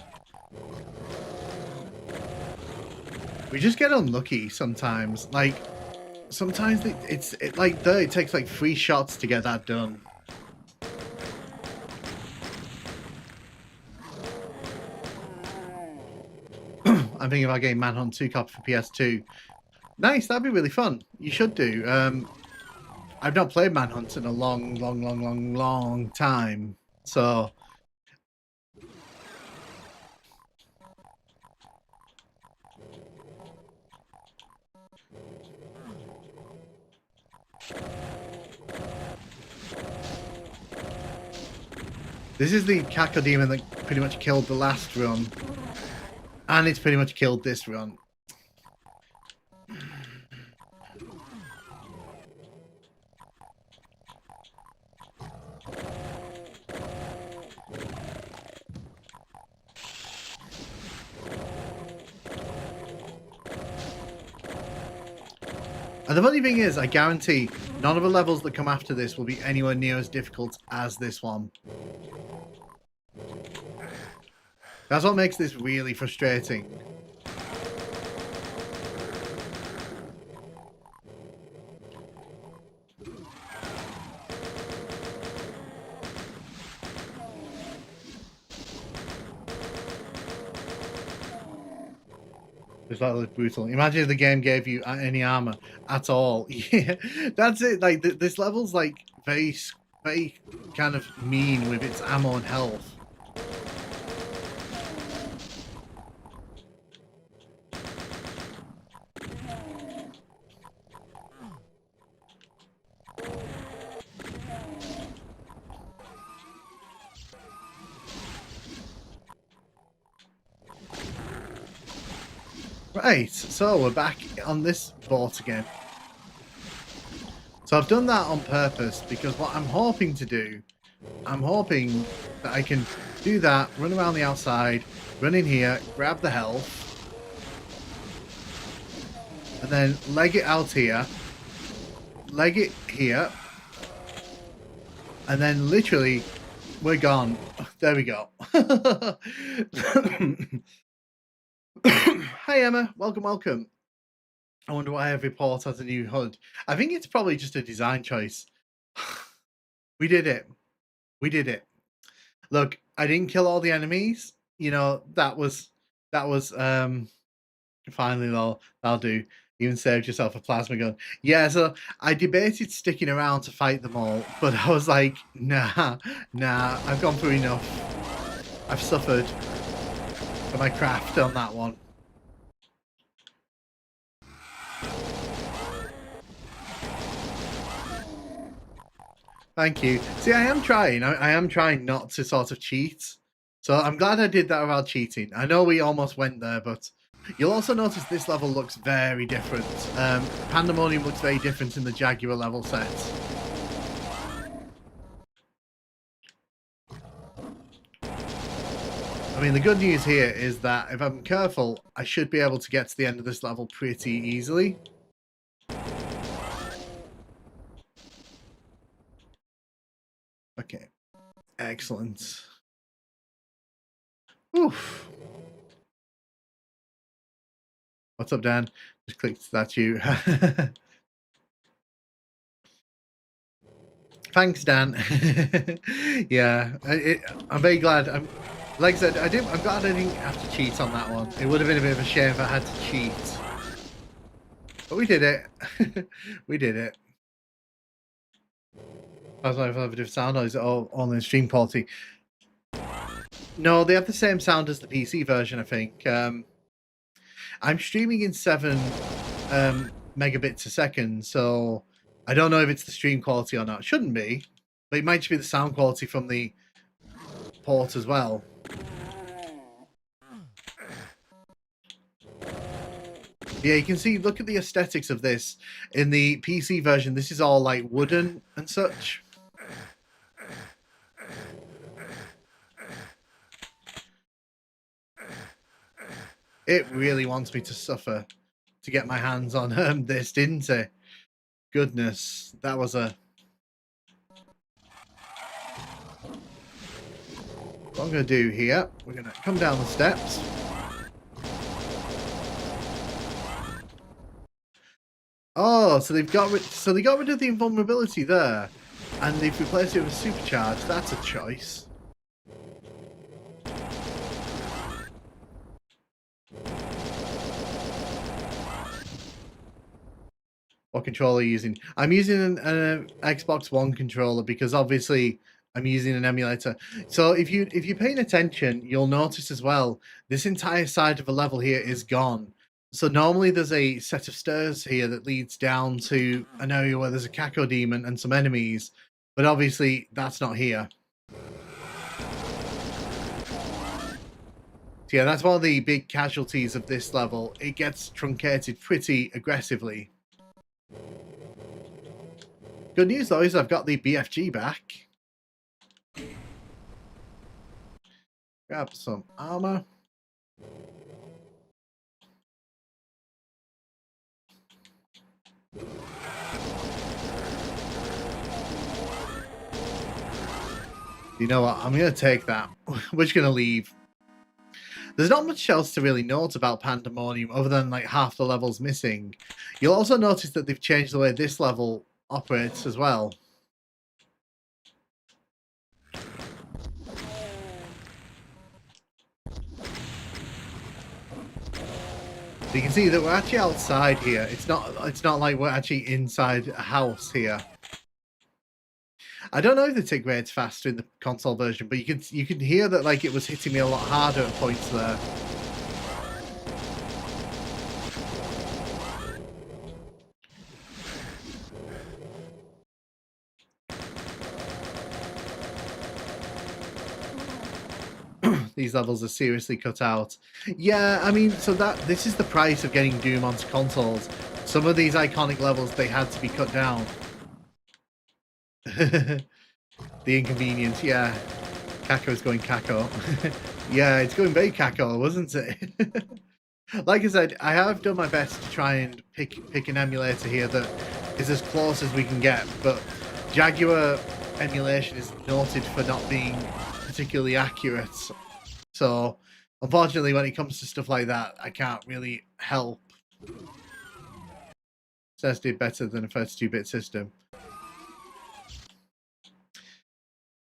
We just get unlucky sometimes. Like... Sometimes it takes like 3 shots to get that done. I'm thinking about getting Manhunt 2 copy for PS2. Nice, that'd be really fun. You should do. I've not played Manhunt in a long time. So... This is the Caco Demon that pretty much killed the last run. And it's pretty much killed this run. And the funny thing is, I guarantee none of the levels that come after this will be anywhere near as difficult as this one. That's what makes this really frustrating. This level is brutal. Imagine if the game gave you any armor at all. Yeah, that's it. Like this level's like very kind of mean with its ammo and health. Right, so we're back on this boat again. So I've done that on purpose because what I'm hoping to do, I'm hoping that I can do that, run around the outside, run in here, grab the health, and then leg it out here, leg it here, and then literally we're gone. There we go. Hi Emma, welcome. I wonder why every port has a new HUD. I think it's probably just a design choice. We did it. We did it. Look, I didn't kill all the enemies. You know, that was finally that'll do. Even saved yourself a plasma gun. Yeah, so I debated sticking around to fight them all, but I was like, nah, I've gone through enough. I've suffered for my craft on that one. Thank you. See, I am trying. I am trying not to sort of cheat. So I'm glad I did that without cheating. I know we almost went there, but you'll also notice this level looks very different. Pandemonium looks very different in the Jaguar level set. I mean, the good news here is that if I'm careful, I should be able to get to the end of this level pretty easily. Okay. Excellent. Oof. What's up, Dan? Just clicked that you. Thanks, Dan. Yeah, I'm very glad. Like I said, I'm glad I didn't have to cheat on that one. It would have been a bit of a shame if I had to cheat, but we did it. We did it. I was like, if I have a different sound, or is it all in stream quality? No, they have the same sound as the PC version, I think. I'm streaming in 7 megabits a second, so I don't know if it's the stream quality or not. It shouldn't be, but it might just be the sound quality from the port as well. Yeah, you can see, look at the aesthetics of this. In the PC version, this is all like wooden and such. It really wants me to suffer to get my hands on this, didn't it? Goodness, that was a... What I'm going to do here, we're going to come down the steps. Oh, so they got rid of the invulnerability there, and they've replaced it with a supercharge. That's a choice. What controller are you using? I'm using an Xbox One controller because obviously I'm using an emulator. So if you're paying attention, you'll notice as well this entire side of the level here is gone. So normally there's a set of stairs here that leads down to an area where there's a Caco demon and some enemies, but obviously that's not here. So yeah, that's one of the big casualties of this level. It gets truncated pretty aggressively. Good news though is I've got the BFG back. Grab some armor. You know what? I'm going to take that. We're just going to leave. There's not much else to really note about Pandemonium other than like half the levels missing. You'll also notice that they've changed the way this level operates as well. You can see that we're actually outside here. It's not like we're actually inside a house here. I don't know if the tick rate's faster in the console version, but you can hear that like it was hitting me a lot harder at points there. These levels are seriously cut out. Yeah, I mean, so this is the price of getting Doom onto consoles. Some of these iconic levels, they had to be cut down. The inconvenience, yeah. Caco's going caco. Yeah, it's going very caco, wasn't it? Like I said, I have done my best to try and pick an emulator here that is as close as we can get, but Jaguar emulation is noted for not being particularly accurate. So, unfortunately, when it comes to stuff like that, I can't really help. SNES did better than a 32-bit system.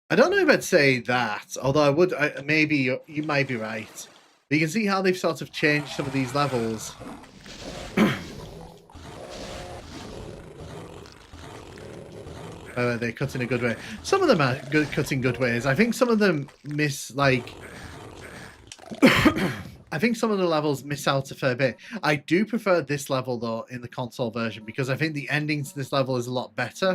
I don't know if I'd say that, although I would. Maybe you might be right. But you can see how they've sort of changed some of these levels. They cut in a good way. Some of them are cut in good ways. I think some of them miss, like... I think some of the levels miss out a fair bit. I do prefer this level, though, in the console version, because I think the ending to this level is a lot better.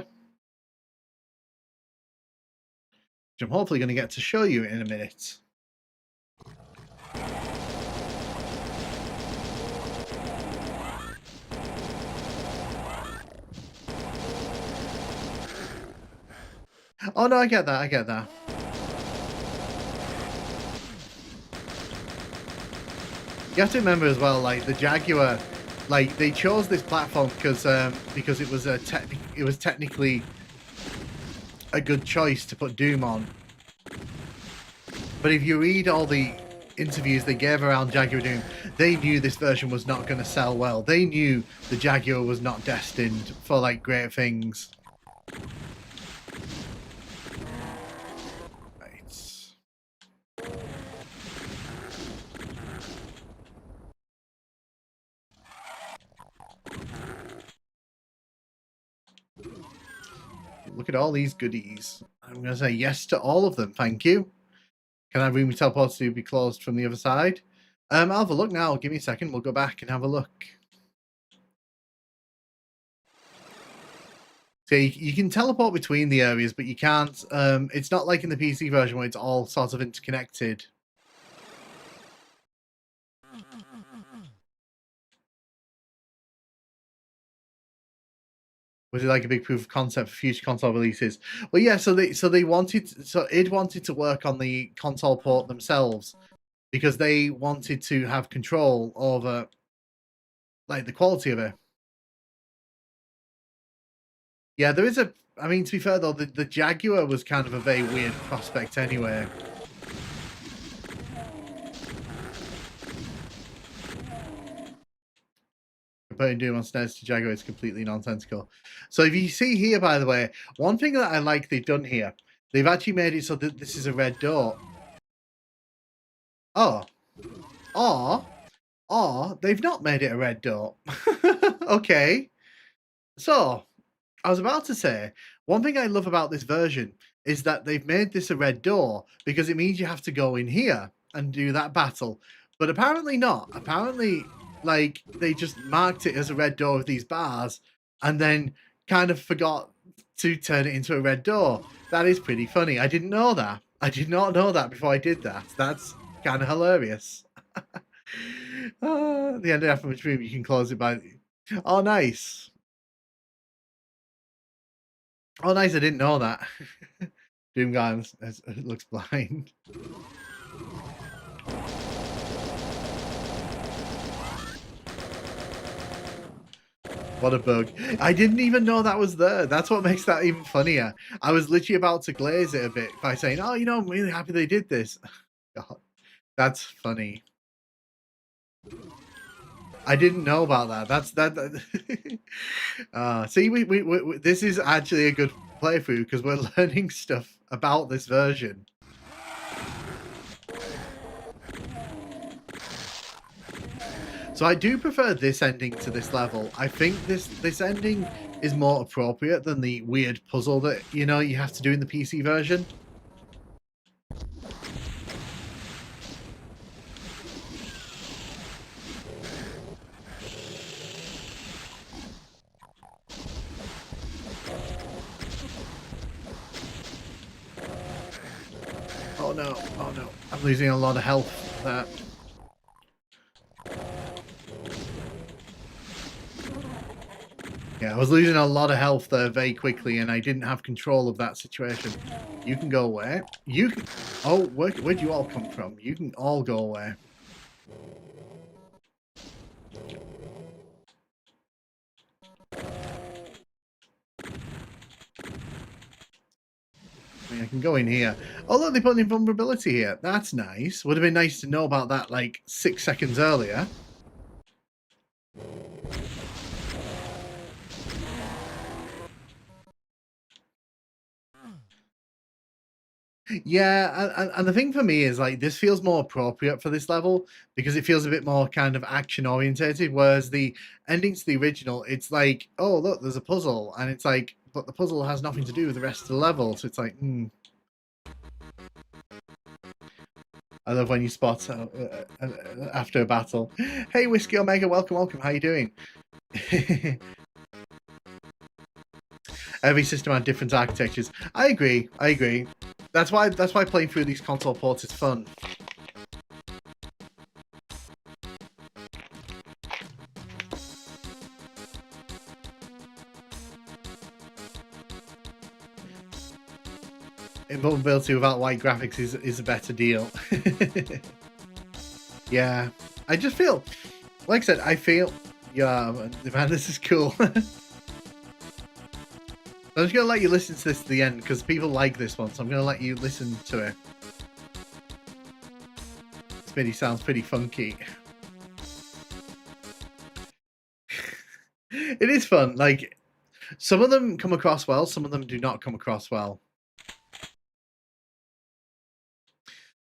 Which I'm hopefully going to get to show you in a minute. Oh no, I get that, I get that. You have to remember as well, like the Jaguar, like they chose this platform because it was technically a good choice to put Doom on. But if you read all the interviews they gave around Jaguar Doom, they knew this version was not going to sell well. They knew the Jaguar was not destined for like great things. Look at all these goodies. I'm going to say yes to all of them. Thank you. Can I bring my teleport to be closed from the other side? I'll have a look now. Give me a second. We'll go back and have a look. So you can teleport between the areas, but you can't. It's not like in the PC version where it's all sort of interconnected. Was it like a big proof of concept for future console releases? Well, yeah. So id wanted to work on the console port themselves because they wanted to have control over like the quality of it. Yeah, there is a. I mean, to be fair though, the Jaguar was kind of a very weird prospect anyway. Comparing Doom on SNES to Jaguar is completely nonsensical. So if you see here, by the way, one thing that I like they've done here, they've actually made it so that this is a red door. Oh. Or they've not made it a red door. Okay. So, I was about to say, one thing I love about this version is that they've made this a red door because it means you have to go in here and do that battle. But apparently not. Apparently, like, they just marked it as a red door with these bars and then kind of forgot to turn it into a red door. That is pretty funny. I didn't know that. I did not know that before I did that. That's kind of hilarious. The end of the room, you can close it by... Oh, nice. Oh, nice. I didn't know that. Doom guy looks blind. What a bug. I didn't even know that was there. That's what makes that even funnier. I was literally about to glaze it a bit by saying, oh, you know, I'm really happy they did this. God, that's funny. I didn't know about that. See, we this is actually a good playthrough because we're learning stuff about this version. So I do prefer this ending to this level. I think this ending is more appropriate than the weird puzzle that, you know, you have to do in the PC version. Oh no, oh no. I'm losing a lot of health there. Yeah, I was losing a lot of health there very quickly, and I didn't have control of that situation. You can go away. You can... Oh, where'd you all come from? You can all go away. I mean, I can go in here. Oh, look, they put an invulnerability here. That's nice. Would have been nice to know about that, like, 6 seconds earlier. Yeah, and the thing for me is, like, this feels more appropriate for this level because it feels a bit more kind of action orientated, whereas the ending to the original, it's like, oh, look, there's a puzzle, and it's like, but the puzzle has nothing to do with the rest of the level, so it's like, I love when you spot after a battle. Hey, Whiskey Omega, welcome, welcome. How you doing? Every system had different architectures. I agree. I agree. That's why playing through these console ports is fun. Invulnerability without white graphics is a better deal. Yeah, I just feel, like I said, I feel, yeah, man, this is cool. I'm just gonna let you listen to this to the end because people like this one, so I'm gonna let you listen to it. This MIDI sounds pretty funky. It is fun. Like, some of them come across well, some of them do not come across well.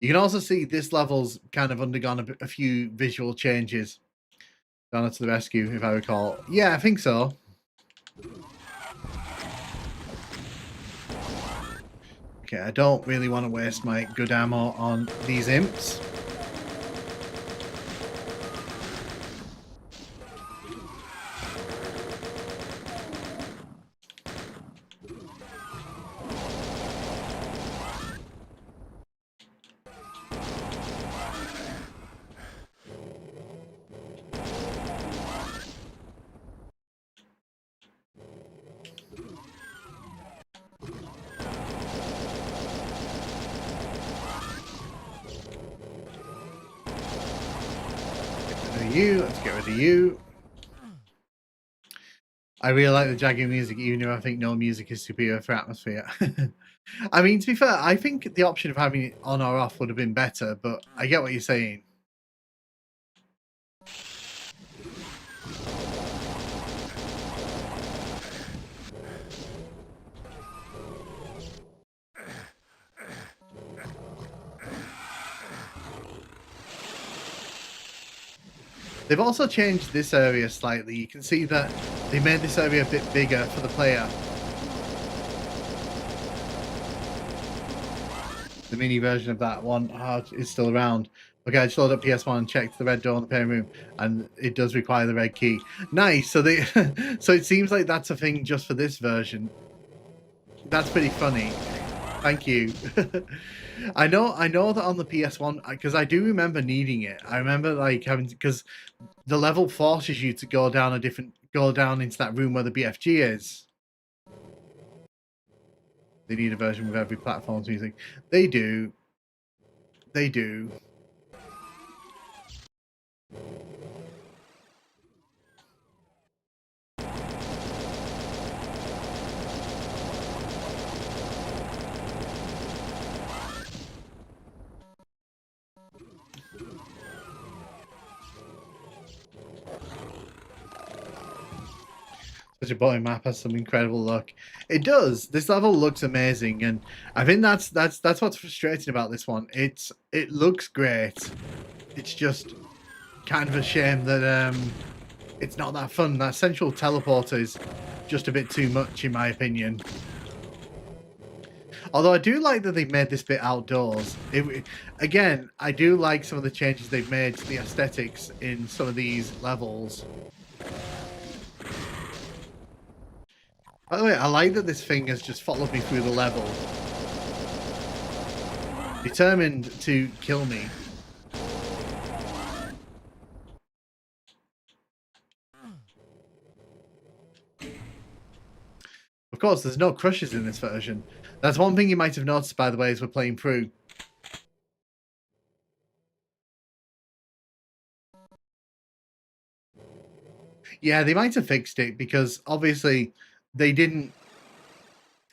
You can also see this level's kind of undergone a few visual changes. Donna to the rescue, if I recall. Yeah, I think so. Okay, I don't really want to waste my good ammo on these imps. Let's get rid of you. I really like the Jaguar music, even if I think no music is superior for atmosphere. I mean, to be fair, I think the option of having it on or off would have been better, but I get what you're saying. They've also changed this area slightly. You can see that they made this area a bit bigger for the player. The mini version of that one is still around. Okay, I just loaded up PS1 and checked the red door in the pairing room, and it does require the red key. Nice. So they, so it seems like that's a thing just for this version. That's pretty funny. Thank you. I know that on the PS1, because I do remember needing it. I remember like having, because the level forces you to go down into that room where the BFG is. They need a version with every platform's music. They do. They do. Such a boring map has some incredible look. It does. This level looks amazing, and I think that's what's frustrating about this one. It looks great. It's just kind of a shame that it's not that fun. That central teleporter is just a bit too much, in my opinion. Although I do like that they've made this bit outdoors. Again, I do like some of the changes they've made to the aesthetics in some of these levels. By the way, I like that this thing has just followed me through the level. Determined to kill me. Of course, there's no crushes in this version. That's one thing you might have noticed, by the way, as we're playing through. Yeah, they might have fixed it because obviously they didn't.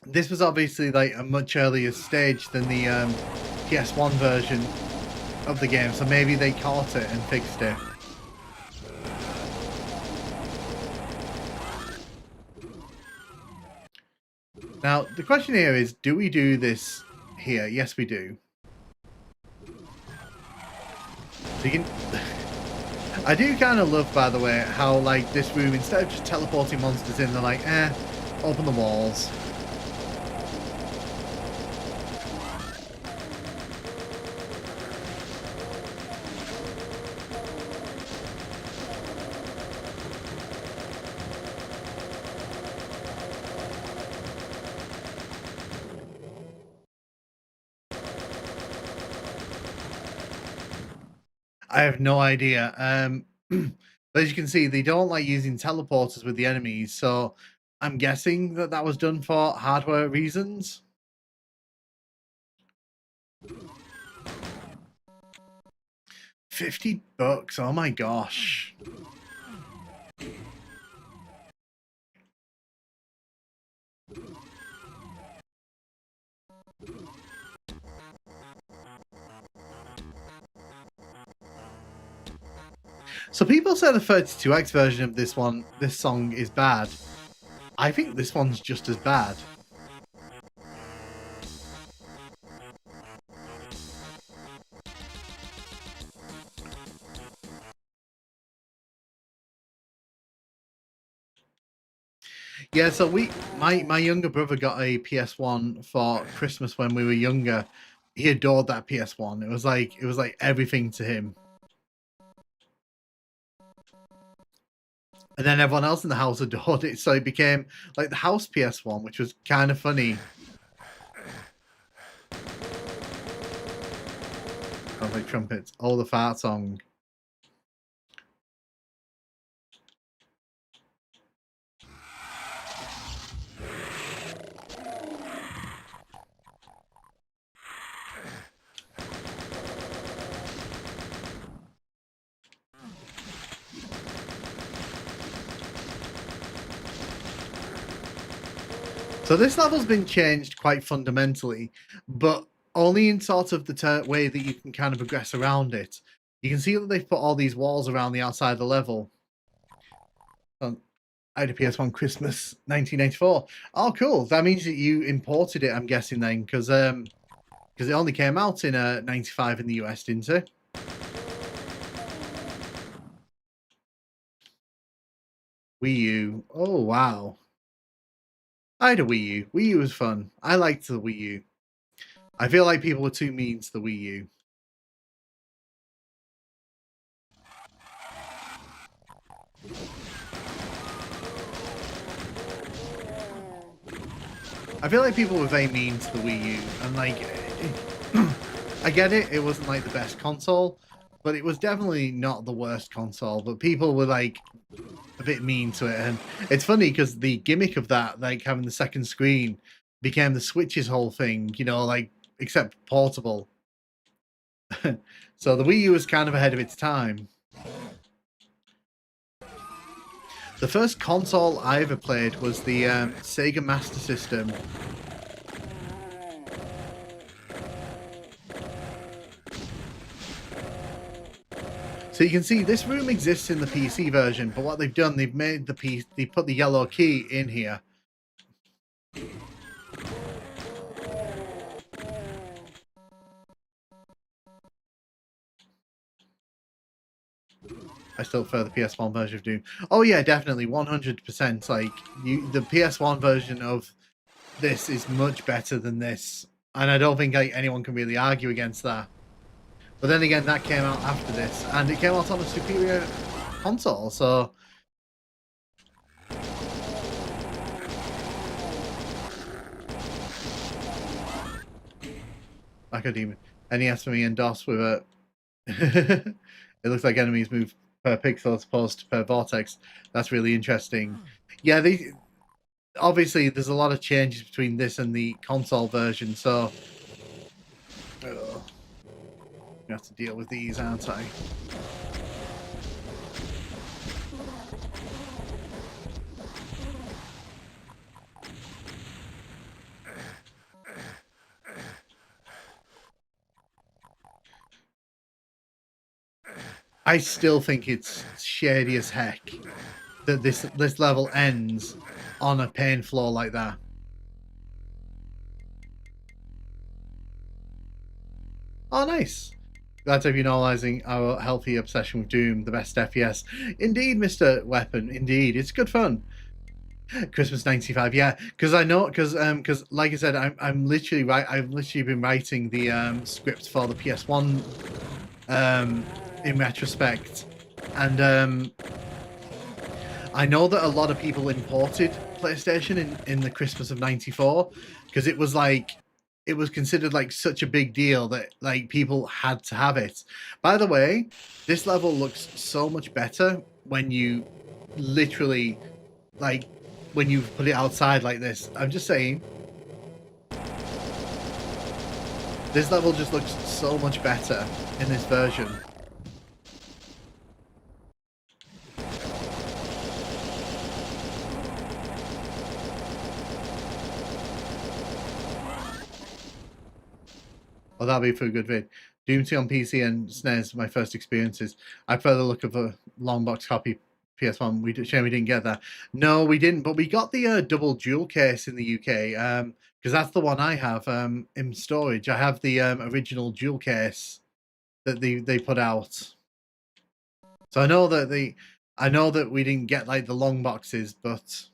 This was obviously like a much earlier stage than the PS1 version of the game, so maybe they caught it and fixed it. Now, the question here is, do we do this here? Yes, we do. So you can... I do kind of love, by the way, how, like, this room, instead of just teleporting monsters in, they're like, open the walls. I have no idea. But as you can see, they don't like using teleporters with the enemies, so I'm guessing that that was done for hardware reasons. $50? Oh my gosh. So people say the 32X version of this song is bad. I think this one's just as bad. Yeah, so my younger brother got a PS1 for Christmas when we were younger. He adored that PS1. It was like everything to him. And then everyone else in the house adored it, so it became like the house PS1, which was kind of funny. Sounds like trumpets. Oh, the fart song. So this level's been changed quite fundamentally, but only in sort of the way that you can kind of progress around it. You can see that they've put all these walls around the outside of the level. I had a PS1 Christmas 1994. Oh, cool. That means that you imported it, I'm guessing then, because it only came out in 95 in the US, didn't it? Wii U. Oh, wow. I had a Wii U. Wii U was fun. I liked the Wii U. I feel like people were too mean to the Wii U. I feel like people were very mean to the Wii U, and like, I get it, it wasn't like the best console, but it was definitely not the worst console, but people were like a bit mean to it, and it's funny because the gimmick of that, like having the second screen, became the Switch's whole thing, you know, like, except portable. So the Wii U was kind of ahead of its time. The first console I ever played was the Sega Master System. So So you can see this room exists in the PC version, but what they've done, they've made they put the yellow key in here. I still prefer the PS1 version of Doom. Oh yeah, definitely, 100%. Like the PS1 version of this is much better than this, and I don't think like anyone can really argue against that. But then again, that came out after this, and it came out on a superior console, so. Like a demon. NES for me and DOS with a. It looks like enemies move per pixel as opposed to per vortex. That's really interesting. Yeah, obviously there's a lot of changes between this and the console version, so we have to deal with these, aren't I? I still think it's shady as heck that this level ends on a pain floor like that. Oh, nice. Glad to have you normalizing our healthy obsession with Doom, the best FPS. Indeed, Mr. Weapon, indeed. It's good fun. Christmas '95, yeah, because I know, because like I said, I'm literally I've literally been writing the script for the PS1 in retrospect, and I know that a lot of people imported PlayStation in the Christmas of '94 because it was like it was considered like such a big deal that like people had to have it. By the way, this level looks so much better when you literally like when you put it outside like this. I'm just saying. This level just looks so much better in this version. Well, that'll be for a good vid. Doom 2 on PC and SNES, my first experiences. I prefer the look of a long box copy PS1. Shame we didn't get that. No, we didn't, but we got the double dual case in the UK because that's the one I have in storage. I have the original dual case that they put out. So I know that we didn't get like the long boxes, but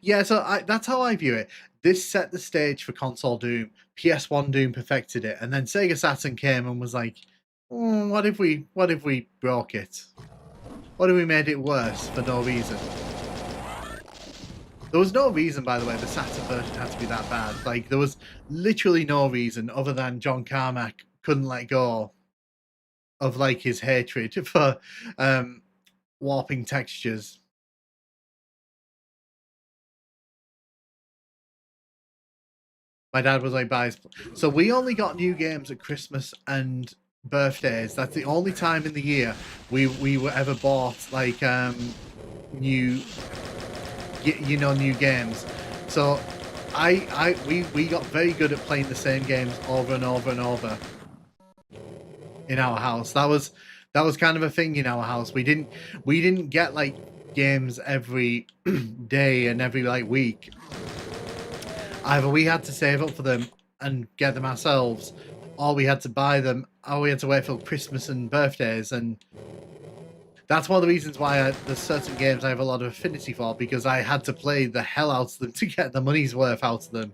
yeah, so that's how I view it. This set the stage for console Doom. PS1 Doom perfected it, and then Sega Saturn came and was like, what if we broke it? What if we made it worse for no reason?" There was no reason, by the way, the Saturn version had to be that bad. Like, there was literally no reason other than John Carmack couldn't let go of like his hatred for warping textures. My dad was like, buys. So we only got new games at Christmas and birthdays. That's the only time in the year we were ever bought like new new games. So we got very good at playing the same games over and over and over in our house. That was kind of a thing in our house. We didn't get like games every day and every like week. Either we had to save up for them and get them ourselves, or we had to buy them, or we had to wait for Christmas and birthdays. And that's one of the reasons why there's certain games I have a lot of affinity for, because I had to play the hell out of them to get the money's worth out of them.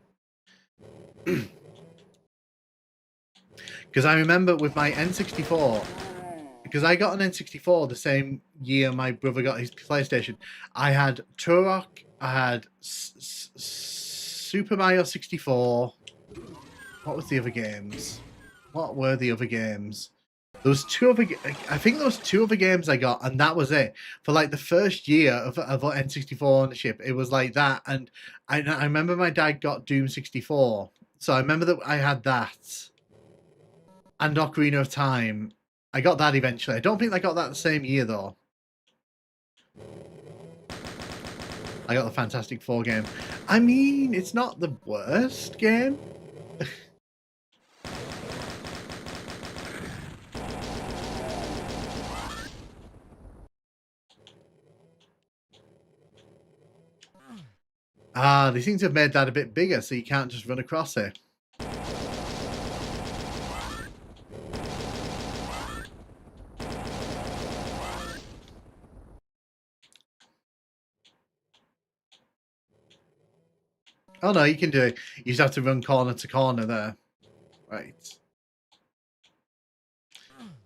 Because I remember with my N64, because I got an N64 the same year my brother got his PlayStation, I had Turok, I had Super Mario 64. What was the other games? What were the other games? There was I think there was two other games I got, and that was it. For like the first year of N64 ownership, it was like that. And I remember my dad got Doom 64. So I remember that I had that. And Ocarina of Time. I got that eventually. I don't think I got that the same year, though. I got the Fantastic Four game. I mean, it's not the worst game. Ah, they seem to have made that a bit bigger, so you can't just run across it. Oh no, you can do it. You just have to run corner to corner there. Right.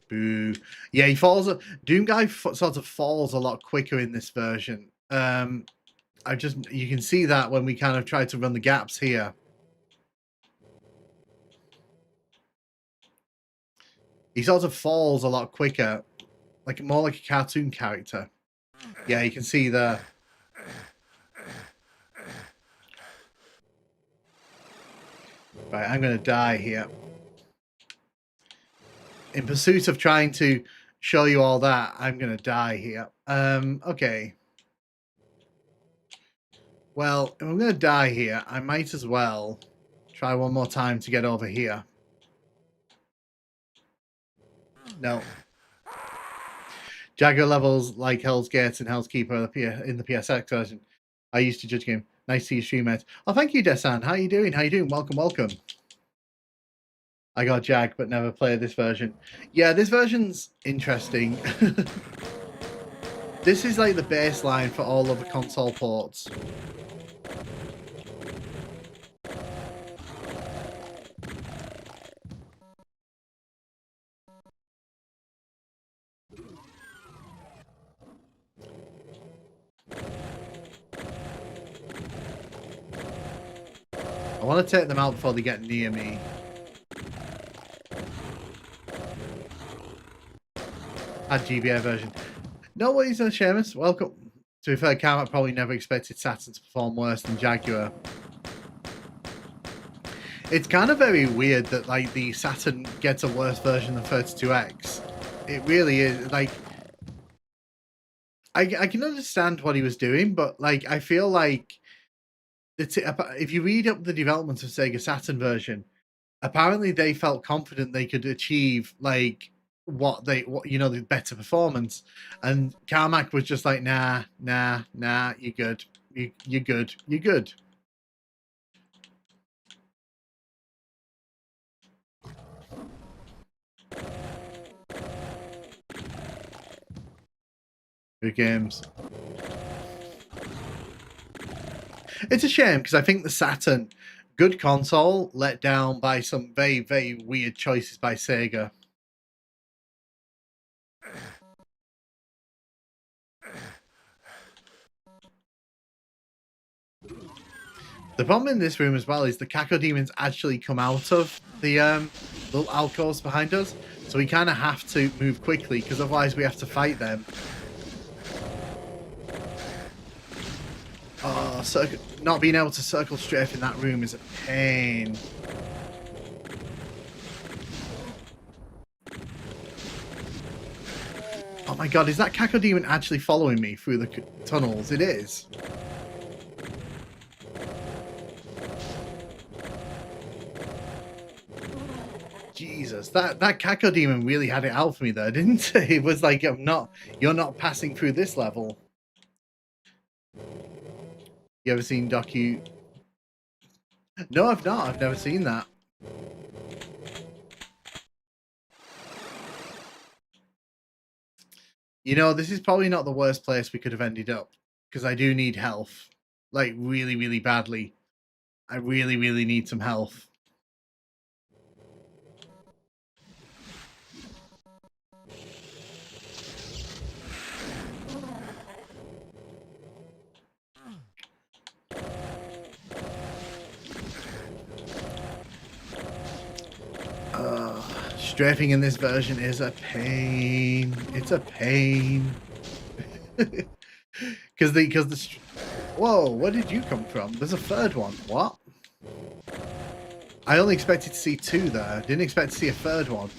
Boo. Yeah, he falls. Doom Guy sort of falls a lot quicker in this version. You can see that when we kind of try to run the gaps here. He sort of falls a lot quicker, like more like a cartoon character. Yeah, you can see there. Right, I'm going to die here. In pursuit of trying to show you all that, I'm going to die here. Okay. Well, if I'm going to die here, I might as well try one more time to get over here. No. Jaguar levels like Hell's Gate and Hell's Keeper in the PSX version. I used to judge game. Nice to see you stream, mate. Oh, thank you, Desan. How you doing? How you doing? Welcome, welcome. I got Jag, but never played this version. Yeah, this version's interesting. This is like the baseline for all of the console ports. I want to take them out before they get near me. Add GBA version. No worries, Seamus. Welcome. To be fair, Carmack probably never expected Saturn to perform worse than Jaguar. It's kind of very weird that like the Saturn gets a worse version than 32X. It really is. Like, I can understand what he was doing, but like I feel like if you read up the development of Sega Saturn version, apparently they felt confident they could achieve like the better performance, and Carmack was just like, nah, you're good, you're good. Good games. It's a shame because I think the Saturn, good console, let down by some very, very weird choices by Sega. The problem in this room as well is the Cacodemons actually come out of the little alcoves behind us, so we kind of have to move quickly because otherwise we have to fight them. Oh, so not being able to circle strafe in that room is a pain. Oh my god, is that Cacodemon actually following me through the tunnels? It is. Jesus, that Cacodemon really had it out for me there, didn't it? It was like, you're not passing through this level. You ever seen No, I've not. I've never seen that. You know, this is probably not the worst place we could have ended up, because I do need health. Like, really, really badly. I really, really need some health. Strafing in this version is a pain. It's a pain. Because whoa, where did you come from? There's a third one. What? I only expected to see two there. Didn't expect to see a third one.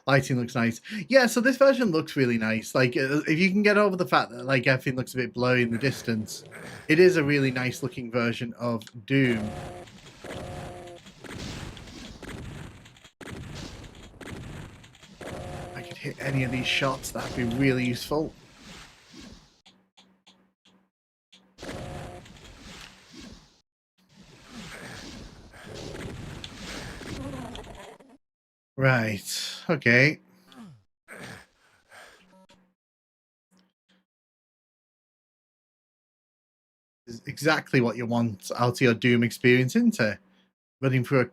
Lighting looks nice. Yeah, so this version looks really nice. Like, if you can get over the fact that like everything looks a bit blurry in the distance, it is a really nice looking version of Doom. I could hit any of these shots, that'd be really useful. Right, okay. This is exactly what you want out of your Doom experience, isn't it? Running through a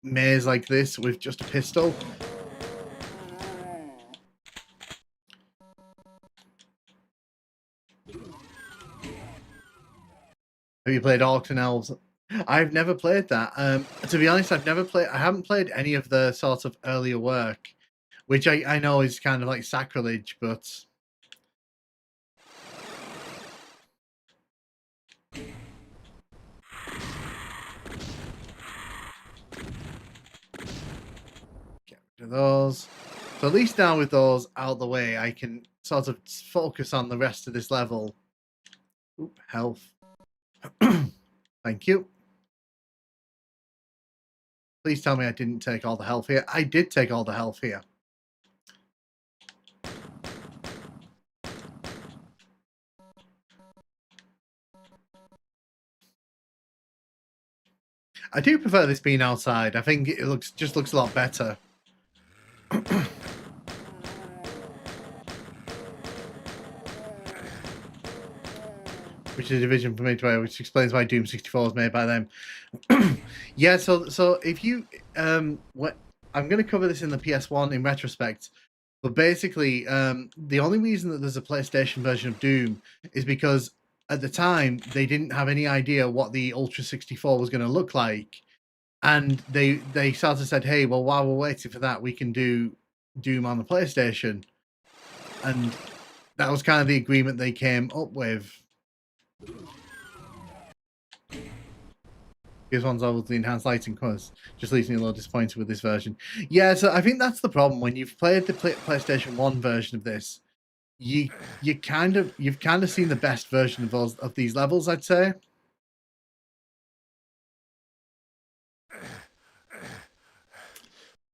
maze like this with just a pistol. Have you played Orcs and Elves? I've never played that. To be honest, I haven't played any of the sort of earlier work, which I know is kind of like sacrilege, but get rid of those. So at least now with those out of the way, I can sort of focus on the rest of this level. Oop, health. Thank you. Please tell me I didn't take all the health here. I did take all the health here. I do prefer this being outside. I think it just looks a lot better. Which is a division from Midway, which explains why Doom 64 was made by them. Yeah, so if you what I'm going to cover this in the PS1 in retrospect, but basically the only reason that there's a PlayStation version of Doom is because at the time they didn't have any idea what the Ultra 64 was going to look like, and they sort of said, hey, well, while we're waiting for that, we can do Doom on the PlayStation, and that was kind of the agreement they came up with. Here's one's over the enhanced lighting colours. Just leaves me a little disappointed with this version. Yeah, so I think that's the problem. When you've played the PlayStation 1 version of this, you've kind of seen the best version of these levels, I'd say.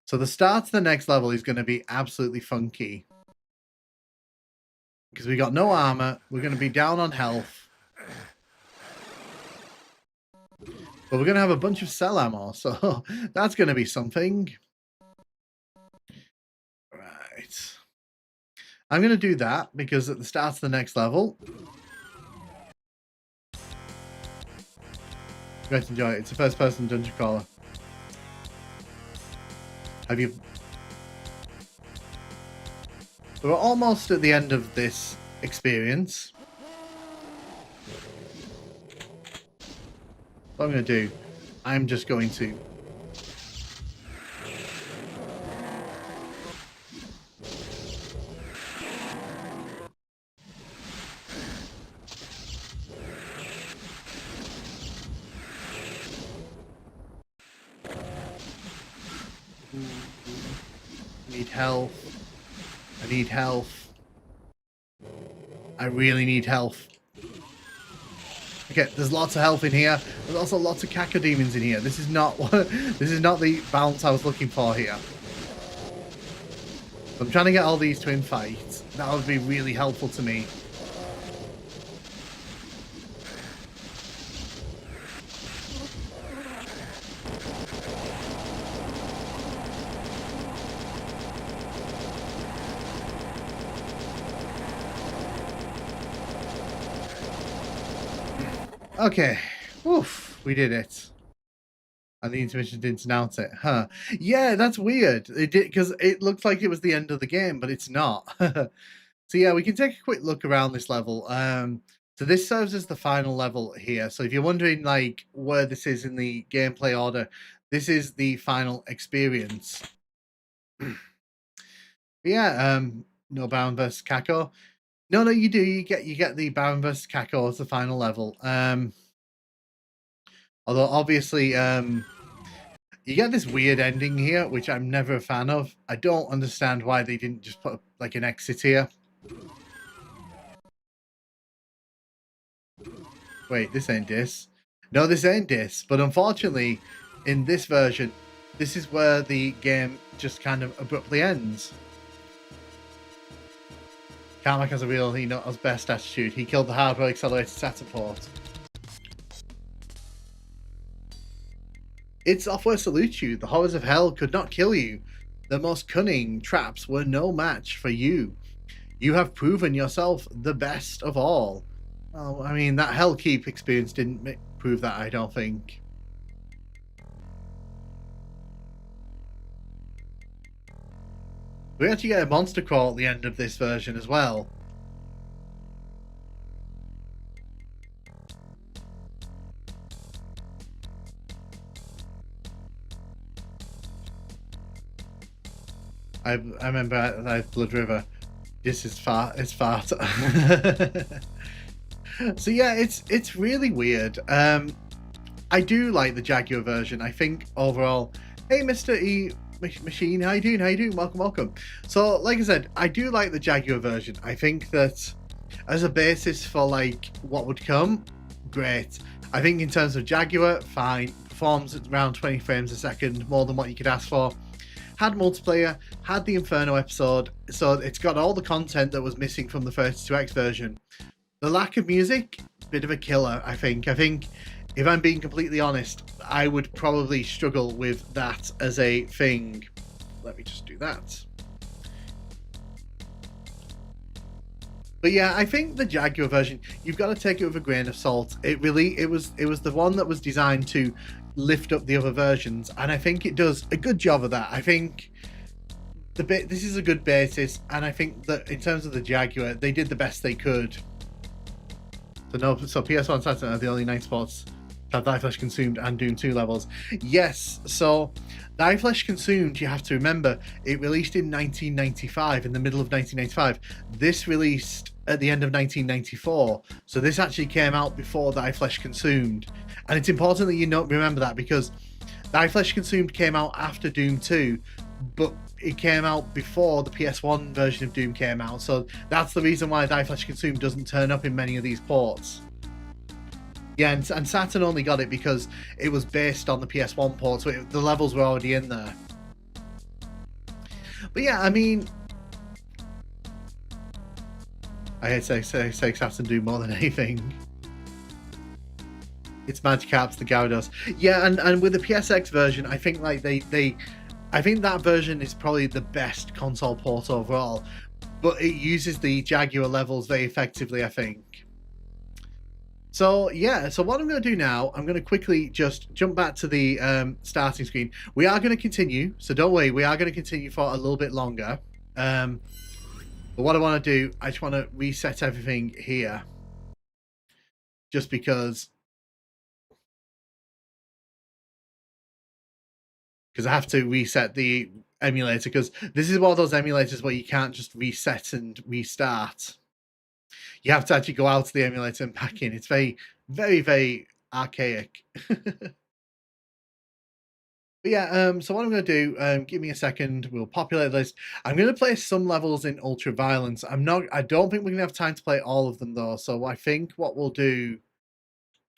So the start to the next level is going to be absolutely funky. Because we got no armor, we're going to be down on health. But we're going to have a bunch of cell ammo, so that's going to be something. Right. I'm going to do that because at the start of the next level, you guys enjoy it. It's a first-person dungeon crawler. Have you... We're almost at the end of this experience. What I'm going to do, I'm just going to... need health. I need health. I really need health. Okay, there's lots of health in here. There's also lots of cacodemons in here. This is not the balance I was looking for here. So I'm trying to get all these to infight. That would be really helpful to me. Okay, oof, we did it. And the intermission didn't announce it, huh? Yeah, that's weird. It did, because it looked like it was the end of the game, but it's not. So yeah, we can take a quick look around this level. So this serves as the final level here. So if you're wondering like where this is in the gameplay order, this is the final experience. Yeah, no Baron versus Kako. No, you do. You get the Baron versus Kako as the final level. Although obviously, you get this weird ending here, which I'm never a fan of. I don't understand why they didn't just put like an exit here. Wait, this ain't this. No, this ain't this. But unfortunately, in this version, this is where the game just kind of abruptly ends. Carmack has a really not his best attitude. He killed the hardware accelerated Saturn port. Id Software salutes you. The horrors of hell could not kill you. The most cunning traps were no match for you. You have proven yourself the best of all. Well, I mean, that Hellkeep experience didn't prove that, I don't think. We actually get a monster crawl at the end of this version as well. I remember at Blood River. This is fart. It's fart. So yeah, it's really weird. I do like the Jaguar version. I think overall, hey, Mr. E Machine, how you doing? How you doing? Welcome, welcome. So, like I said, I do like the Jaguar version. I think that as a basis for like what would come, great. I think in terms of Jaguar, fine. Performs at around 20 frames a second, more than what you could ask for. Had multiplayer, had the Inferno episode, so it's got all the content that was missing from the 32X version. The lack of music, bit of a killer, I think. I think, if I'm being completely honest, I would probably struggle with that as a thing. Let me just do that. But yeah, I think the Jaguar version, you've got to take it with a grain of salt. It was the one that was designed to lift up the other versions, and I think it does a good job of that. I think this is a good basis, and I think that in terms of the Jaguar, they did the best they could. So PS1 and Saturn are the only 9 spots to have Die Flesh Consumed and Doom 2 levels. Yes, so Die Flesh Consumed, you have to remember, it released in 1995, in the middle of 1995. This released at the end of 1994, so this actually came out before Die Flesh Consumed. And it's important that you remember that, because Die Flesh Consumed came out after Doom 2, but it came out before the PS1 version of Doom came out, so that's the reason why Die Flesh Consumed doesn't turn up in many of these ports. Yeah, and Saturn only got it because it was based on the PS1 port, so the levels were already in there. But yeah, I mean, I hate to say Saturn do more than anything. It's Magikarps, the Gyarados. Yeah, and with the PSX version, I think like I think that version is probably the best console port overall, but it uses the Jaguar levels very effectively, I think. So yeah, so what I'm going to do now, I'm going to quickly just jump back to the starting screen. We are going to continue, so don't worry, we are going to continue for a little bit longer. But what I want to do, I just want to reset everything here, just because I have to reset the emulator, because this is one of those emulators where you can't just reset and restart. You have to actually go out to the emulator and back in. It's very, very, very archaic. But yeah, so what I'm going to do, give me a second, we'll populate the list. I'm going to play some levels in Ultra Violence. I don't think we're going to have time to play all of them though, so I think what we'll do,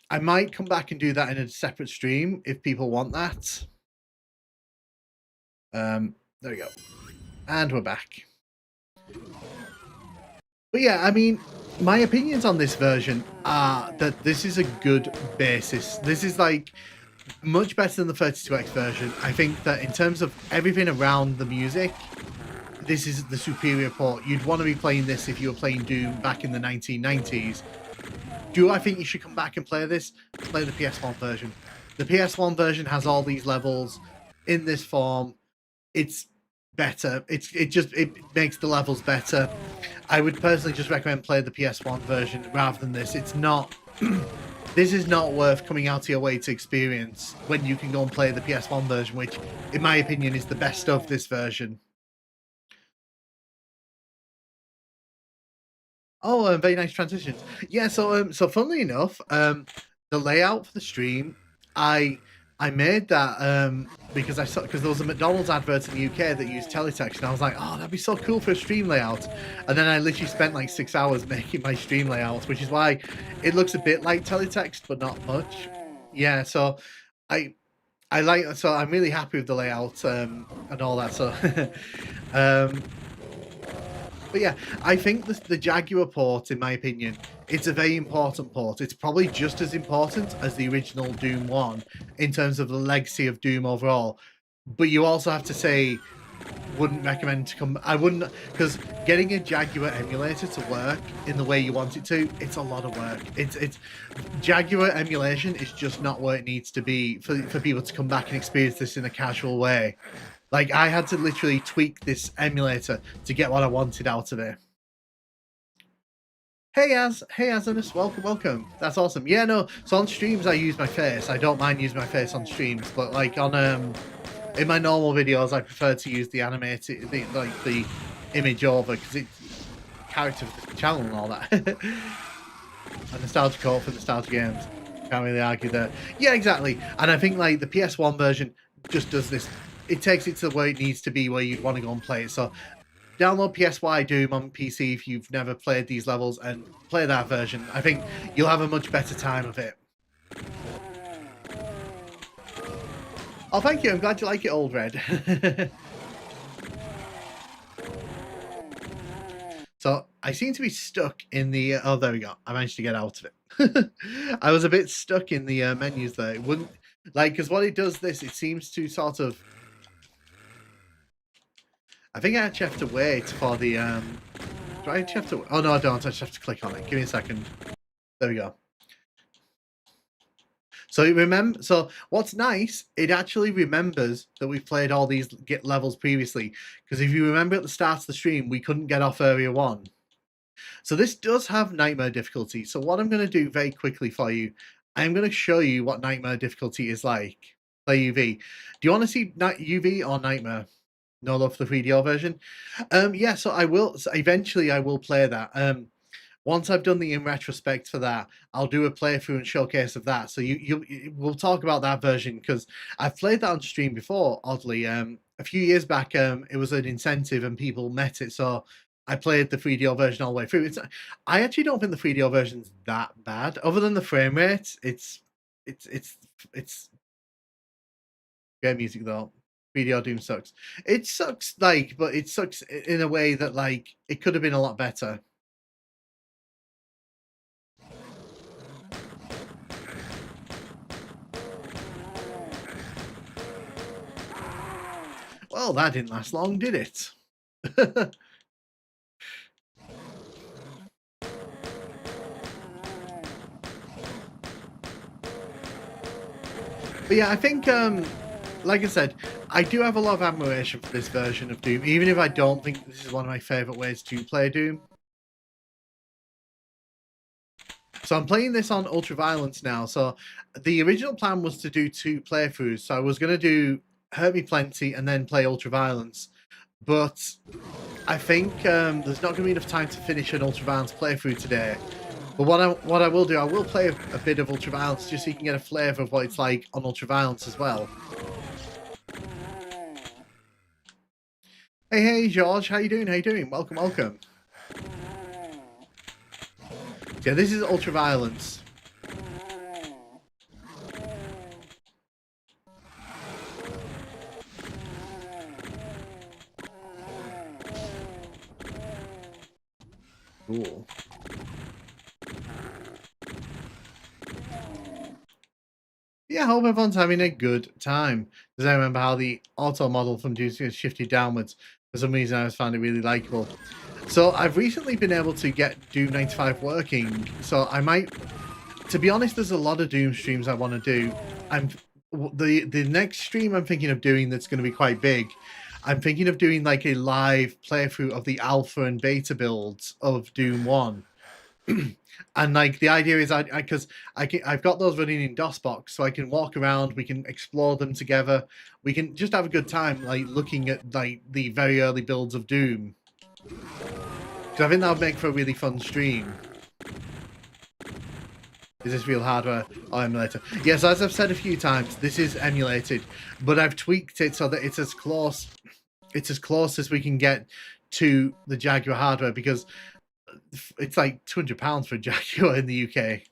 I might come back and do that in a separate stream if people want that. There we go. And we're back. But yeah, I mean, my opinions on this version are that this is a good basis. This is like much better than the 32X version. I think that in terms of everything around the music, this is the superior port. You'd want to be playing this if you were playing Doom back in the 1990s. Do I think you should come back and play this? Play the PS1 version. The PS1 version has all these levels in this form. It's better. It makes the levels better. I would personally just recommend play the PS1 version rather than this. It's not this is not worth coming out of your way to experience when you can go and play the PS1 version, which in my opinion is the best of this version. Oh, very nice transitions. Yeah, so funnily enough, the layout for the stream, I made that because there was a McDonald's advert in the UK that used teletext, and I was like, oh, that'd be so cool for a stream layout. And then I literally spent like 6 hours making my stream layout, which is why it looks a bit like teletext, but not much. Yeah, so I'm really happy with the layout and all that. So But yeah, I think the Jaguar port, in my opinion, it's a very important port. It's probably just as important as the original Doom 1 in terms of the legacy of Doom overall. But you also have to say, wouldn't recommend to come. I wouldn't, because getting a Jaguar emulator to work in the way you want it to, it's a lot of work. It's Jaguar emulation is just not where it needs to be for people to come back and experience this in a casual way. Like, I had to literally tweak this emulator to get what I wanted out of it. Hey Azanis, welcome. That's awesome. Yeah, no. So on streams, I use my face. I don't mind using my face on streams, but like on in my normal videos, I prefer to use the animated, the image over, because it's character for the channel and all that. A nostalgia call for nostalgia games. Can't really argue there. Yeah, exactly. And I think like the PS1 version just does this. It takes it to where it needs to be, where you'd want to go and play it. So download PSY Doom on PC if you've never played these levels and play that version. I think you'll have a much better time of it. Oh, thank you. I'm glad you like it, Old Red. So I seem to be stuck in the... Oh, there we go. I managed to get out of it. I was a bit stuck in the menus there. It wouldn't... Like, because what it does this, it seems to sort of... I think I actually have to wait for the... Do I actually have to... Oh, no, I don't. I just have to click on it. Give me a second. There we go. So what's nice, it actually remembers that we've played all these levels previously. Because if you remember at the start of the stream, we couldn't get off Area 1. So this does have Nightmare difficulty. So what I'm going to do very quickly for you, I'm going to show you what Nightmare difficulty is like. Play UV. Do you want to see UV or Nightmare? No love for the 3DO version? Yeah, so I will. So eventually, I will play that. Once I've done the in retrospect for that, I'll do a playthrough and showcase of that. So we'll talk about that version, because I've played that on stream before. Oddly, a few years back, it was an incentive and people met it, so I played the 3DO version all the way through. I actually don't think the 3DO version's that bad, other than the frame rate. It's game music though. 3DO Doom sucks. It sucks, like, but it sucks in a way that like it could have been a lot better. Well, that didn't last long, did it? But yeah, I think, like I said, I do have a lot of admiration for this version of Doom, even if I don't think this is one of my favourite ways to play Doom. So I'm playing this on Ultraviolence now. So the original plan was to do 2 playthroughs. So I was going to do Hurt Me Plenty and then play Ultraviolence. But I think there's not going to be enough time to finish an Ultraviolence playthrough today. But what I will do, I will play a bit of Ultraviolence just so you can get a flavour of what it's like on Ultraviolence as well. Hey, George, how you doing? How you doing? Welcome. Yeah, this is Ultraviolence. Cool. Yeah, I hope everyone's having a good time. Because I remember how the auto model from Doom shifted downwards. For some reason, I always found it really likable. So I've recently been able to get Doom 95 working. So I might, to be honest, there's a lot of Doom streams I want to do. The next stream I'm thinking of doing that's going to be quite big. I'm thinking of doing like a live playthrough of the alpha and beta builds of Doom 1. And like the idea is I've got those running in DOSBox, so I can walk around, we can explore them together, we can just have a good time like looking at like the very early builds of Doom. Because I think that would make for a really fun stream. Is this real hardware or emulator? Yes, as I've said a few times, this is emulated, but I've tweaked it so that it's as close as we can get to the Jaguar hardware, because it's like £200 for a Jaguar in the UK.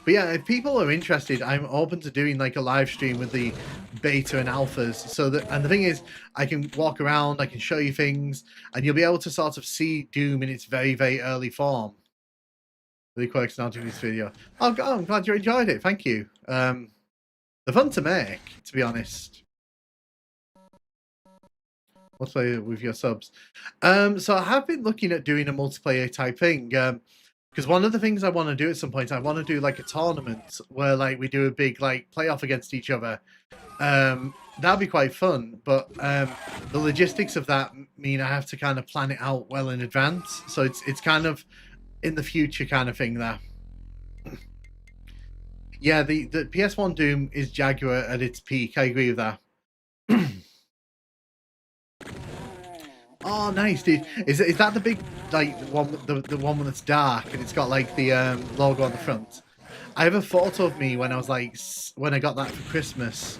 But yeah, if people are interested, I'm open to doing like a live stream with the beta and alphas. So that, and the thing is, I can walk around, I can show you things, and you'll be able to sort of see Doom in its very, very early form. Really quirky sound in this video. Oh, I'm glad you enjoyed it. Thank you. They're fun to make, to be honest. Let's play with your subs. So I have been looking at doing a multiplayer type thing. Because one of the things I want to do at some point, I want to do like a tournament where like we do a big like playoff against each other. That'd be quite fun, but the logistics of that mean I have to kind of plan it out well in advance. So it's kind of in the future kind of thing there. Yeah, the PS1 Doom is Jaguar at its peak. I agree with that. Oh, nice, dude. Is that the big like one, the one that's dark and it's got like the logo on the front? I have a photo of me when I was like when I got that for Christmas.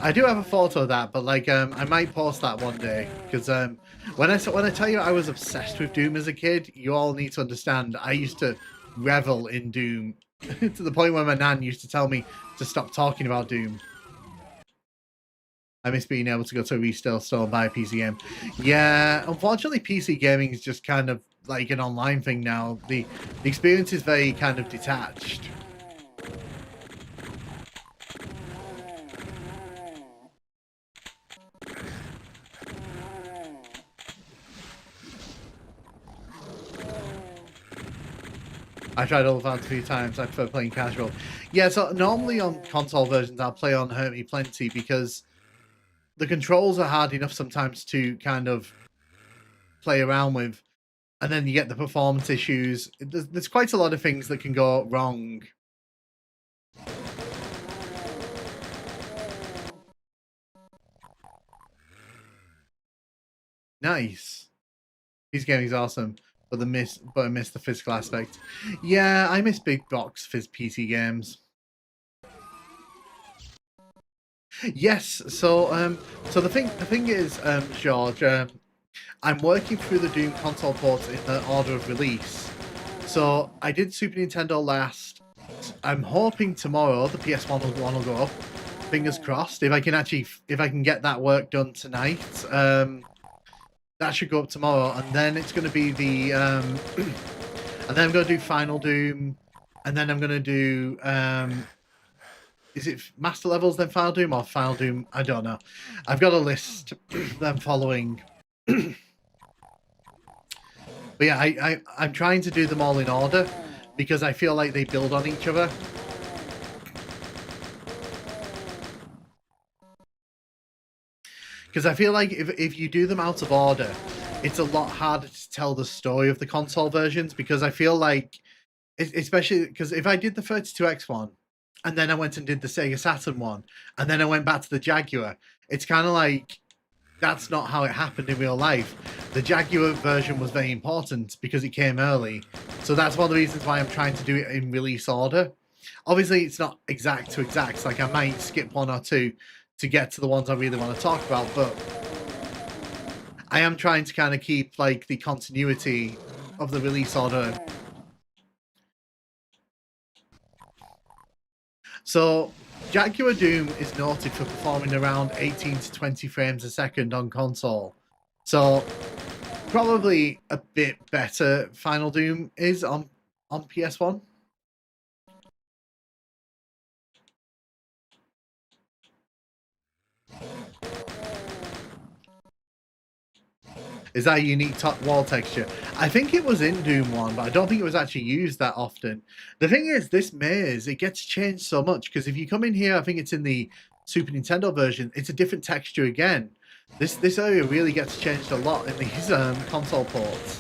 I do have a photo of that, but like I might post that one day because when I tell you I was obsessed with Doom as a kid, you all need to understand I used to revel in Doom to the point where my nan used to tell me to stop talking about Doom. I miss being able to go to a retail store and buy a PC game. Yeah, unfortunately, PC gaming is just kind of like an online thing now. The experience is very kind of detached. I tried all that a few times. I prefer playing casual. Yeah, so normally on console versions, I'll play on Hurt Me Plenty because the controls are hard enough sometimes to kind of play around with, and then you get the performance issues. There's quite a lot of things that can go wrong. Nice. This game is awesome, but I miss the physical aspect. Yeah, I miss big box PC games. Yes, so the thing is, George, I'm working through the Doom console ports in the order of release. So I did Super Nintendo last. I'm hoping tomorrow the PS1 will go up. Fingers crossed. If I can get that work done tonight, that should go up tomorrow, and then it's going to be the and then I'm going to do Final Doom, and then I'm going to do is it Master Levels then Final Doom or Final Doom? I don't know. I've got a list that I'm following. But yeah, I'm trying to do them all in order because I feel like they build on each other. Because I feel like if you do them out of order, it's a lot harder to tell the story of the console versions because I feel like, especially because if I did the 32X one, and then I went and did the Sega Saturn one, and then I went back to the Jaguar, it's kind of like that's not how it happened in real life. The Jaguar version was very important because it came early. So that's one of the reasons why I'm trying to do it in release order. Obviously, it's not exact to exacts. Like, I might skip one or two to get to the ones I really want to talk about, but I am trying to kind of keep, like, the continuity of the release order. So, Jaguar Doom is noted for performing around 18 to 20 frames a second on console. So, probably a bit better Final Doom is on PS1. Is that a unique top wall texture? I think it was in Doom 1, but I don't think it was actually used that often. The thing is, this maze, it gets changed so much, because if you come in here, I think it's in the Super Nintendo version, it's a different texture again. This area really gets changed a lot in these console ports.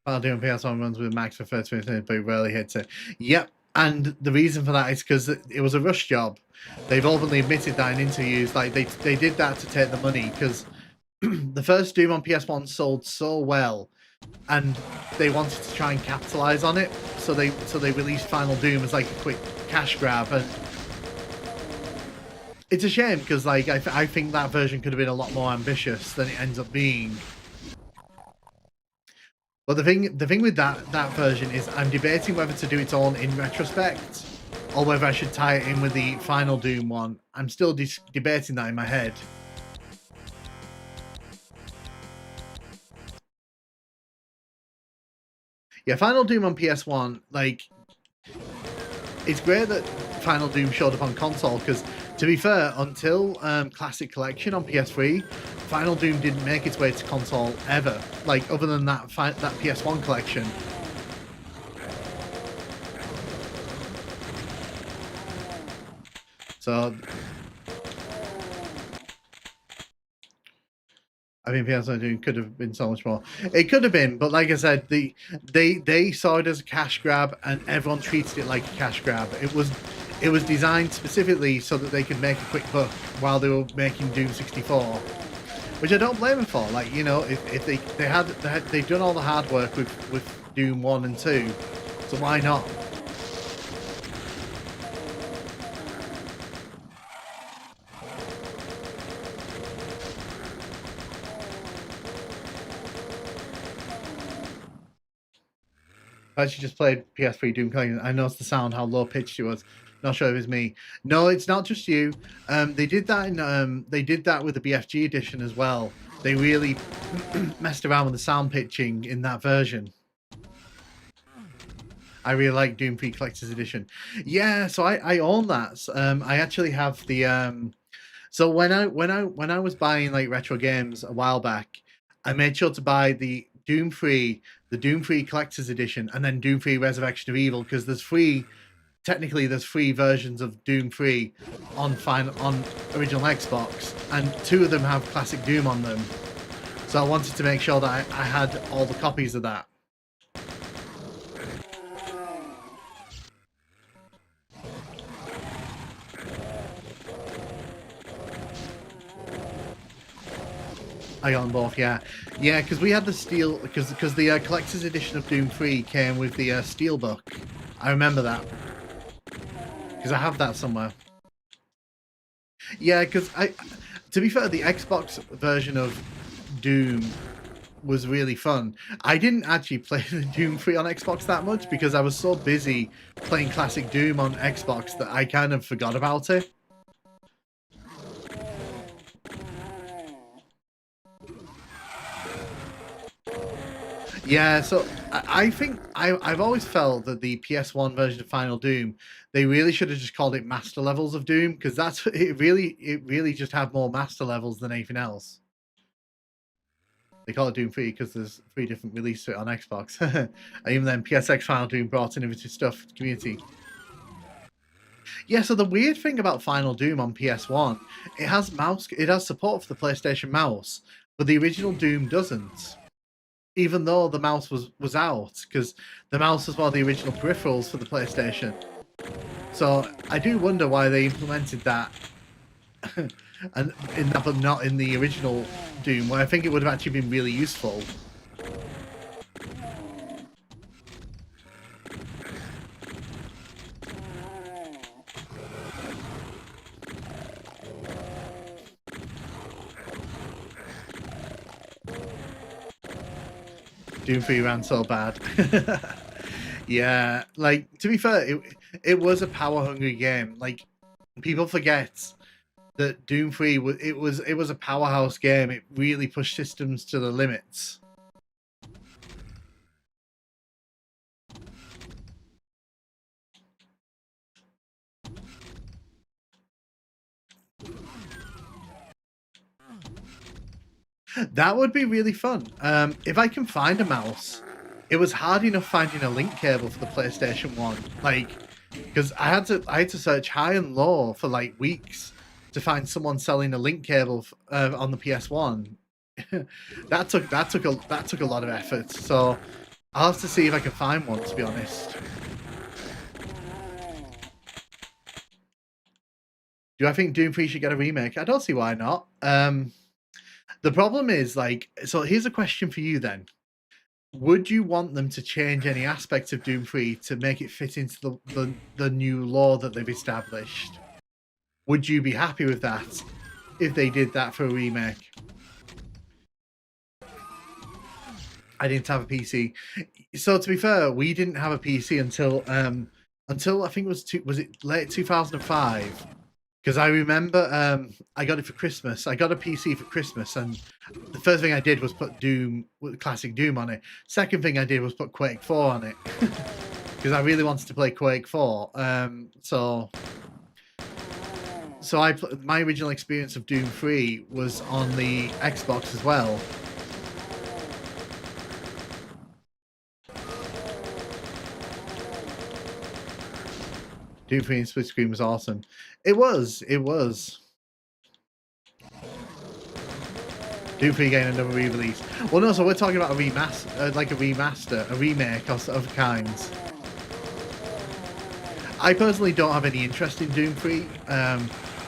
While doing PS1 runs with max for 30 minutes, but rarely hits it. Yep. And the reason for that is because it was a rush job. They've openly admitted that in interviews. Like they did that to take the money because the first Doom on PS1 sold so well, and they wanted to try and capitalize on it. So they released Final Doom as like a quick cash grab, and it's a shame because like I think that version could have been a lot more ambitious than it ends up being. But the thing with that version is I'm debating whether to do its own in retrospect or whether I should tie it in with the Final Doom one. I'm still debating that in my head. Yeah, Final Doom on PS1, like, it's great that Final Doom showed up on console because, to be fair, until Classic Collection on PS3, Final Doom didn't make its way to console ever. Like, other than that PS1 collection. So, I mean, PS1 Doom could have been so much more. It could have been, but like I said, they saw it as a cash grab, and everyone treated it like a cash grab. It was designed specifically so that they could make a quick buck while they were making Doom 64, which I don't blame them for. Like, you know, if they'd done all the hard work with Doom 1 and 2, so why not? I actually just played PS3 Doom Collection. I noticed the sound, how low pitched it was. Not sure if it's me. No, it's not just you. They did that with the BFG edition as well. They really messed around with the sound pitching in that version. I really like Doom 3 Collector's Edition. Yeah, so I own that. I actually have the so when I was buying like retro games a while back, I made sure to buy the Doom 3 Collector's Edition, and then Doom 3 Resurrection of Evil, because there's three versions of Doom 3 on original Xbox, and two of them have classic Doom on them. So I wanted to make sure that I had all the copies of that. I got them both, yeah, because we had the steel, because the collector's edition of Doom 3 came with the steelbook. I remember that because I have that somewhere. Yeah, because to be fair, the Xbox version of Doom was really fun. I didn't actually play the Doom 3 on Xbox that much because I was so busy playing classic Doom on Xbox that I kind of forgot about it. Yeah, so I think I've always felt that the PS1 version of Final Doom, they really should have just called it Master Levels of Doom, because that's it really just had more master levels than anything else. They call it Doom 3 because there's 3 different releases to it on Xbox. And even then, PSX Final Doom brought innovative stuff to the community. Yeah, so the weird thing about Final Doom on PS1, it has support for the PlayStation mouse, but the original Doom doesn't. Even though the mouse was out, because the mouse was one of the original peripherals for the PlayStation. So I do wonder why they implemented that, and but not in the original Doom, where I think it would have actually been really useful. Doom 3 ran so bad. Yeah, like, to be fair, it was a power-hungry game. Like, people forget that Doom 3 was a powerhouse game. It really pushed systems to the limits. That would be really fun. If I can find a mouse. It was hard enough finding a link cable for the PlayStation 1. Like, because I had to search high and low for like weeks to find someone selling a link cable on the PS1. that took a lot of effort. So I'll have to see if I can find one, to be honest. Do I think Doom 3 should get a remake? I don't see why not. The problem is, like, so here's a question for you then. Would you want them to change any aspects of Doom 3 to make it fit into the new lore that they've established? Would you be happy with that if they did that for a remake? I didn't have a PC. So to be fair, we didn't have a PC until I think it was it late 2005? Because I remember I got it for Christmas. I got a PC for Christmas, and the first thing I did was put Doom, classic Doom, on it. Second thing I did was put Quake 4 on it, because I really wanted to play Quake 4. My original experience of Doom 3 was on the Xbox as well. Doom 3 and split screen was awesome. It was. Doom 3 getting another re-release. Well, no, so we're talking about a remaster, a remake of kinds. I personally don't have any interest in Doom 3.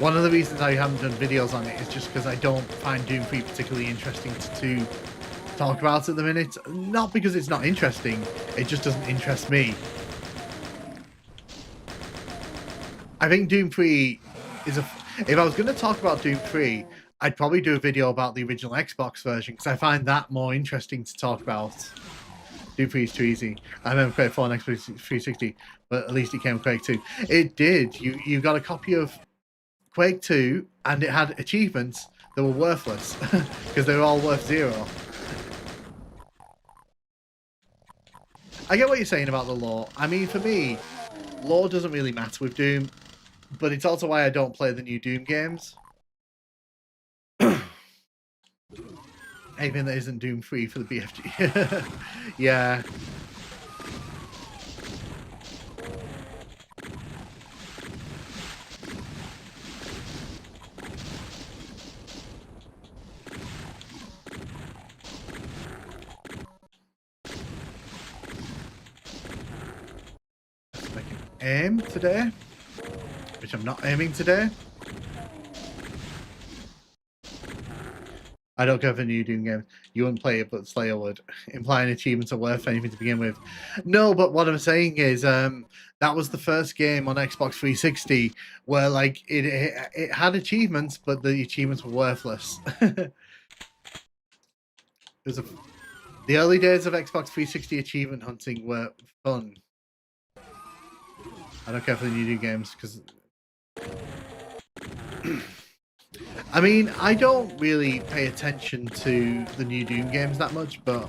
One of the reasons I haven't done videos on it is just because I don't find Doom 3 particularly interesting to talk about at the minute. Not because it's not interesting, it just doesn't interest me. I think Doom 3 is if I was going to talk about Doom 3, I'd probably do a video about the original Xbox version, because I find that more interesting to talk about. Doom 3 is too easy. I remember Quake 4 on Xbox 360, but at least it came with Quake 2. It did. You got a copy of Quake 2, and it had achievements that were worthless, because they were all worth 0. I get what you're saying about the lore. I mean, for me, lore doesn't really matter with Doom, but it's also why I don't play the new Doom games. Anything that isn't Doom 3 for the BFG. Yeah. I can aim today, which I'm not aiming today. I don't care for new Doom game. You wouldn't play it, but Slayer would. Implying achievements are worth anything to begin with. No, but what I'm saying is that was the first game on Xbox 360 where like it had achievements, but the achievements were worthless. It was the early days of Xbox 360 achievement hunting were fun. I don't care for the new Doom games because I mean, I don't really pay attention to the new Doom games that much, but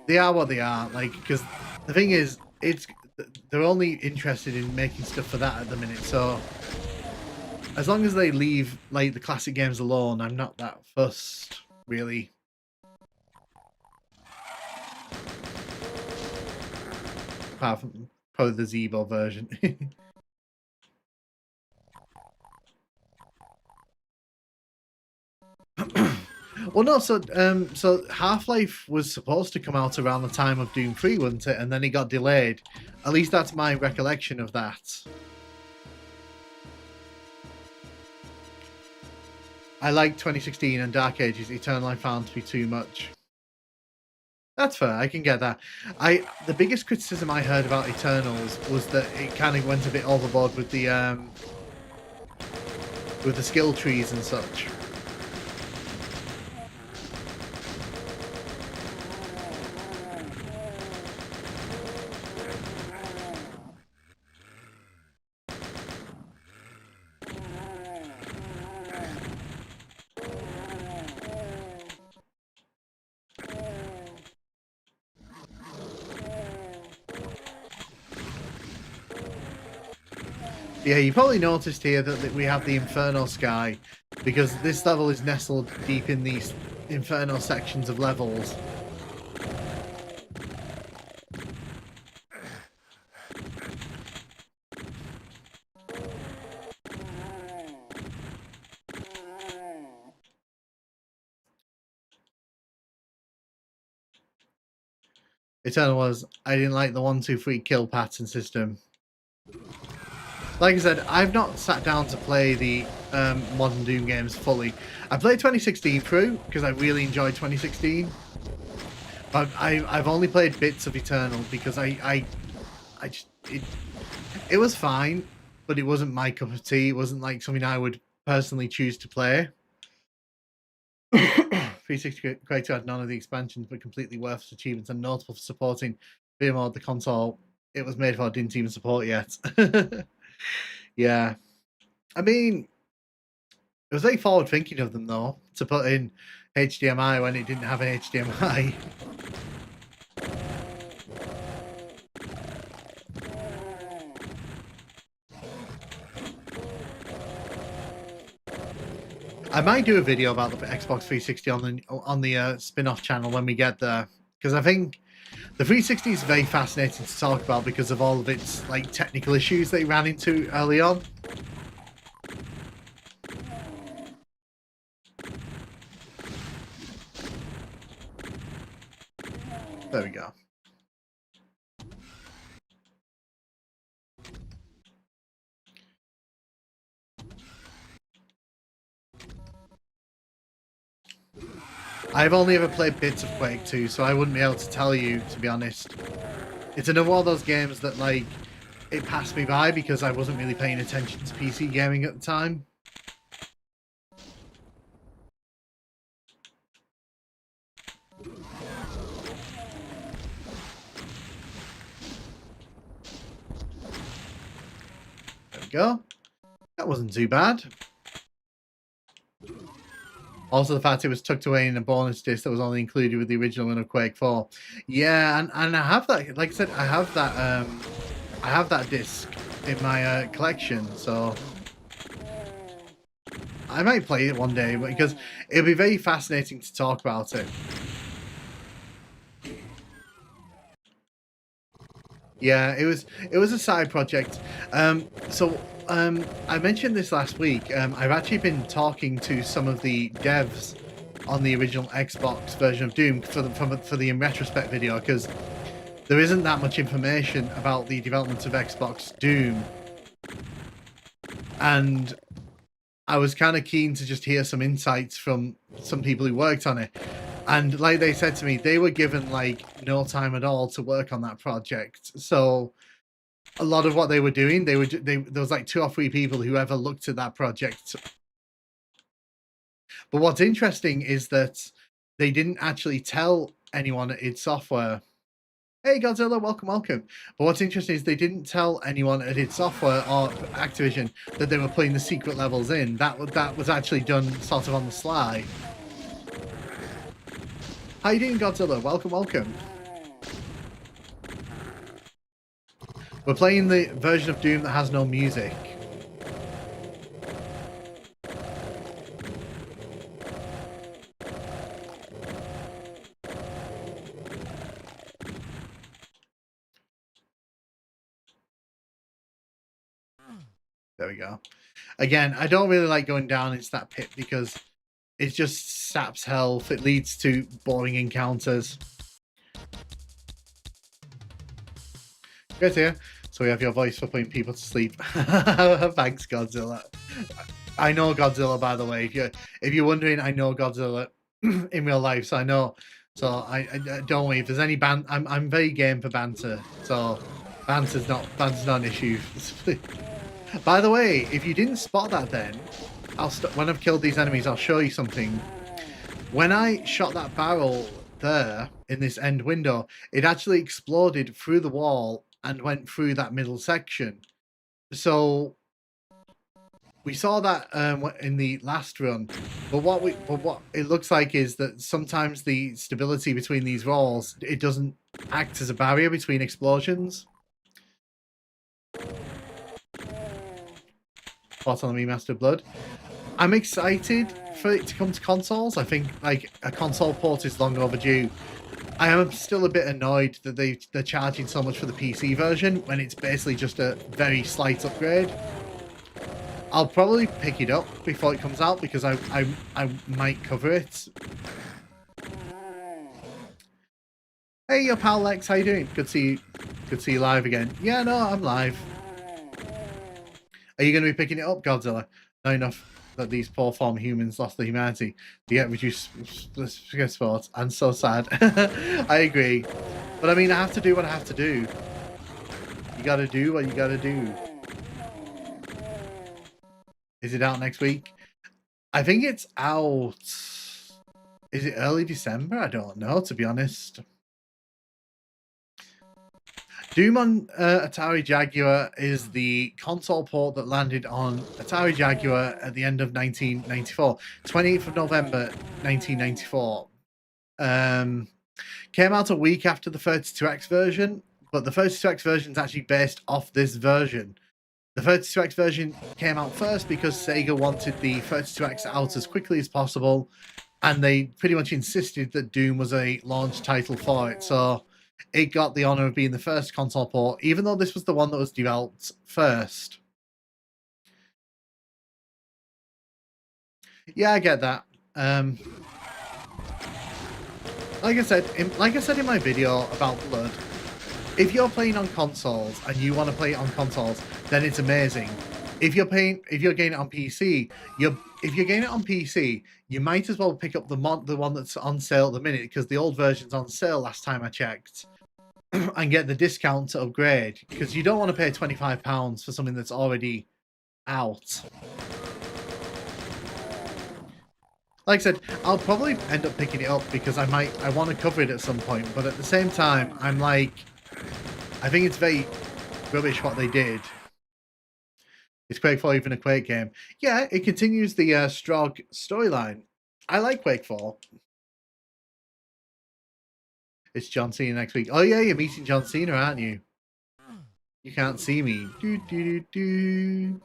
they are what they are. Like, because the thing is, they're only interested in making stuff for that at the minute. So as long as they leave like the classic games alone, I'm not that fussed, really. Apart from probably the Zebo version. Well, no, so Half-Life was supposed to come out around the time of Doom 3, wasn't it? And then it got delayed. At least that's my recollection of that. I like 2016 and Dark Ages. Eternal I found to be too much. That's fair, I can get that. The biggest criticism I heard about Eternals was that it kind of went a bit overboard with the skill trees and such. Yeah, you probably noticed here that we have the Inferno Sky, because this level is nestled deep in these Inferno sections of levels. Eternal was, I didn't like the 1-2-3 kill pattern system. Like I said, I've not sat down to play the modern Doom games fully. I played 2016 through because I really enjoyed 2016. But I've only played bits of Eternal because I just it was fine, but it wasn't my cup of tea. It wasn't like something I would personally choose to play. 360 Creator had none of the expansions, but completely worthless achievements and notable for supporting beer mode. The console it was made for didn't even support yet. Yeah, I mean, it was very forward thinking of them though to put in HDMI when it didn't have an HDMI. I might do a video about the Xbox 360 on the spin-off channel when we get there, because I think the 360 is very fascinating to talk about because of all of its like technical issues they ran into early on. There we go. I've only ever played bits of Quake 2, so I wouldn't be able to tell you, to be honest. It's another one of those games that, like, it passed me by because I wasn't really paying attention to PC gaming at the time. There we go. That wasn't too bad. Also, the fact it was tucked away in a bonus disc that was only included with the original one of Quake 4. Yeah, and I have that. Like I said, I have that disc in my collection, so I might play it one day because it'll be very fascinating to talk about it. Yeah, it was a side project. I mentioned this last week. I've actually been talking to some of the devs on the original Xbox version of Doom for the in retrospect video because there isn't that much information about the development of Xbox Doom, and I was kind of keen to just hear some insights from some people who worked on it. And like they said to me, they were given like no time at all to work on that project. So a lot of what they were doing, there was like 2 or 3 people who ever looked at that project. But what's interesting is that they didn't actually tell anyone at id Software. Hey Godzilla, welcome. But what's interesting is they didn't tell anyone at id Software or Activision that they were putting the secret levels in. That was actually done sort of on the sly. How you doing, Godzilla? Welcome. We're playing the version of Doom that has no music. There we go. Again, I don't really like going down into that pit because it just saps health. It leads to boring encounters. Good here. So we have your voice for putting people to sleep. Thanks, Godzilla. I know Godzilla, by the way. If you're wondering, I know Godzilla in real life, so I know. So I don't worry. If there's any I'm very game for banter. So banter's not an issue. By the way, if you didn't spot that, then when I've killed these enemies, I'll show you something. When I shot that barrel there in this end window, it actually exploded through the wall and went through that middle section. So we saw that in the last run, but what it looks like is that sometimes the stability between these walls, it doesn't act as a barrier between explosions. Spot on the remastered Blood. I'm excited for it to come to consoles. I think like a console port is long overdue. I am still a bit annoyed that they're charging so much for the PC version when it's basically just a very slight upgrade. I'll probably pick it up before it comes out because I might cover it. Hey, your pal Lex, how you doing? Good to see you live again. Yeah, no, I'm live. Are you going to be picking it up, Godzilla? No, enough. that these poor form humans lost their humanity to get reduced sports, and so sad. I agree, but I mean, I have to do what I have to do. You gotta do what you gotta do. Is it out next week? I think it's out. Is it early December? I don't know, to be honest. Doom on Atari Jaguar is the console port that landed on Atari Jaguar at the end of 1994. 28th of November 1994. Came out a week after the 32X version, but the 32X version is actually based off this version. The 32X version came out first because Sega wanted the 32X out as quickly as possible, and they pretty much insisted that Doom was a launch title for it. So it got the honor of being the first console port, even though this was the one that was developed first. Yeah, I get that. Like I said in my video about Blood, if you're playing on consoles and you want to play it on consoles, then it's amazing. If you're getting it on PC, if you're getting it on PC, you might as well pick up the one that's on sale at the minute, because the old version's on sale last time I checked, and get the discount to upgrade, because you don't want to pay £25 for something that's already out. Like I said, I'll probably end up picking it up because I want to cover it at some point, but at the same time, I'm like, I think it's very rubbish what they did. Is Quake 4 even a Quake game? Yeah, it continues the Strog storyline. I like Quake 4. It's John Cena next week. Oh yeah, you're meeting John Cena, aren't you? You can't see me. Do, do, do, do.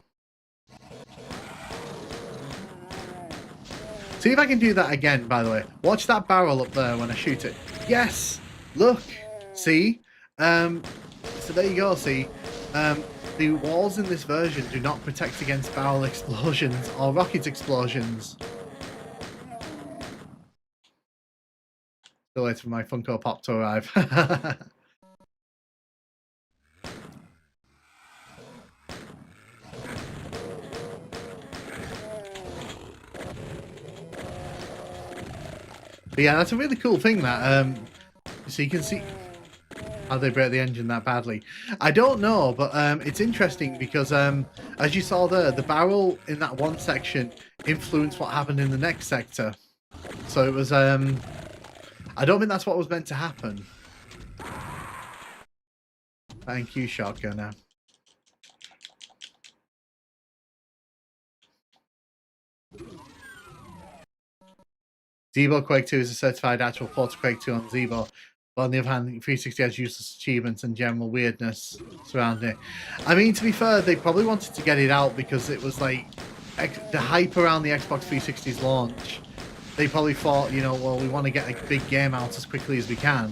See if I can do that again, by the way. Watch that barrel up there when I shoot it. Yes! Look! See? So there you go, see? The walls in this version do not protect against barrel explosions or rocket explosions. Still waiting for my Funko Pop to arrive. But yeah, that's a really cool thing, that so you can see how they break the engine that badly. I don't know, but it's interesting because as you saw there, the barrel in that one section influenced what happened in the next sector. So it was I don't think that's what was meant to happen. Thank you, shotgunner. Zebo Quake 2 is a certified actual port of Quake 2 on Zebo. But on the other hand, 360 has useless achievements and general weirdness surrounding it. I mean, to be fair, they probably wanted to get it out because it was like the hype around the Xbox 360's launch. They probably thought, you know, well, we want to get a big game out as quickly as we can.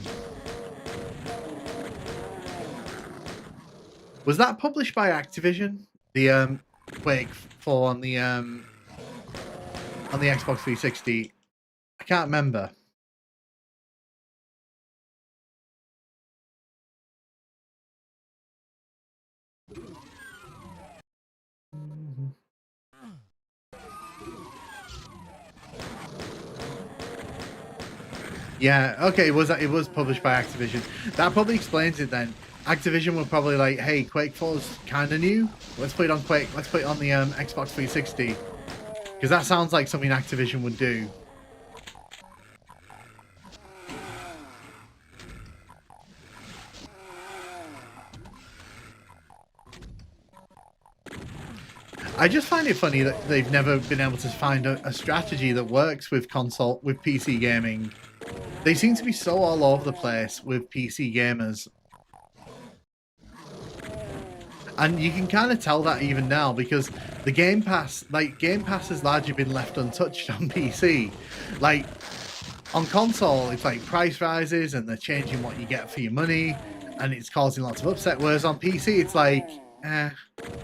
Was that published by Activision? The Quake 4 on the Xbox 360? I can't remember. Yeah, okay, it was published by Activision. That probably explains it then. Activision were probably like, hey, Quake 4's kind of new. Let's put it on Quake. Let's put it on the Xbox 360. Because that sounds like something Activision would do. I just find it funny that they've never been able to find a strategy that works with PC gaming. They seem to be so all over the place with PC gamers. And you can kind of tell that even now, because the Game Pass has largely been left untouched on PC. Like, on console, it's like price rises and they're changing what you get for your money, and it's causing lots of upset. Whereas on PC, it's like,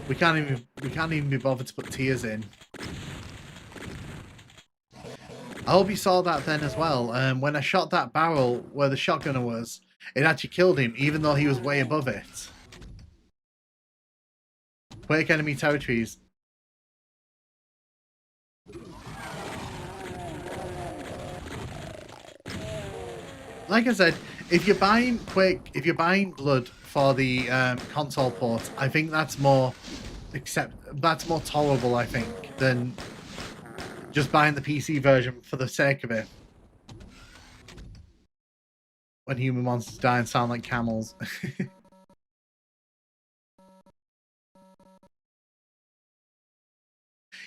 we can't even be bothered to put tiers in. I hope you saw that then as well. When I shot that barrel where the shotgunner was, it actually killed him, even though he was way above it. Quake enemy territories. like I said, if you're buying if you're buying Blood for the console port, I think that's more that's more tolerable, I think, than just buying the PC version for the sake of it. When human monsters die and sound like camels.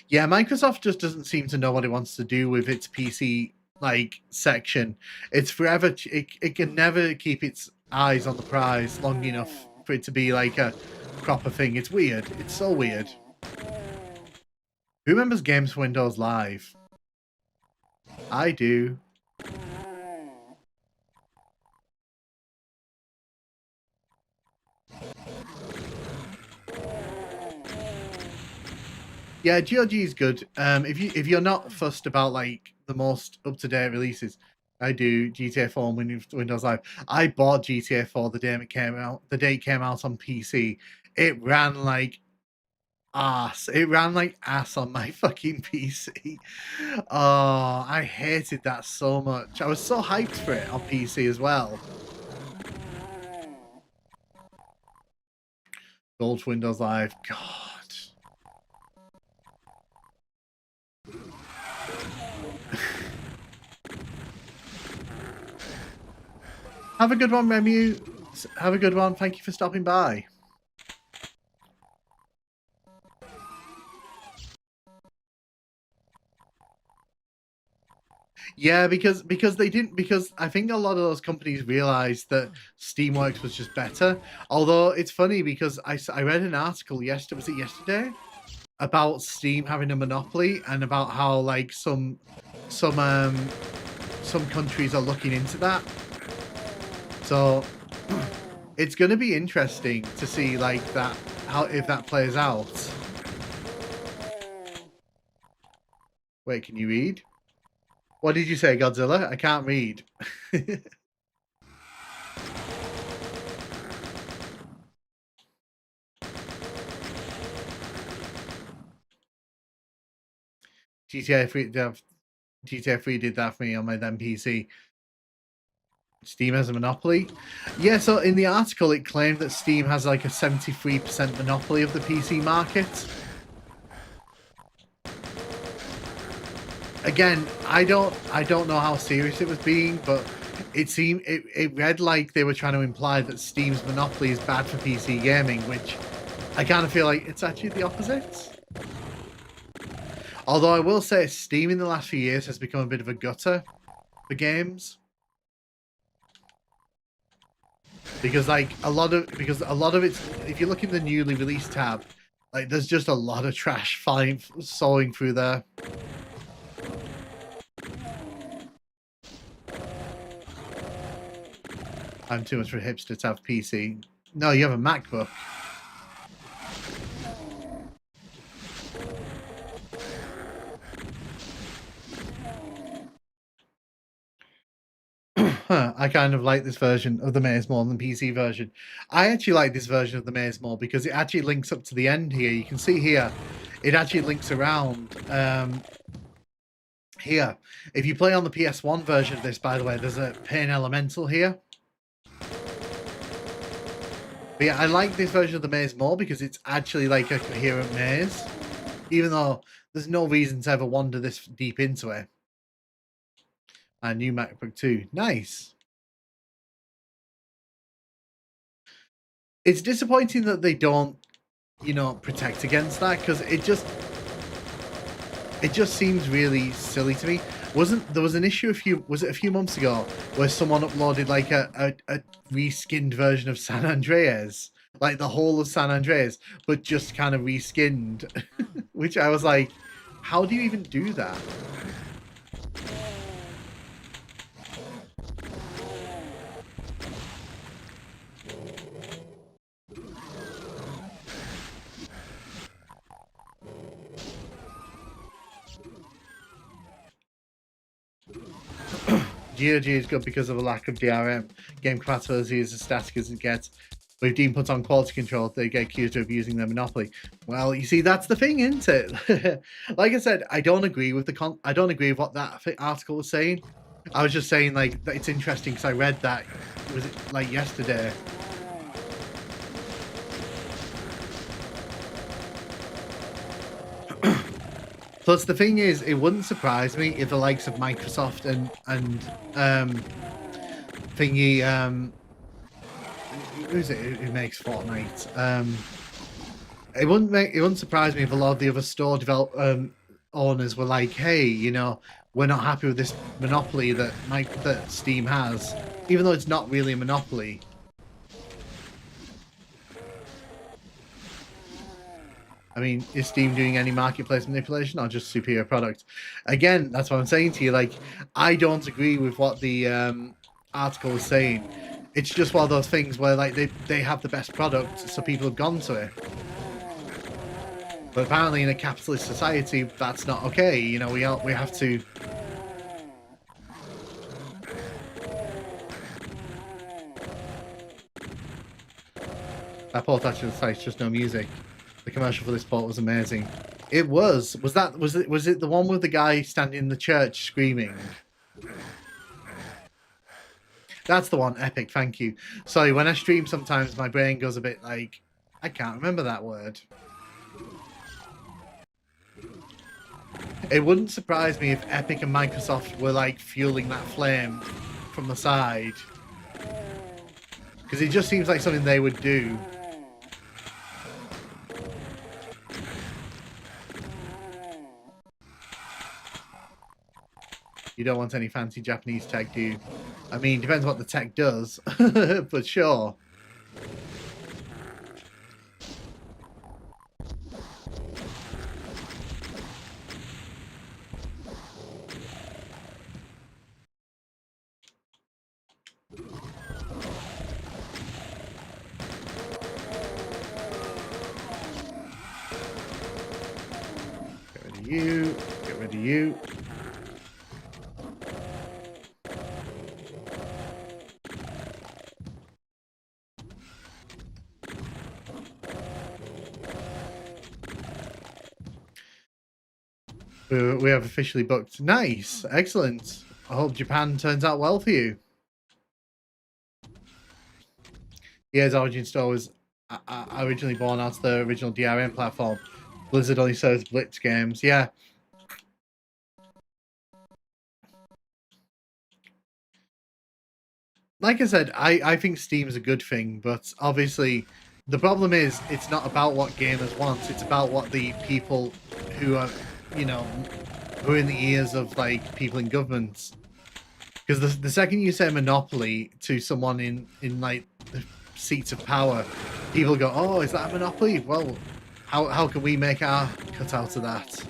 Yeah, Microsoft just doesn't seem to know what it wants to do with its PC like section. It's forever. It can never keep its eyes on the prize long enough for it to be like a proper thing. It's weird. It's so weird. Who remembers Games for Windows Live? I do. Yeah, GOG is good. If you're not fussed about like the most up to date releases, I do GTA 4 and Windows Live. I bought GTA 4 the day it came out. The day it came out on PC, it ran like ass. It ran like ass on my fucking PC. Oh, I hated that so much. I was so hyped for it on PC as well. Gold Windows Live. God. Have a good one, Remu. Have a good one. Thank you for stopping by. Yeah, because I think a lot of those companies realized that Steamworks was just better. Although it's funny because I read an article yesterday, was it yesterday, about Steam having a monopoly and about how like some countries are looking into that. So it's going to be interesting to see like that if that plays out. Wait, can you read? What did you say, Godzilla? I can't read. GTA 3 did that for me on my then PC. Steam has a monopoly. Yeah, so in the article it claimed that Steam has like a 73% monopoly of the PC market. Again, I don't know how serious it was being, but it read like they were trying to imply that Steam's monopoly is bad for PC gaming, which I kind of feel like it's actually the opposite. Although I will say Steam in the last few years has become a bit of a gutter for games. Because like a lot of it's, if you look in the newly released tab, like there's just a lot of trash sawing through there. I'm too much for a hipster to have PC. No, you have a MacBook. I kind of like this version of the Maze more than the PC version. I actually like this version of the Maze more because it actually links up to the end here. You can see here, it actually links around here. If you play on the PS1 version of this, by the way, there's a Pain Elemental here. But yeah, I like this version of the maze more because it's actually like a coherent maze, even though there's no reason to ever wander this deep into it. A new MacBook 2. Nice. It's disappointing that they don't, you know, protect against that because it just seems really silly to me. There was an issue a few months ago where someone uploaded like a reskinned version of San Andreas, like the whole of San Andreas, but just kind of reskinned, which I was like, how do you even do that? GOG is good because of a lack of DRM. Game compatibility is as static as it gets. With Dean put on quality control, they get accused of using their monopoly. Well, you see, that's the thing, isn't it? Like I said, I don't agree with what that article was saying. I was just saying, like, that it's interesting because I read that, was it like yesterday? Plus, the thing is, it wouldn't surprise me if the likes of Microsoft and thingy, who's it who makes Fortnite? It wouldn't surprise me if a lot of the other store owners were like, hey, you know, we're not happy with this monopoly that Steam has, even though it's not really a monopoly. I mean, is Steam doing any marketplace manipulation or just superior product? Again, that's what I'm saying to you. Like, I don't agree with what the article is saying. It's just one of those things where, like, they have the best product, so people have gone to it. But apparently, in a capitalist society, that's not okay. You know, we have to. That port actually looks just no music. The commercial for this port was amazing. It was. Was it the one with the guy standing in the church screaming? That's the one. Epic. Thank you. Sorry, when I stream, sometimes my brain goes a bit like, I can't remember that word. It wouldn't surprise me if Epic and Microsoft were like fueling that flame from the side, because it just seems like something they would do. You don't want any fancy Japanese tech, do you? I mean, depends what the tech does, but sure. Get rid of you. Get rid of you. We have officially booked. Nice. Excellent. I hope Japan turns out well for you. EA's Origin Store was originally born out of the original DRM platform. Blizzard only serves Blitz games. Yeah. Like I said, I think Steam's a good thing, but obviously the problem is it's not about what gamers want. It's about what the people who are, you know, who are in the ears of like people in governments. Because the second you say monopoly to someone in like the seats of power, people go, "Oh, is that a monopoly? Well, how can we make our cut out of that?"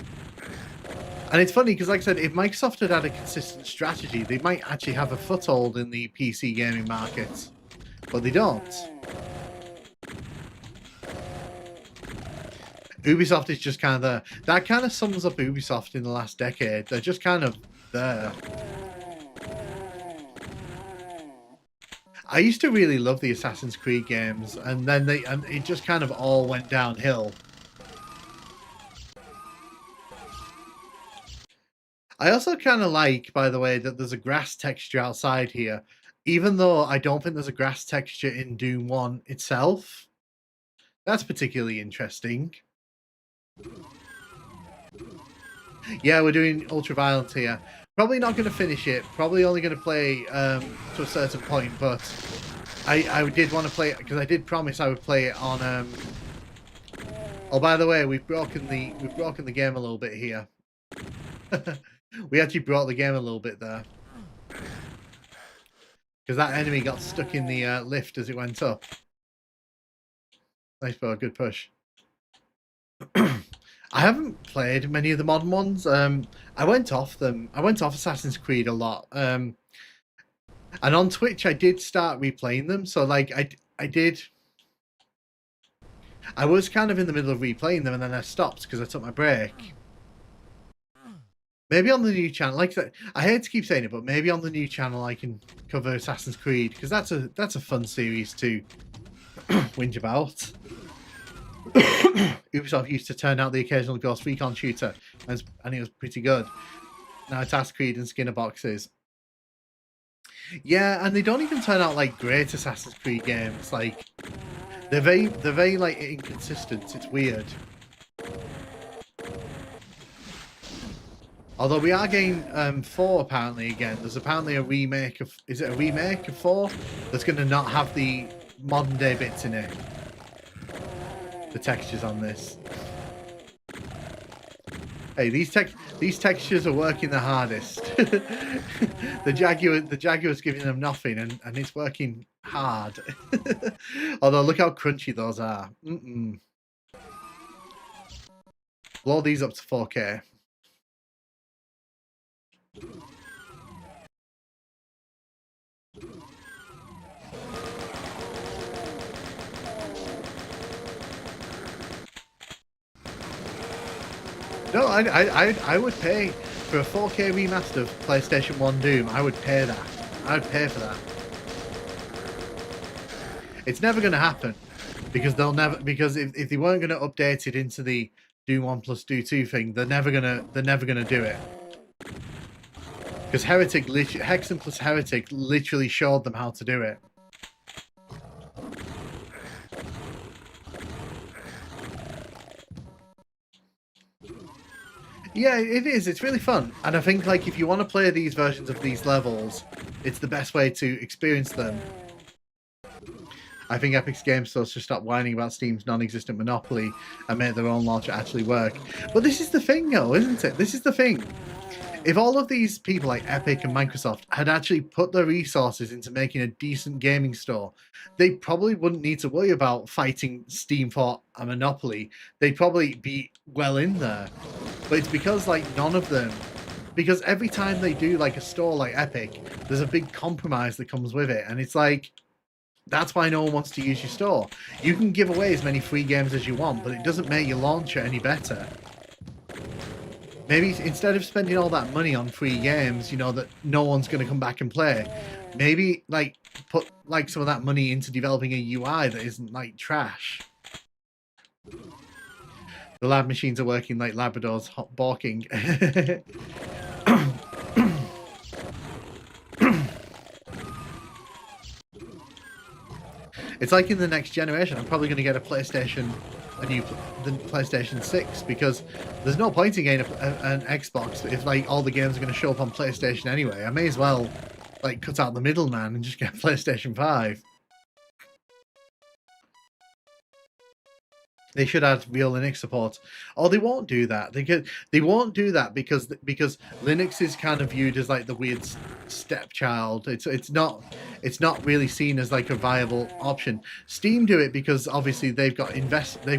And it's funny because, like I said, if Microsoft had a consistent strategy, they might actually have a foothold in the PC gaming market, but they don't. Ubisoft is just kind of there. That kind of sums up Ubisoft in the last decade. They're just kind of there. I used to really love the Assassin's Creed games, and then it just kind of all went downhill. I also kind of like, by the way, that there's a grass texture outside here, even though I don't think there's a grass texture in Doom 1 itself. That's particularly interesting. Yeah, we're doing Ultraviolent here. Probably not going to finish it. Probably only going to play to a certain point, but I did want to play it because I did promise I would play it on. Oh, by the way, we've broken the game a little bit here. We actually brought the game a little bit there. Because that enemy got stuck in the lift as it went up. Nice bro, good push. I haven't played many of the modern ones. I went off them. I went off Assassin's Creed a lot. And on Twitch, I did start replaying them. So, like, I did. I was kind of in the middle of replaying them, and then I stopped because I took my break. Maybe on the new channel, like I hate to keep saying it, but maybe on the new channel I can cover Assassin's Creed because that's a fun series to whinge about. Ubisoft used to turn out the occasional Ghost Recon shooter, and it was pretty good. Now it's Assassin's Creed and Skinner boxes. Yeah, and they don't even turn out like great Assassin's Creed games. Like they're very like inconsistent. It's weird. Although we are getting 4 apparently again. There's apparently a remake of, is it a remake of 4? That's going to not have the modern day bits in it. The textures on this. Hey, these textures are working the hardest. The Jaguar's giving them nothing, and it's working hard. Although look how crunchy those are. Blow these up to 4K. No, I would pay for a 4K remaster of PlayStation 1 Doom. I would pay that. I would pay for that. It's never going to happen because if they weren't going to update it into the Doom 1 plus Doom 2 thing, they're never gonna do it. Because Hexen plus Heretic literally showed them how to do it. Yeah, it is. It's really fun. And I think like if you want to play these versions of these levels, it's the best way to experience them. I think Epic's Game Store should stop whining about Steam's non-existent monopoly and make their own launcher actually work. But this is the thing, though, isn't it? This is the thing. If all of these people like Epic and Microsoft had actually put their resources into making a decent gaming store, they probably wouldn't need to worry about fighting Steam for a monopoly. They'd probably be well in there. But it's because like none of them, because every time they do like a store like Epic, there's a big compromise that comes with it, and it's like that's why no one wants to use your store. You can give away as many free games as you want, but it doesn't make your launcher any better. Maybe instead of spending all that money on free games, you know, that no one's going to come back and play, maybe like put like some of that money into developing a UI that isn't like trash. The lab machines are working like Labradors barking. It's like in the next generation, I'm probably going to get the PlayStation 6 because there's no point in getting an Xbox if like all the games are going to show up on PlayStation anyway. I may as well like cut out the middleman and just get PlayStation 5. They should add real Linux support. Oh, they won't do that. They won't do that because Linux is kind of viewed as like the weird stepchild. It's not really seen as like a viable option. Steam do it because obviously they've got interest in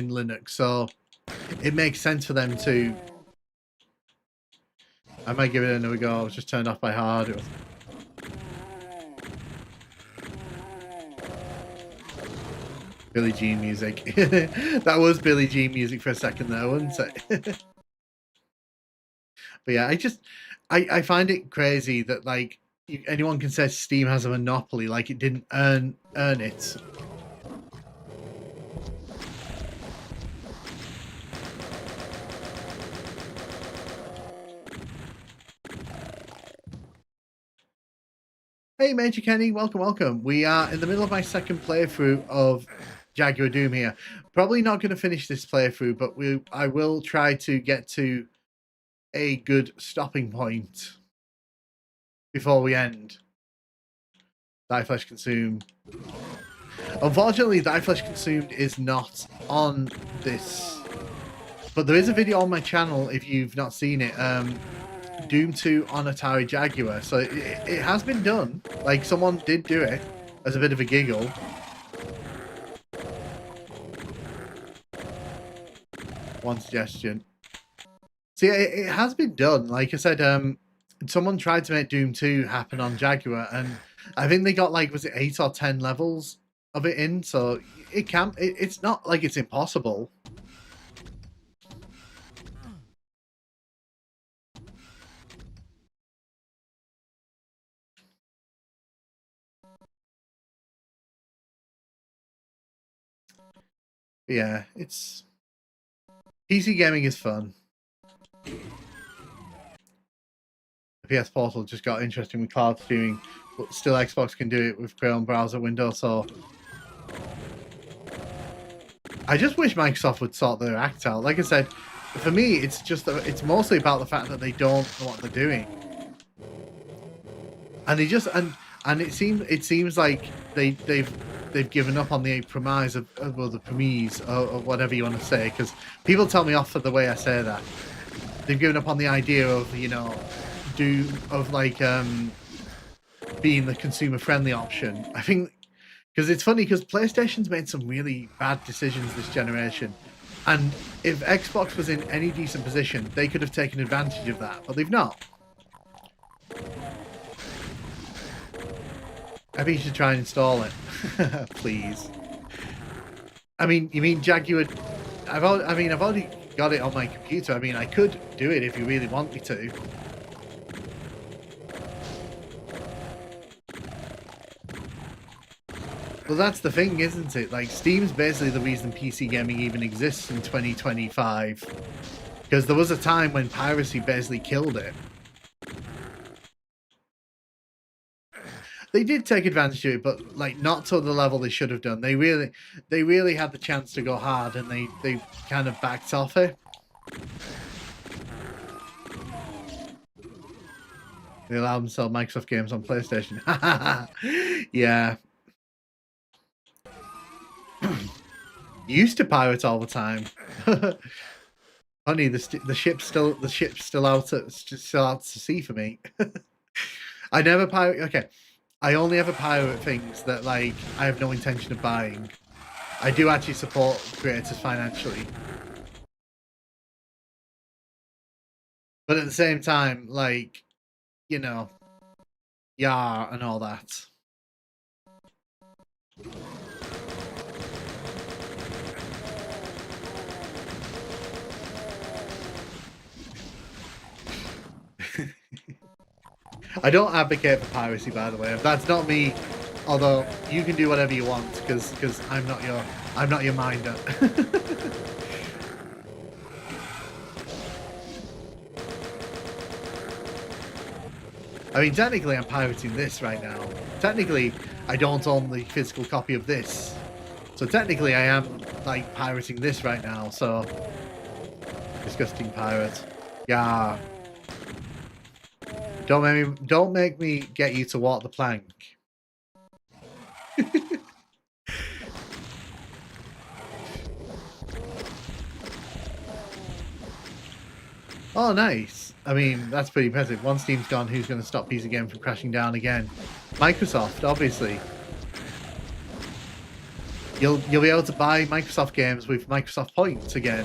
Linux, so it makes sense for them to. I might give it another go. I was just turned off by hard. Billie Jean music. That was Billie Jean music for a second there, wasn't it? But yeah, I find it crazy that like anyone can say Steam has a monopoly, like it didn't earn it. Hey, Major Kenny, welcome. We are in the middle of my second playthrough of Jaguar Doom here. Probably not going to finish this playthrough, but I will try to get to a good stopping point before we end. Die Flesh Consumed. Unfortunately, Die Flesh Consumed is not on this, but there is a video on my channel if you've not seen it. Doom 2 on Atari Jaguar. So it has been done. Like, someone did do it as a bit of a giggle. One suggestion. See, it has been done. Like I said, someone tried to make Doom 2 happen on Jaguar, and I think they got, like, was it 8 or 10 levels of it in? So it can. It's not like it's impossible. Yeah, it's PC gaming is fun. the PS Portal just got interesting with cloud streaming, but still Xbox can do it with Chrome browser window. So I just wish Microsoft would sort their act out. Like I said, for me, it's mostly about the fact that they don't know what they're doing, and they just and it seems like they've given up on the premise of well, the premise or whatever you want to say, because people tell me off for the way I say that. They've given up on the idea of being the consumer friendly option. I think because it's funny because PlayStation's made some really bad decisions this generation, and if Xbox was in any decent position, they could have taken advantage of that, but they've not. I think you should try and install it, please. I mean, you mean Jaguar? I've already got it on my computer. I mean, I could do it if you really want me to. Well, that's the thing, isn't it? Like, Steam's basically the reason PC gaming even exists in 2025. Because there was a time when piracy basically killed it. They did take advantage of it, but like not to the level they should have done. They really had the chance to go hard, and they kind of backed off it. They allowed them to sell Microsoft games on PlayStation. Yeah. Used to pirate all the time. Funny, the ship's still out to sea for me. I never pirate. Okay, I only ever pirate things that like I have no intention of buying. I do actually support creators financially, but at the same time, like yeah, and all that. I don't advocate for piracy, by the way. That's not me. Although you can do whatever you want, because I'm not your minder. I mean, technically, I'm pirating this right now. Technically, I don't own the physical copy of this, so technically, I am like pirating this right now. So, disgusting pirate. Yeah. Don't make me get you to walk the plank. Oh, nice. I mean, that's pretty impressive. One Steam's gone, who's going to stop PC Game from crashing down again? Microsoft, obviously. You'll be able to buy Microsoft games with Microsoft points again.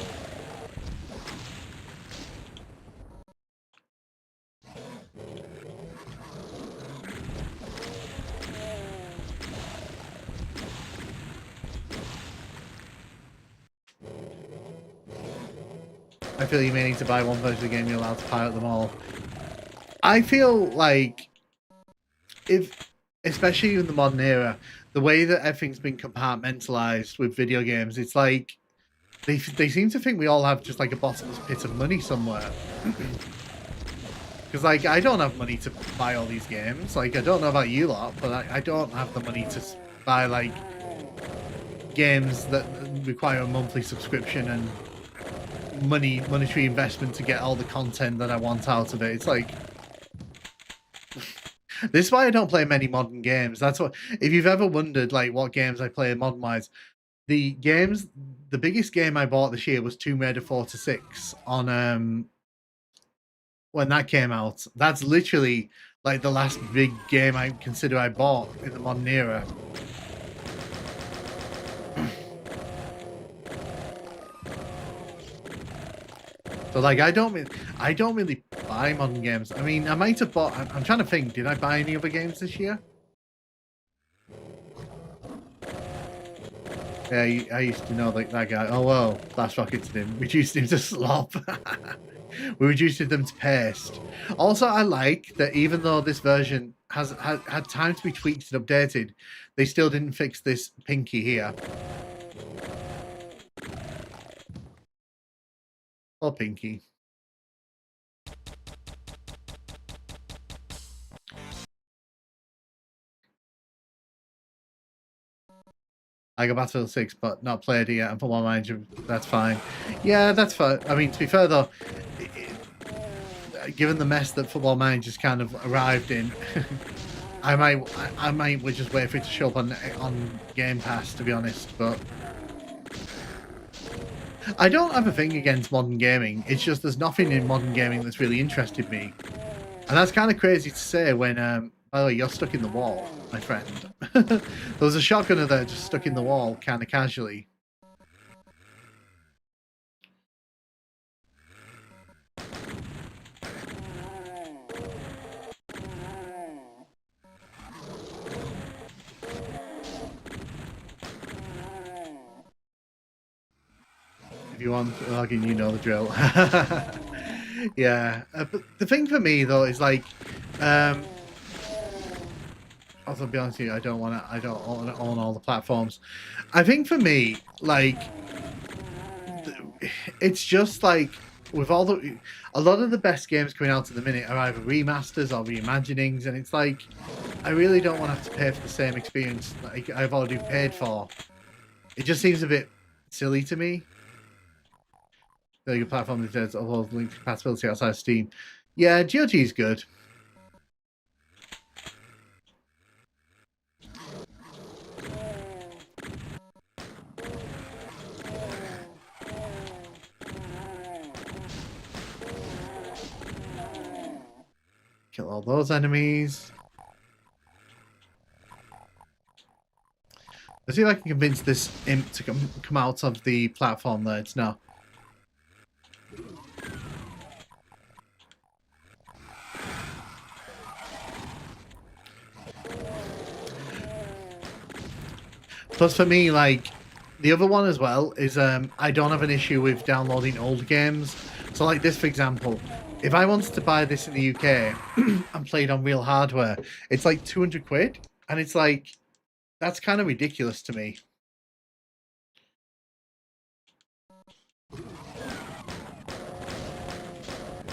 I feel you may need to buy one version of the game, you're allowed to pirate them all. I feel like especially in the modern era, the way that everything's been compartmentalized with video games, it's like they seem to think we all have just like a bottomless pit of money somewhere. Because like I don't have money to buy all these games. Like I don't know about you lot, but I don't have the money to buy like games that require a monthly subscription and monetary investment to get all the content that I want out of it. It's like this is why I don't play many modern games. That's what, if you've ever wondered like what games I play modern wise, the biggest game I bought this year was Tomb Raider 4-6 on when that came out. That's literally like the last big game I consider I bought in the modern era. So like I don't really buy modern games. I mean, I might have bought. I'm trying to think. Did I buy any other games this year? Yeah, I used to know that guy. Oh well, Flash rocketed him. Reduced him to slop. We reduced them to paste. Also, I like that even though this version has had time to be tweaked and updated, they still didn't fix this pinky here. Or pinky. I got Battlefield 6, but not played it yet. And Football Manager, that's fine. Yeah, that's fine. I mean, to be fair though, given the mess that Football Manager's kind of arrived in, I might just wait for it to show up on Game Pass, to be honest. But I don't have a thing against modern gaming. It's just there's nothing in modern gaming that's really interested me, and that's kind of crazy to say when. By the way, you're stuck in the wall, my friend. There was a shotgunner there just stuck in the wall, kind of casually. If you want login, you know the drill. Yeah, but the thing for me though is like, also, to be honest with you, I don't want to own all the platforms. I think for me, like, it's just like with a lot of the best games coming out at the minute are either remasters or reimaginings, and it's like I really don't want to have to pay for the same experience like I've already paid for. It just seems a bit silly to me. The platform that says all link compatibility outside Steam. Yeah, GOG is good. Kill all those enemies. Let's see if I can convince this imp to come out of the platform there. It's no. Plus for me, like, the other one as well is I don't have an issue with downloading old games. So like this, for example, if I wanted to buy this in the UK and play it on real hardware, it's like 200 quid. And it's like, that's kind of ridiculous to me.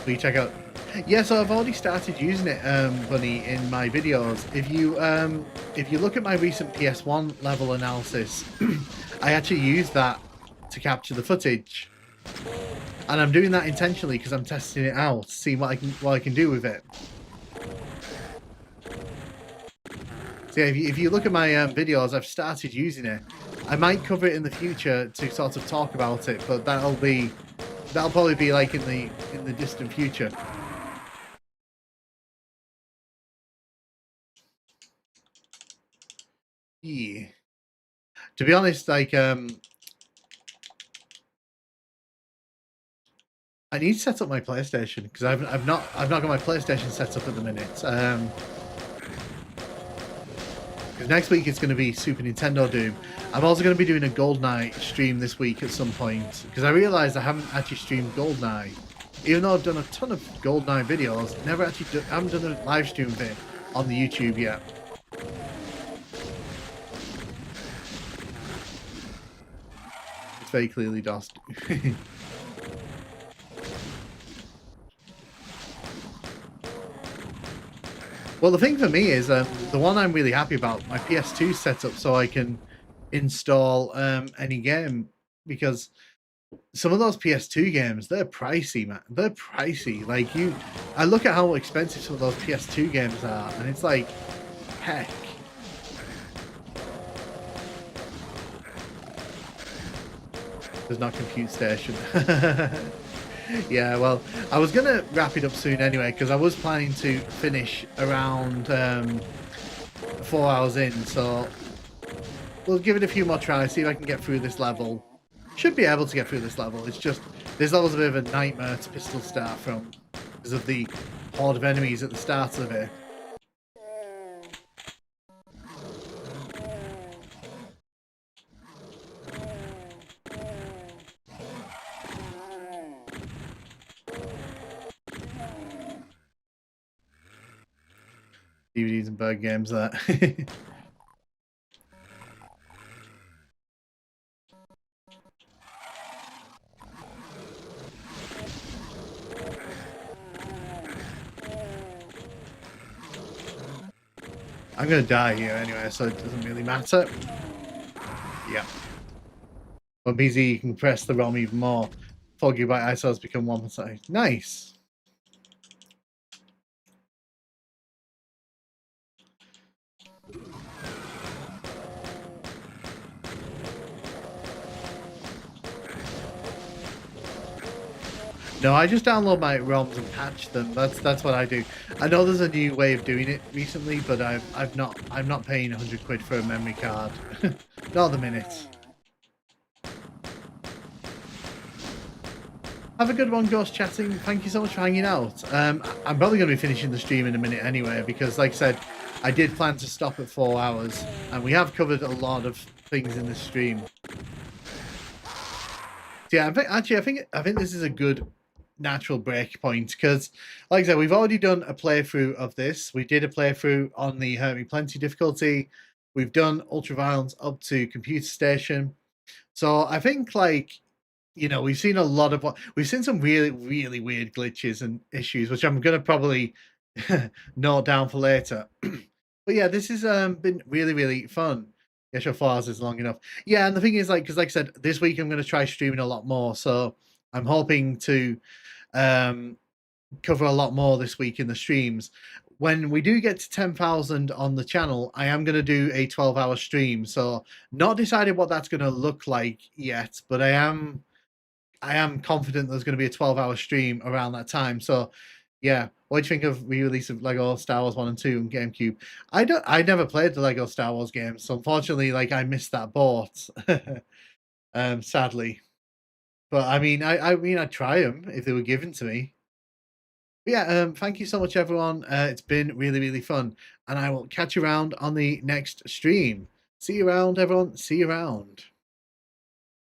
Will you check out? Yeah, so I've already started using it, Bunny, in my videos. If you look at my recent PS1 level analysis, I actually used that to capture the footage, and I'm doing that intentionally because I'm testing it out, seeing what I can do with it. So yeah, if you look at my videos, I've started using it. I might cover it in the future to sort of talk about it, but that'll probably be like in the distant future. Yeah. To be honest, like I need to set up my PlayStation because I've not got my PlayStation set up at the minute. Because next week it's going to be Super Nintendo Doom. I'm also going to be doing a GoldenEye stream this week at some point because I realised I haven't actually streamed GoldenEye, even though I've done a ton of GoldenEye videos. I haven't done a live stream of it on the YouTube yet. It's very clearly DOS. Well, the thing for me is the one I'm really happy about, my PS2 setup, so I can install any game, because some of those PS2 games, they're pricey, man. They're pricey. Like I look at how expensive some of those PS2 games are, and it's like, heck. There's not Compute Station. Yeah, well, I was gonna wrap it up soon anyway because I was planning to finish around 4 hours in, so we'll give it a few more tries, see if I can get through this level. Should be able to get through this level. It's just this level's a bit of a nightmare to pistol start from because of the horde of enemies at the start of it. DVDs and bird games that. I'm gonna die here anyway, so it doesn't really matter. Yeah. On PC, you can press the ROM even more. 4 GB ISOs become 1%. Nice. No, I just download my ROMs and patch them. That's what I do. I know there's a new way of doing it recently, but I'm not paying 100 quid for a memory card. Not at the minute. Have a good one, Ghost Chatting. Thank you so much for hanging out. I'm probably going to be finishing the stream in a minute anyway, because like I said, I did plan to stop at 4 hours, and we have covered a lot of things in this stream. Yeah, I think this is a good natural break point, because like I said, we've already done a playthrough of this. We did a playthrough on the Hurt Me Plenty difficulty. We've done Ultraviolence up to Computer Station. So I think, like, you know, we've seen a lot of we've seen some really, really weird glitches and issues, which I'm gonna probably note down for later. But yeah, this has been really, really fun. Yeah, sure, 4 hours is long enough. Yeah, and the thing is, like, because like I said, this week I'm gonna try streaming a lot more, so I'm hoping to um cover a lot more this week in the streams. When we do get to 10,000 on the channel, I am going to do a 12-hour stream. So not decided what that's going to look like yet, but I am confident there's going to be a 12-hour stream around that time. So yeah, what do you think of re-release of Lego Star Wars 1 and 2 and GameCube? I never played the Lego Star Wars games, so unfortunately, like, I missed that boat. Sadly. But I mean I'd try them if they were given to me. But yeah, thank you so much, everyone. It's been really, really fun, and I will catch you around on the next stream. See you around, everyone. See you around.